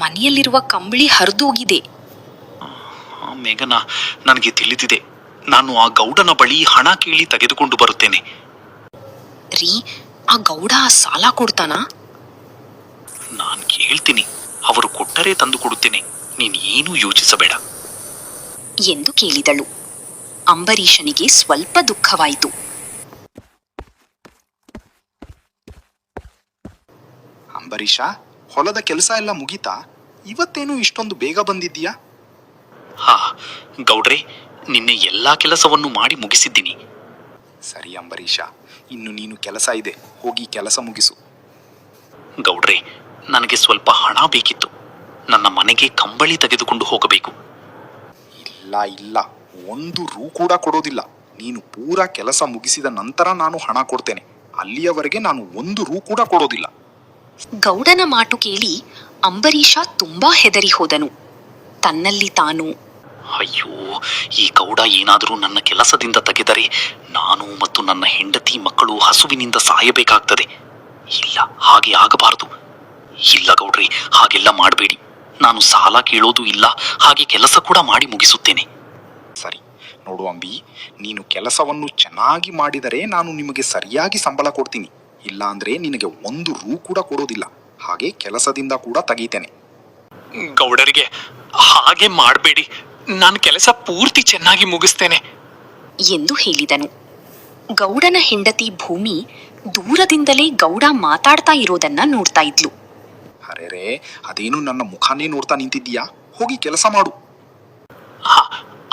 ಮನೆಯಲ್ಲಿರುವ ಕಂಬಳಿ ಹರಿದೋಗಿದೆ. ಮೇಘನಾ, ನನಗೆ ತಿಳಿದಿದೆ. ನಾನು ಆ ಗೌಡನ ಬಳಿ ಹಣ ಕೇಳಿ ತೆಗೆದುಕೊಂಡು ಬರುತ್ತೇನೆ. ರೀ, ಆ ಗೌಡ ಸಾಲ ಕೊಡ್ತಾನಾ? ನಾನು ಕೇಳ್ತೀನಿ. ಅವರು ಕೊಟ್ಟರೆ ತಂದು ಕೊಡುತ್ತೇನೆ. ನೀನು ಏನೂ ಯೋಚಿಸಬೇಡ ಎಂದು ಕೇಳಿದಳು. ಅಂಬರೀಷನಿಗೆ ಸ್ವಲ್ಪ ದುಃಖವಾಯಿತು. ಅಂಬರೀಷ, ಹೊಲದ ಕೆಲಸ ಎಲ್ಲ ಮುಗೀತಾ? ಇವತ್ತೇನು ಇಷ್ಟೊಂದು ಬೇಗ ಬಂದಿದ್ದೀಯಾ? ಹಾ ಗೌಡ್ರೆ, ನಿನ್ನೆ ಎಲ್ಲಾ ಕೆಲಸವನ್ನು ಮಾಡಿ ಮುಗಿಸಿದ್ದೀನಿ. ಸರಿ ಅಂಬರೀಷ, ಇನ್ನು ನೀನು ಕೆಲಸ ಇದೆ, ಹೋಗಿ ಕೆಲಸ ಮುಗಿಸು. ಗೌಡ್ರೆ, ನನಗೆ ಸ್ವಲ್ಪ ಹಣ ಬೇಕಿತ್ತು. ನನ್ನ ಮನೆಗೆ ಕಂಬಳಿ ತೆಗೆದುಕೊಂಡು ಹೋಗಬೇಕು. ಇಲ್ಲ ಇಲ್ಲ, 1 ರೂ ಕೂಡ ಕೊಡೋದಿಲ್ಲ. ನೀನು ಪೂರಾ ಕೆಲಸ ಮುಗಿಸಿದ ನಂತರ ನಾನು ಹಣ ಕೊಡ್ತೇನೆ. ಅಲ್ಲಿಯವರೆಗೆ ನಾನು 1 ರೂ ಕೂಡ ಕೊಡೋದಿಲ್ಲ. ಗೌಡನ ಮಾತು ಕೇಳಿ ಅಂಬರೀಷ ತುಂಬಾ ಹೆದರಿ ಹೋದನು. ತನ್ನಲ್ಲಿ ತಾನು, ಅಯ್ಯೋ, ಈ ಗೌಡ ಏನಾದರೂ ನನ್ನ ಕೆಲಸದಿಂದ ತೆಗೆದರೆ ನಾನು ಮತ್ತು ನನ್ನ ಹೆಂಡತಿ ಮಕ್ಕಳು ಹಸುವಿನಿಂದ ಸಾಯಬೇಕಾಗ್ತದೆ. ಇಲ್ಲ, ಹಾಗೆ ಆಗಬಾರದು. ಇಲ್ಲ ಗೌಡ್ರಿ, ಹಾಗೆಲ್ಲ ಮಾಡಬೇಡಿ. ನಾನು ಸಾಲ ಕೇಳೋದು ಇಲ್ಲ, ಹಾಗೆ ಕೆಲಸ ಕೂಡ ಮಾಡಿ ಮುಗಿಸುತ್ತೇನೆ. ಸರಿ ನೋಡು ಅಂಬಿ, ನೀನು ಕೆಲಸವನ್ನು ಚೆನ್ನಾಗಿ ಮಾಡಿದರೆ ನಾನು ನಿಮಗೆ ಸರಿಯಾಗಿ ಸಂಬಳ ಕೊಡ್ತೀನಿ. ಇಲ್ಲ ಅಂದ್ರೆ ನಿನಗೆ 1 ರೂ ಕೂಡ ಕೊಡೋದಿಲ್ಲ, ಹಾಗೆ ಕೆಲಸದಿಂದ ಕೂಡ ತೆಗೀತೇನೆ. ಗೌಡರಿಗೆ ಹಾಗೆ ಮಾಡಬೇಡಿ, ನಾನು ಕೆಲಸ ಪೂರ್ತಿ ಚೆನ್ನಾಗಿ ಮುಗಿಸ್ತೇನೆ ಎಂದು ಹೇಳಿದನು. ಗೌಡನ ಹೆಂಡತಿ ಭೂಮಿ ದೂರದಿಂದಲೇ ಗೌಡ ಮಾತಾಡ್ತಾ ಇರೋದನ್ನ ನೋಡ್ತಾ ಇದ್ಲು. ಅರೆರೇ, ಅದೇನು ನನ್ನ ಮುಖಾನೇ ನೋಡ್ತಾ ನಿಂತಿದ್ದೀಯಾ? ಹೋಗಿ ಕೆಲಸ ಮಾಡು.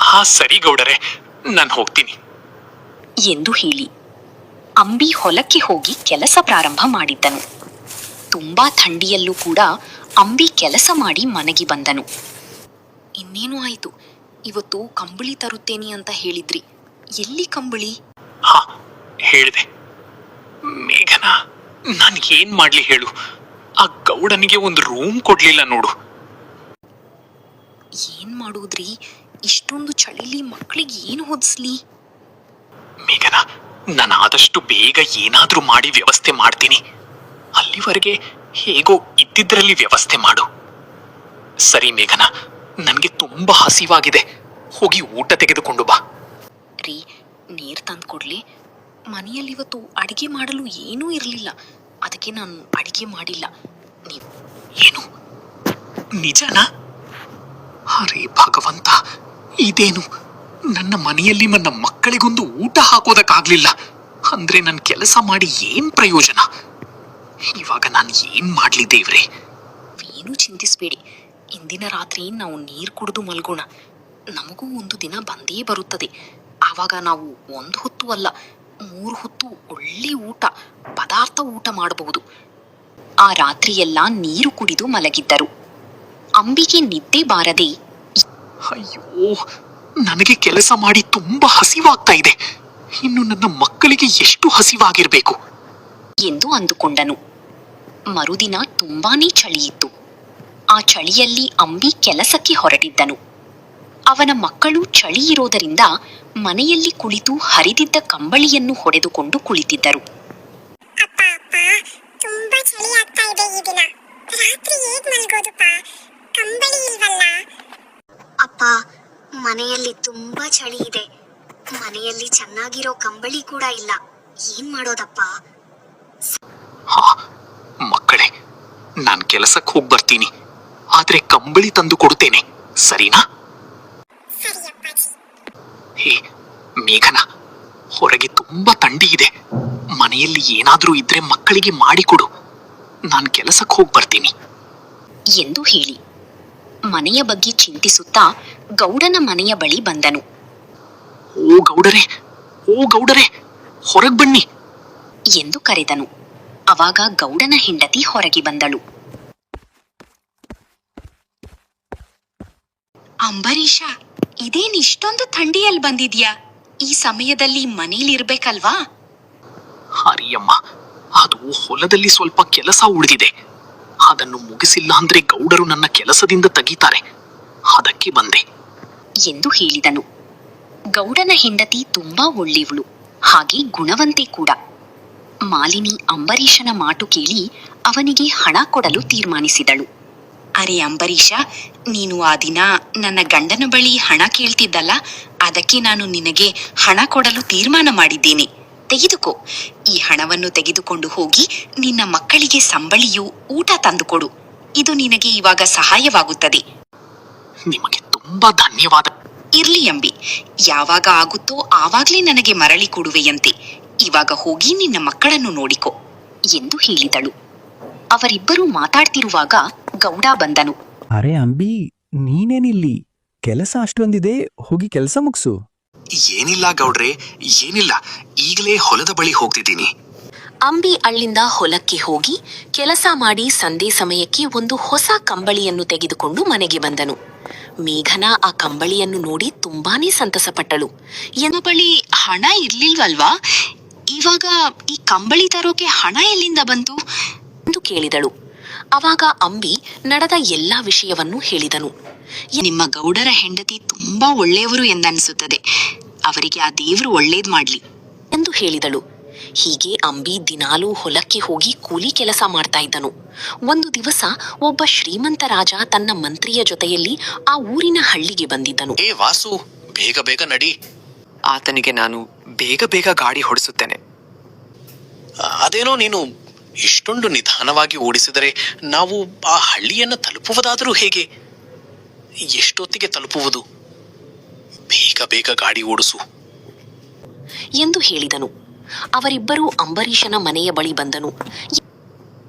ಹಾ ಸರಿ ಗೌಡರೇ, ನಾನು ಹೋಗ್ತೀನಿ ಎಂದು ಹೇಳಿ ಅಂಬಿ ಹೊಲಕ್ಕೆ ಹೋಗಿ ಕೆಲಸ ಪ್ರಾರಂಭ ಮಾಡಿದ್ದನು. ತುಂಬಾ ಥಂಡಿಯಲ್ಲೂ ಕೂಡ ಅಂಬಿ ಕೆಲಸ ಮಾಡಿ ಮನೆಗೆ ಬಂದನು. ಇನ್ನೇನು ಆಯ್ತು, ಇವತ್ತು ಕಂಬಳಿ ತರುತ್ತೇನೆ ಅಂತ ಹೇಳಿದ್ರಿ, ಎಲ್ಲಿ ಕಂಬಳಿ? ಹಾ ಹೇಳಿದೆ. ಮೇಘನ, ನಾನು ಏನ್ ಮಾಡ್ಲಿ ಹೇಳು? ಆ ಗೌಡನಿಗೆ ಒಂದು ರೂಮ್ ಕೊಡ್ಲಿಲ್ಲ ನೋಡು. ಏನ್ ಮಾಡುದ್ರಿ? ಇಷ್ಟೊಂದು ಚಳಿಲಿ ಮಕ್ಕಳಿಗೆ ಏನು ಹೊದಿಸ್ಲಿ? ಮೇಘನ, ನಾನು ಆದಷ್ಟು ಬೇಗ ಏನಾದ್ರೂ ಮಾಡಿ ವ್ಯವಸ್ಥೆ ಮಾಡ್ತೀನಿ. ಅಲ್ಲಿವರೆಗೆ ಹೇಗೋ ಇದ್ದಿದ್ರಲ್ಲಿ ವ್ಯವಸ್ಥೆ ಮಾಡು. ಸರಿ ಮೇಘನ, ನನಗೆ ತುಂಬಾ ಹಸಿವಾಗಿದೆ, ಹೋಗಿ ಊಟ ತೆಗೆದುಕೊಂಡು ಬಾ. ರೀ, ನೀರ್ ತಂದು ಕೊಡ್ಲಿ? ಮನೆಯಲ್ಲಿ ಇವತ್ತು ಅಡಿಗೆ ಮಾಡಲು ಏನೂ ಇರಲಿಲ್ಲ, ಅದಕ್ಕೆ ನಾನು ಅಡಿಗೆ ಮಾಡಿಲ್ಲ. ನೀವು ಏನು, ನಿಜನಾ? ಅರೇ ಭಗವಂತ, ಇದೇನು, ನನ್ನ ಮನೆಯಲ್ಲಿ ನನ್ನ ಮಕ್ಕಳಿಗೊಂದು ಊಟ ಹಾಕೋದಕ್ಕಾಗ್ಲಿಲ್ಲ ಅಂದ್ರೆ ನನ್ನ ಕೆಲಸ ಮಾಡಿ ಏನ್ ಪ್ರಯೋಜನ? ಇವಾಗ ನಾನು ಏನ್ ಮಾಡ್ಲಿ ದೇವ್ರೆ? ಏನೂ ಚಿಂತಿಸ್ಬೇಡಿ, ಇಂದಿನ ರಾತ್ರಿ ನಾವು ನೀರು ಕುಡಿದು ಮಲ್ಗೋಣ. ನಮಗೂ ಒಂದು ದಿನ ಬಂದೇ ಬರುತ್ತದೆ. ಆವಾಗ ನಾವು 1 ಹೊತ್ತು ಅಲ್ಲ, 3 ಹೊತ್ತು ಒಳ್ಳೆ ಪದಾರ್ಥ ಊಟ ಮಾಡಬಹುದು. ಆ ರಾತ್ರಿಯೆಲ್ಲ ನೀರು ಕುಡಿದು ಮಲಗಿದ್ದರು. ಅಂಬಿಗೆ ನಿದ್ದೆ ಬಾರದೆ, ಅಯ್ಯೋ, ನನಗೆ ಕೆಲಸ ಮಾಡಿ ತುಂಬಾ ಹಸಿವಾಗ್ತಾ ಇದೆ, ಇನ್ನು ನನ್ನ ಮಕ್ಕಳಿಗೆ ಎಷ್ಟು ಹಸಿವಾಗಿರ್ಬೇಕು ಎಂದು ಅಂದುಕೊಂಡನು. ಮರುದಿನ ತುಂಬಾನೇ ಚಳಿಯಿತ್ತು. ಆ ಚಳಿಯಲ್ಲಿ ಅಂಬಿ ಕೆಲಸಕ್ಕೆ ಹೊರಟಿದ್ದನು. ಅವನ ಮಕ್ಕಳು ಚಳಿ ಇರೋದರಿಂದ ಮನೆಯಲ್ಲಿ ಕುಳಿತು ಹರಿದಿದ್ದ ಕಂಬಳಿಯನ್ನು ಹೊಡೆದುಕೊಂಡು ಕುಳಿತಿದ್ದರು. ಅಪ್ಪ ಅಪ್ಪ, ತುಂಬಾ ಚಳಿ ಆಗ್ತಾ ಇದೆ ಈ ದಿನ. ರಾತ್ರಿ ಹೇಗ್ ಮಲ್ಗೋದಪ್ಪ? ಕಂಬಳಿ ಇಲ್ವಲ್ಲ? ಅಪ್ಪ, ಮನೆಯಲ್ಲಿ ತುಂಬಾ ಚಳಿ ಇದೆ. ಮನೆಯಲ್ಲಿ ಚೆನ್ನಾಗಿರೋ ಕಂಬಳಿ ಕೂಡ ಇಲ್ಲ. ಏನ್ ಮಾಡೋದಪ್ಪ? ಹಾ ಮಕ್ಕಳೇ, ನಾನ್ ಕೆಲಸಕ್ಕೆ ಹೋಗಿ ಬರ್ತೀನಿ, ಆದ್ರೆ ಕಂಬಳಿ ತಂದು ಕೊಡುತ್ತೇನೆ, ಸರಿನಾ? ಸರಿ ಅಪ್ಪಾಜಿ. ಹೇ ಮೇಘನ, ಹೊರಗೆ ತುಂಬಾ ಥಂಡಿ ಇದೆ, ಮನೆಯಲ್ಲಿ ಏನಾದ್ರೂ ಇದ್ರೆ ಮಕ್ಕಳಿಗೆ ಮಾಡಿಕೊಡು, ನಾನ್ ಕೆಲಸಕ್ಕೆ ಹೋಗಿ ಬರ್ತೀನಿ ಎಂದು ಹೇಳಿ ಮನೆಯ ಬಗ್ಗೆ ಚಿಂತಿಸುತ್ತಾ ಗೌಡನ ಮನೆಯ ಬಳಿ ಬಂದನು. ಓ ಗೌಡರೇ, ಹೊರಗ್ ಬನ್ನಿ ಎಂದು ಕರೆದನು. ಅವಾಗ ಗೌಡನ ಹೆಂಡತಿ ಹೊರಗೆ ಬಂದಳು. ಅಂಬರೀಷ, ಇದೇನ್ ಇಷ್ಟೊಂದು ಥಂಡಿಯಲ್ಲಿ ಬಂದಿದ್ಯಾ? ಈ ಸಮಯದಲ್ಲಿ ಮನೇಲಿರ್ಬೇಕಲ್ವಾ? ಹರಿಯಮ್ಮ, ಅದು ಹೊಲದಲ್ಲಿ ಸ್ವಲ್ಪ ಕೆಲಸ ಉಳಿದಿದೆ, ಅದನ್ನು ಮುಗಿಸಿಲ್ಲ ಅಂದ್ರೆ ಗೌಡರು ನನ್ನ ಕೆಲಸದಿಂದ ತೆಗೀತಾರೆ, ಅದಕ್ಕೆ ಬಂದೆ ಎಂದು ಹೇಳಿದನು. ಗೌಡನ ಹೆಂಡತಿ ತುಂಬಾ ಒಳ್ಳೆಯವಳು, ಹಾಗೆ ಗುಣವಂತೆ ಕೂಡ. ಮಾಲಿನಿ ಅಂಬರೀಷನ ಮಾತು ಕೇಳಿ ಅವನಿಗೆ ಹಣ ಕೊಡಲು ತೀರ್ಮಾನಿಸಿದಳು. ಅರೆ ಅಂಬರೀಷ, ನೀನು ಆ ದಿನ ನನ್ನ ಗಂಡನ ಬಳಿ ಹಣ ಕೇಳ್ತಿದ್ದಲ್ಲ, ಅದಕ್ಕೆ ನಾನು ನಿನಗೆ ಹಣ ಕೊಡಲು ತೀರ್ಮಾನ ಮಾಡಿದ್ದೇನೆ. ತೆಗೆದುಕೋ, ಈ ಹಣವನ್ನು ತೆಗೆದುಕೊಂಡು ಹೋಗಿ ನಿನ್ನ ಮಕ್ಕಳಿಗೆ ಸಂಬಳಿಯೂ ಊಟ ತಂದುಕೊಡು. ಇದು ನಿನಗೆ ಇವಾಗ ಸಹಾಯವಾಗುತ್ತದೆ. ನಿಮಗೆ ತುಂಬಾ ಧನ್ಯವಾದ. ಇರ್ಲಿ ಅಂಬಿ, ಯಾವಾಗ ಆಗುತ್ತೋ ಆವಾಗ್ಲೇ ನನಗೆ ಮರಳಿ ಕೊಡುವೆಯಂತೆ. ಇವಾಗ ಹೋಗಿ ನಿನ್ನ ಮಕ್ಕಳನ್ನು ನೋಡಿಕೊ ಎಂದು ಹೇಳಿದಳು. ಅವರಿಬ್ಬರೂ ಮಾತಾಡ್ತಿರುವಾಗ ಗೌಡ ಬಂದನು. ಅರೆ ಅಂಬಿ, ನೀನೇನಿಲ್ಲಿ? ಕೆಲಸ ಅಷ್ಟೊಂದಿದೆ, ಹೋಗಿ ಕೆಲಸ ಮುಗಿಸು. ಏನಿಲ್ಲ ಗೌಡ್ರೆ, ಏನಿಲ್ಲ, ಈಗಲೇ ಹೊಲದ ಬಳಿ ಹೋಗ್ತಿದ್ದೀನಿ. ಅಂಬಿ ಅಲ್ಲಿಂದ ಹೊಲಕ್ಕೆ ಹೋಗಿ ಕೆಲಸ ಮಾಡಿ ಸಂಧೆ ಸಮಯಕ್ಕೆ ಒಂದು ಹೊಸ ಕಂಬಳಿಯನ್ನು ತೆಗೆದುಕೊಂಡು ಮನೆಗೆ ಬಂದನು. ಮೇಘನ ಆ ಕಂಬಳಿಯನ್ನು ನೋಡಿ ತುಂಬಾನೇ ಸಂತಸಪಟ್ಟಳು. ಎನ್ನ ಬಳಿ ಹಣ ಇರ್ಲಿಲ್ವಲ್ವಾ? ಇವಾಗ ಈ ಕಂಬಳಿ ತರೋಕೆ ಹಣ ಎಲ್ಲಿಂದ ಬಂತು ಎಂದು ಕೇಳಿದಳು. ಅವಾಗ ಅಂಬಿ ನಡೆದ ಎಲ್ಲಾ ವಿಷಯವನ್ನು ಹೇಳಿದನು. ನಿಮ್ಮ ಗೌಡರ ಹೆಂಡತಿ ತುಂಬಾ ಒಳ್ಳೆಯವರು ಎಂದನಿಸುತ್ತದೆ. ಅವರಿಗೆ ಆ ದೇವರು ಒಳ್ಳೇದ್ ಮಾಡ್ಲಿ ಎಂದು ಹೇಳಿದಳು. ಹೀಗೆ ಅಂಬಿ ದಿನಾಲೂ ಹೊಲಕ್ಕೆ ಹೋಗಿ ಕೂಲಿ ಕೆಲಸ ಮಾಡ್ತಾ ಇದ್ದನು. ಒಂದು ದಿವಸ ಒಬ್ಬ ಶ್ರೀಮಂತ ರಾಜ ತನ್ನ ಮಂತ್ರಿಯ ಜೊತೆಯಲ್ಲಿ ಆ ಊರಿನ ಹಳ್ಳಿಗೆ ಬಂದಿದ್ದನು. ಏ ವಾಸು, ಬೇಗ ಬೇಗ ನಡಿ. ಆತನಿಗೆ ನಾನು ಬೇಗ ಬೇಗ ಗಾಡಿ ಹೊಡಿಸುತ್ತೇನೆ. ಅದೇನೋ ನೀನು ಇಷ್ಟೊಂದು ನಿಧಾನವಾಗಿ ಓಡಿಸಿದರೆ ನಾವು ಆ ಹಳ್ಳಿಯನ್ನು ತಲುಪುವುದಾದರೂ ಹೇಗೆ? ಎಷ್ಟೊತ್ತಿಗೆ ತಲುಪುವುದು? ಬೇಗ ಬೇಗ ಗಾಡಿ ಓಡಿಸು ಎಂದು ಹೇಳಿದನು. ಅವರಿಬ್ಬರೂ ಅಂಬರೀಷನ ಮನೆಯ ಬಳಿ ಬಂದನು.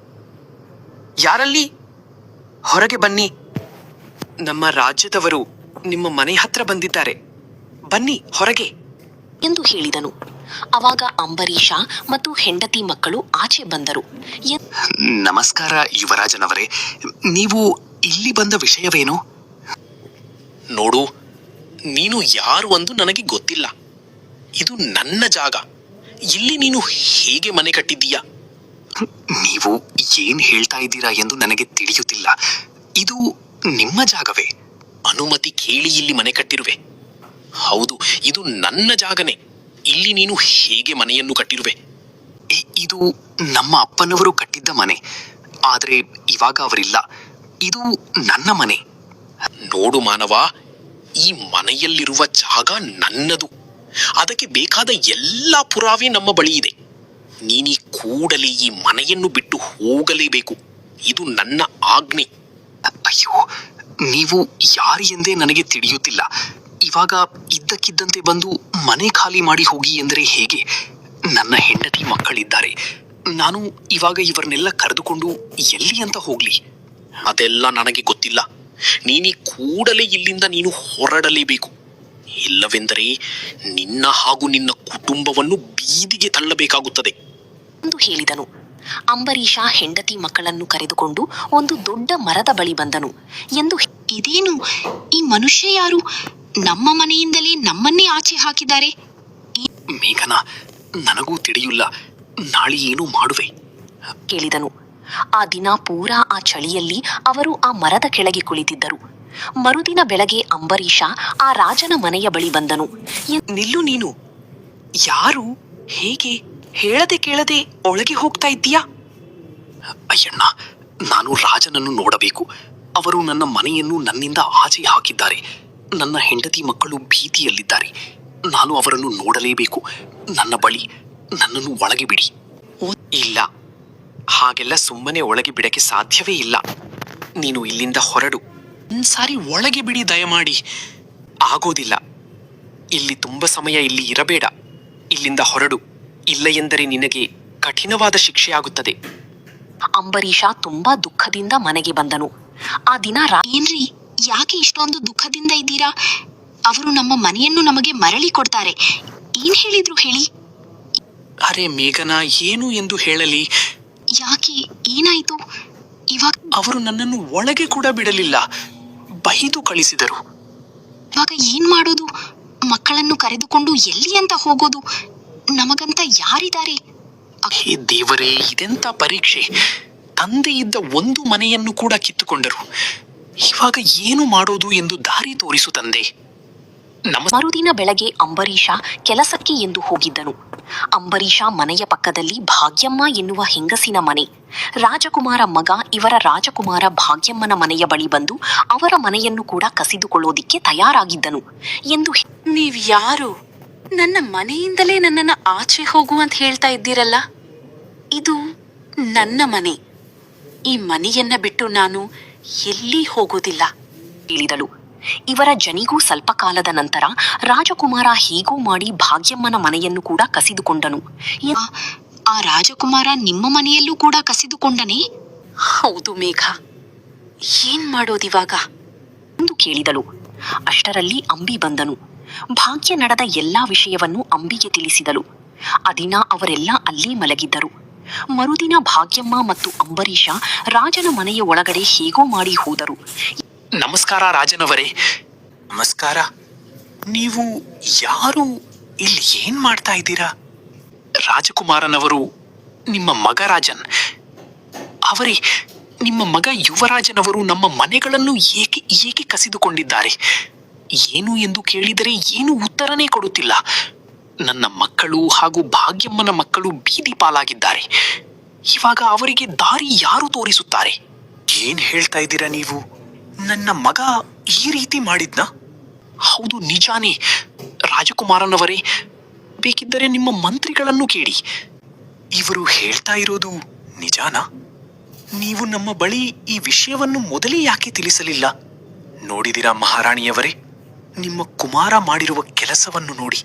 ಯಾರಲ್ಲಿ? ಹೊರಗೆ ಬನ್ನಿ. ನಮ್ಮ ರಾಜ್ಯದವರು ನಿಮ್ಮ ಮನೆ ಹತ್ರ ಬಂದಿದ್ದಾರೆ. ಬನ್ನಿ ಹೊರಗೆ ಎಂದು ಹೇಳಿದನು. ಅವಾಗ ಅಂಬರೀಷ ಮತ್ತು ಹೆಂಡತಿ ಮಕ್ಕಳು ಆಚೆ ಬಂದರು. ನಮಸ್ಕಾರ ಯುವರಾಜನವರೇ, ನೀವು ಇಲ್ಲಿ ಬಂದ ವಿಷಯವೇನು? ನೋಡು, ನೀನು ಯಾರು ಎಂದು ನನಗೆ ಗೊತ್ತಿಲ್ಲ. ಇದು ನನ್ನ ಜಾಗ. ಇಲ್ಲಿ ನೀನು ಹೇಗೆ ಮನೆ ಕಟ್ಟಿದ್ದೀಯಾ? ನೀವು ಏನ್ ಹೇಳ್ತಾ ಇದ್ದೀರಾ ಎಂದು ನನಗೆ ತಿಳಿಯುತ್ತಿಲ್ಲ. ಇದು ನಿಮ್ಮ ಜಾಗವೇ? ಅನುಮತಿ ಕೇಳಿ ಇಲ್ಲಿ ಮನೆ ಕಟ್ಟಿರುವೆ. ಹೌದು, ಇದು ನನ್ನ ಜಾಗನೇ. ಇಲ್ಲಿ ನೀನು ಹೇಗೆ ಮನೆಯನ್ನು ಕಟ್ಟಿರುವೆ? ಇದು ನಮ್ಮ ಅಪ್ಪನವರು ಕಟ್ಟಿದ್ದ ಮನೆ, ಆದ್ರೆ ಇವಾಗ ಅವರಿಲ್ಲ. ಇದು ನನ್ನ ಮನೆ. ನೋಡು ಮಾನವ, ಈ ಮನೆಯಲ್ಲಿರುವ ಜಾಗ ನನ್ನದು. ಅದಕ್ಕೆ ಬೇಕಾದ ಎಲ್ಲ ಪುರಾವೆ ನಮ್ಮ ಬಳಿ ಇದೆ. ನೀನೀ ಕೂಡಲೇ ಈ ಮನೆಯನ್ನು ಬಿಟ್ಟು ಹೋಗಲೇಬೇಕು. ಇದು ನನ್ನ ಆಜ್ಞೆ. ಅಯ್ಯೋ, ನೀವು ಯಾರು ಎಂದೇ ನನಗೆ ತಿಳಿಯುತ್ತಿಲ್ಲ. ಇವಾಗ ಇದ್ದಕ್ಕಿದ್ದಂತೆ ಬಂದು ಮನೆ ಖಾಲಿ ಮಾಡಿ ಹೋಗಿ ಎಂದರೆ ಹೇಗೆ? ನನ್ನ ಹೆಂಡತಿ ಮಕ್ಕಳಿದ್ದಾರೆ. ನಾನು ಇವಾಗ ಇವರನ್ನೆಲ್ಲ ಕರೆದುಕೊಂಡು ಎಲ್ಲಿ ಅಂತ ಹೋಗ್ಲಿ? ಅದೆಲ್ಲ ನನಗೆ ಗೊತ್ತಿಲ್ಲ. ನೀನೀ ಕೂಡಲೇ ಇಲ್ಲಿಂದ ನೀನು ಹೊರಡಲೇಬೇಕು. ಇಲ್ಲವೆಂದರೆ ನಿನ್ನ ಹಾಗೂ ನಿನ್ನ ಕುಟುಂಬವನ್ನು ಬೀದಿಗೆ ತಳ್ಳಬೇಕಾಗುತ್ತದೆ ಎಂದು ಹೇಳಿದನು. ಅಂಬರೀಷ ಹೆಂಡತಿ ಮಕ್ಕಳನ್ನು ಕರೆದುಕೊಂಡು ಒಂದು ದೊಡ್ಡ ಮರದ ಬಳಿ ಬಂದನು. ಎಂದು ಇದೇನು? ಈ ಮನುಷ್ಯ ಯಾರು? ನಮ್ಮ ಮನೆಯಿಂದಲೇ ನಮ್ಮನ್ನೇ ಆಚೆ ಹಾಕಿದ್ದಾರೆ. ಮೇಘನಾ, ನನಗೂ ತಿಳಿಯಿಲ್ಲ. ನಾಳೆ ಏನು ಮಾಡುವೆ? ಕೇಳಿದನು. ಆ ದಿನ ಪೂರಾ ಆ ಚಳಿಯಲ್ಲಿ ಅವರು ಆ ಮರದ ಕೆಳಗೆ ಕುಳಿತಿದ್ದರು. ಮರುದಿನ ಬೆಳಗ್ಗೆ ಅಂಬರೀಷ ಆ ರಾಜನ ಮನೆಯ ಬಳಿ ಬಂದನು. ನಿಲ್ಲು, ನೀನು ಯಾರು? ಹೇಗೆ ಹೇಳದೆ ಕೇಳದೆ ಒಳಗೆ ಹೋಗ್ತಾ ಇದ್ದೀಯಾ? ಅಯ್ಯಣ್ಣ, ನಾನು ರಾಜನನ್ನು ನೋಡಬೇಕು. ಅವರು ನನ್ನ ಮನೆಯನ್ನು ನನ್ನಿಂದ ಆಚೆ ಹಾಕಿದ್ದಾರೆ. ನನ್ನ ಹೆಂಡತಿ ಮಕ್ಕಳು ಭೀತಿಯಲ್ಲಿದ್ದಾರೆ. ನಾನು ಅವರನ್ನು ನೋಡಲೇಬೇಕು. ನನ್ನ ಬಳಿ ನನ್ನನ್ನು ಒಳಗೆ ಬಿಡಿ. ಇಲ್ಲ, ಹಾಗೆಲ್ಲ ಸುಮ್ಮನೆ ಒಳಗೆ ಬಿಡಕ್ಕೆ ಸಾಧ್ಯವೇ ಇಲ್ಲ. ನೀನು ಇಲ್ಲಿಂದ ಹೊರಡು. ಒಂದ್ಸಾರಿ ಒಳಗೆ ಬಿಡಿ ದಯಮಾಡಿ. ಆಗೋದಿಲ್ಲ. ಇಲ್ಲಿ ತುಂಬ ಸಮಯ ಇಲ್ಲಿ ಇರಬೇಡ. ಇಲ್ಲಿಂದ ಹೊರಡು. ಇಲ್ಲ ಎಂದರೆ ನಿನಗೆ ಕಠಿಣವಾದ ಶಿಕ್ಷೆಯಾಗುತ್ತದೆ. ಅಂಬರೀಷ ತುಂಬಾ ದುಃಖದಿಂದ ಮನೆಗೆ ಬಂದನು. ಆ ದಿನ ಏನ್ರಿ, ಯಾಕೆ ಇಷ್ಟೊಂದು ದುಃಖದಿಂದ ಇದ್ದೀರಾ? ಅವರು ನಮ್ಮ ಮನೆಯನ್ನು ನಮಗೆ ಮರಳಿ ಕೊಡ್ತಾರೆ. ಏನ್ ಹೇಳಿದ್ರು ಹೇಳಿ? ಅರೆ ಮೇಘನಾ, ಏನು ಎಂದು ಹೇಳಲಿ? ಯಾಕೆ, ಏನಾಯ್ತು? ಇವಾಗ ಅವರು ನನ್ನನ್ನು ಒಳಗೆ ಕೂಡ ಬಿಡಲಿಲ್ಲ. ಬೈದು ಕಳಿಸಿದರು. ಇವಾಗ ಏನ್ ಮಾಡೋದು? ಮಕ್ಕಳನ್ನು ಕರೆದುಕೊಂಡು ಎಲ್ಲಿ ಅಂತ ಹೋಗೋದು? ನಮಗಂತ ಯಾರಿದ್ದಾರೆ? ಹೇ ದೇವರೇ, ಇದೆಂತ ಪರೀಕ್ಷೆ! ತಂದೆ ಇದ್ದ ಒಂದು ಮನೆಯನ್ನು ಕೂಡ ಕಿತ್ತುಕೊಂಡರು. ಇವಾಗ ಏನು ಮಾಡೋದು ಎಂದು ದಾರಿ ತೋರಿಸು ತಂದೆ. ಮರುದಿನ ಬೆಳಗ್ಗೆ ಅಂಬರೀಷ ಕೆಲಸಕ್ಕೆ ಎಂದು ಹೋಗಿದ್ದನು. ಅಂಬರೀಷ ಮನೆಯ ಪಕ್ಕದಲ್ಲಿ ಭಾಗ್ಯಮ್ಮ ಎನ್ನುವ ಹೆಂಗಸಿನ ಮನೆ. ರಾಜಕುಮಾರ ಮಗ ಇವರ ರಾಜಕುಮಾರ ಭಾಗ್ಯಮ್ಮನ ಮನೆಯ ಬಳಿ ಬಂದು ಅವರ ಮನೆಯನ್ನು ಕೂಡ ಕಸಿದುಕೊಳ್ಳೋದಿಕ್ಕೆ ತಯಾರಾಗಿದ್ದನು. ಎಂದು ನೀವ್ ಯಾರು? ನನ್ನ ಮನೆಯಿಂದಲೇ ನನ್ನನ್ನ ಆಚೆ ಹೋಗು ಅಂತ ಹೇಳ್ತಾ ಇದ್ದೀರಲ್ಲ? ಇದು ನನ್ನ ಮನೆ. ಈ ಮನೆಯನ್ನ ಬಿಟ್ಟು ನಾನು ಎಲ್ಲಿ ಹೋಗೋದಿಲ್ಲ ಹೇಳಿದಳು. ಇವರ ಜನಿಗೂ ಸ್ವಲ್ಪ ಕಾಲದ ನಂತರ ರಾಜಕುಮಾರ ಹೀಗೂ ಮಾಡಿ ಭಾಗ್ಯಮ್ಮನ ಮನೆಯನ್ನು ಕೂಡ ಕಸಿದುಕೊಂಡನು. ಆ ರಾಜಕುಮಾರ ನಿಮ್ಮ ಮನೆಯಲ್ಲೂ ಕೂಡ ಕಸಿದುಕೊಂಡನೇ? ಹೌದು ಮೇಘ, ಏನ್ ಮಾಡೋದಿವಾಗ ಎಂದು ಕೇಳಿದಳು. ಅಷ್ಟರಲ್ಲಿ ಅಂಬಿ ಬಂದನು. ಭಾಗ್ಯ ನಡೆದ ಎಲ್ಲಾ ವಿಷಯವನ್ನು ಅಂಬಿಗೆ ತಿಳಿಸಿದಳು. ಅದಿನ ಅವರೆಲ್ಲ ಅಲ್ಲೇ ಮಲಗಿದ್ದರು. ಮರುದಿನ ಭಾಗ್ಯಮ್ಮ ಮತ್ತು ಅಂಬರೀಷ ರಾಜನ ಮನೆಯ ಒಳಗಡೆ ಹೇಗೋ ಮಾಡಿ ಹೋದರು. ನಮಸ್ಕಾರ ರಾಜನವರೇ. ನಮಸ್ಕಾರ. ನೀವು ಯಾರು? ಇಲ್ಲಿ ಏನ್ ಮಾಡ್ತಾ ಇದ್ದೀರಾ? ರಾಜಕುಮಾರನವರು ನಿಮ್ಮ ಮಗ ರಾಜನ್. ಅವರೇ, ನಿಮ್ಮ ಮಗ ಯುವರಾಜನವರು ನಮ್ಮ ಮನೆಗಳನ್ನು ಏಕೆ ಏಕೆ ಕಸಿದುಕೊಂಡಿದ್ದಾರೆ? ಏನು ಎಂದು ಕೇಳಿದರೆ ಏನು ಉತ್ತರನೇ ಕೊಡುತ್ತಿಲ್ಲ. ನನ್ನ ಮಕ್ಕಳು ಹಾಗೂ ಭಾಗ್ಯಮ್ಮನ ಮಕ್ಕಳು ಬೀದಿ ಪಾಲಾಗಿದ್ದಾರೆ. ಇವಾಗ ಅವರಿಗೆ ದಾರಿ ಯಾರು ತೋರಿಸುತ್ತಾರೆ? ಏನ್ ಹೇಳ್ತಾ ಇದ್ದೀರಾ ನೀವು? ನನ್ನ ಮಗ ಈ ರೀತಿ ಮಾಡಿದ್ನಾ? ಹೌದು, ನಿಜಾನೇ. ರಾಜಕುಮಾರನವರೇ, ಬೇಕಿದ್ದರೆ ನಿಮ್ಮ ಮಂತ್ರಿಗಳನ್ನು ಕೇಳಿ. ಇವರು ಹೇಳ್ತಾ ಇರೋದು ನಿಜಾನಾ? ನೀವು ನಮ್ಮ ಬಳಿ ಈ ವಿಷಯವನ್ನು ಮೊದಲೇ ಯಾಕೆ ತಿಳಿಸಲಿಲ್ಲ? ನೋಡಿದಿರಾ ಮಹಾರಾಣಿಯವರೇ, ನಿಮ್ಮ ಕುಮಾರ ಮಾಡಿರುವ ಕೆಲಸವನ್ನು ನೋಡಿ.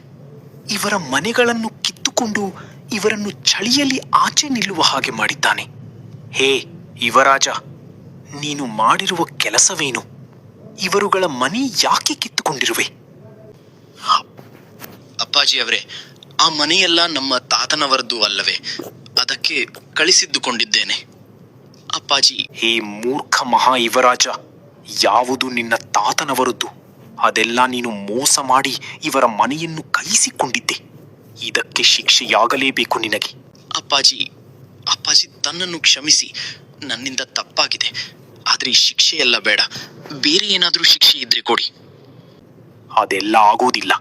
ಇವರ ಮನೆಗಳನ್ನು ಕಿತ್ತುಕೊಂಡು ಇವರನ್ನು ಚಳಿಯಲ್ಲಿ ಆಚೆ ನಿಲ್ಲುವ ಹಾಗೆ ಮಾಡಿದ್ದಾನೆ. ಹೇ ಯುವರಾಜ, ನೀನು ಮಾಡಿರುವ ಕೆಲಸವೇನು? ಇವರುಗಳ ಮನೆ ಯಾಕೆ ಕಿತ್ತುಕೊಂಡಿರುವೆ? ಅಪ್ಪಾಜಿಯವರೇ, ಆ ಮನೆಯೆಲ್ಲ ನಮ್ಮ ತಾತನವರದ್ದು ಅಲ್ಲವೇ? ಅದಕ್ಕೆ ಕಳಿಸಿದ್ದುಕೊಂಡಿದ್ದೇನೆ. ಅಪ್ಪಾಜಿ. ಹೇ ಮೂರ್ಖ ಮಹಾ ಯುವರಾಜ, ಯಾವುದು ನಿನ್ನ ತಾತನವರದ್ದು? ಅದೆಲ್ಲ ನೀನು ಮೋಸ ಮಾಡಿ ಇವರ ಮನೆಯನ್ನು ಕೈಸಿಕೊಂಡಿದ್ದೆ. ಇದಕ್ಕೆ ಶಿಕ್ಷೆಯಾಗಲೇಬೇಕು ನಿನಗೆ. ಅಪ್ಪಾಜಿ, ತನ್ನನ್ನು ಕ್ಷಮಿಸಿ. ನನ್ನಿಂದ ತಪ್ಪಾಗಿದೆ. ಆದ್ರೆ ಈ ಶಿಕ್ಷೆಯೆಲ್ಲ ಬೇಡ. ಬೇರೆ ಏನಾದ್ರೂ ಶಿಕ್ಷೆ ಇದ್ರೆ ಕೊಡಿ. ಅದೆಲ್ಲ ಆಗೋದಿಲ್ಲ.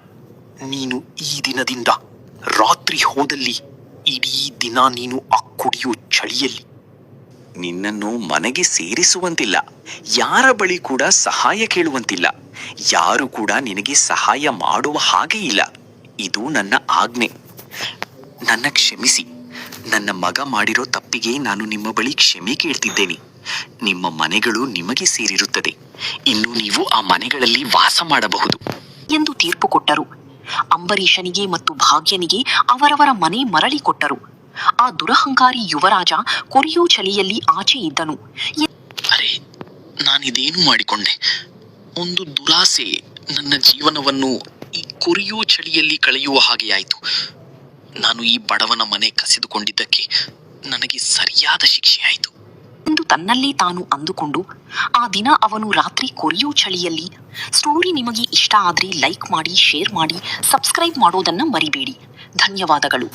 ನೀನು ಈ ದಿನದಿಂದ ರಾತ್ರಿ ಹೋದಲ್ಲಿ ಇಡೀ ದಿನ ನೀನು ಆ ಕುಡಿಯೋ ಚಳಿಯಲ್ಲಿ. ನಿನ್ನನ್ನು ಮನೆಗೆ ಸೇರಿಸುವಂತಿಲ್ಲ, ಯಾರ ಬಳಿ ಕೂಡ ಸಹಾಯ ಕೇಳುವಂತಿಲ್ಲ, ಯಾರು ಕೂಡ ನಿನಗೆ ಸಹಾಯ ಮಾಡುವ ಹಾಗೆ ಇಲ್ಲ. ಇದು ನನ್ನ ಆಜ್ಞೆ. ನನ್ನ ಕ್ಷಮಿಸಿ. ನನ್ನ ಮಗ ಮಾಡಿರೋ ತಪ್ಪಿಗೆ ನಾನು ನಿಮ್ಮ ಬಳಿ ಕ್ಷಮೆ ಕೇಳ್ತಿದ್ದೇನೆ. ನಿಮ್ಮ ಮನೆಗಳು ನಿಮಗೆ ಸೇರಿರುತ್ತದೆ. ಇನ್ನು ನೀವು ಆ ಮನೆಗಳಲ್ಲಿ ವಾಸ ಮಾಡಬಹುದು ಎಂದು ತೀರ್ಪು ಕೊಟ್ಟರು. ಅಂಬರೀಷನಿಗೆ ಮತ್ತು ಭಾಗ್ಯನಿಗೆ ಅವರವರ ಮನೆ ಮರಳಿ ಕೊಟ್ಟರು. ಆ ದುರಹಂಕಾರಿ ಯುವರಾಜ ಕೊರಿಯೋ ಚಳಿಯಲ್ಲಿ ಆಚೆ ಇದ್ದನು. ಅರೆ, ನಾನಿದೇನು ಮಾಡಿಕೊಂಡೆ? ಒಂದು ದುರಾಸೆ ನನ್ನ ಜೀವನವನ್ನು ಈ ಕೊರಿಯೋ ಚಳಿಯಲ್ಲಿ ಕಳೆಯುವ ಹಾಗೆಯಾಯಿತು. ನಾನು ಈ ಬಡವನ ಮನೆ ಕಸಿದುಕೊಂಡಿದ್ದಕ್ಕೆ ನನಗೆ ಸರಿಯಾದ ಶಿಕ್ಷೆಯಾಯಿತು ಎಂದು ತನ್ನಲ್ಲೇ ತಾನು ಅಂದುಕೊಂಡು ಆ ದಿನ ಅವನು ರಾತ್ರಿ ಕೊರಿಯೋ ಚಳಿಯಲ್ಲಿ. ಸ್ಟೋರಿ ನಿಮಗೆ ಇಷ್ಟ ಆದ್ರೆ ಲೈಕ್ ಮಾಡಿ, ಶೇರ್ ಮಾಡಿ, ಸಬ್ಸ್ಕ್ರೈಬ್ ಮಾಡೋದನ್ನ ಮರಿಬೇಡಿ. ಧನ್ಯವಾದಗಳು.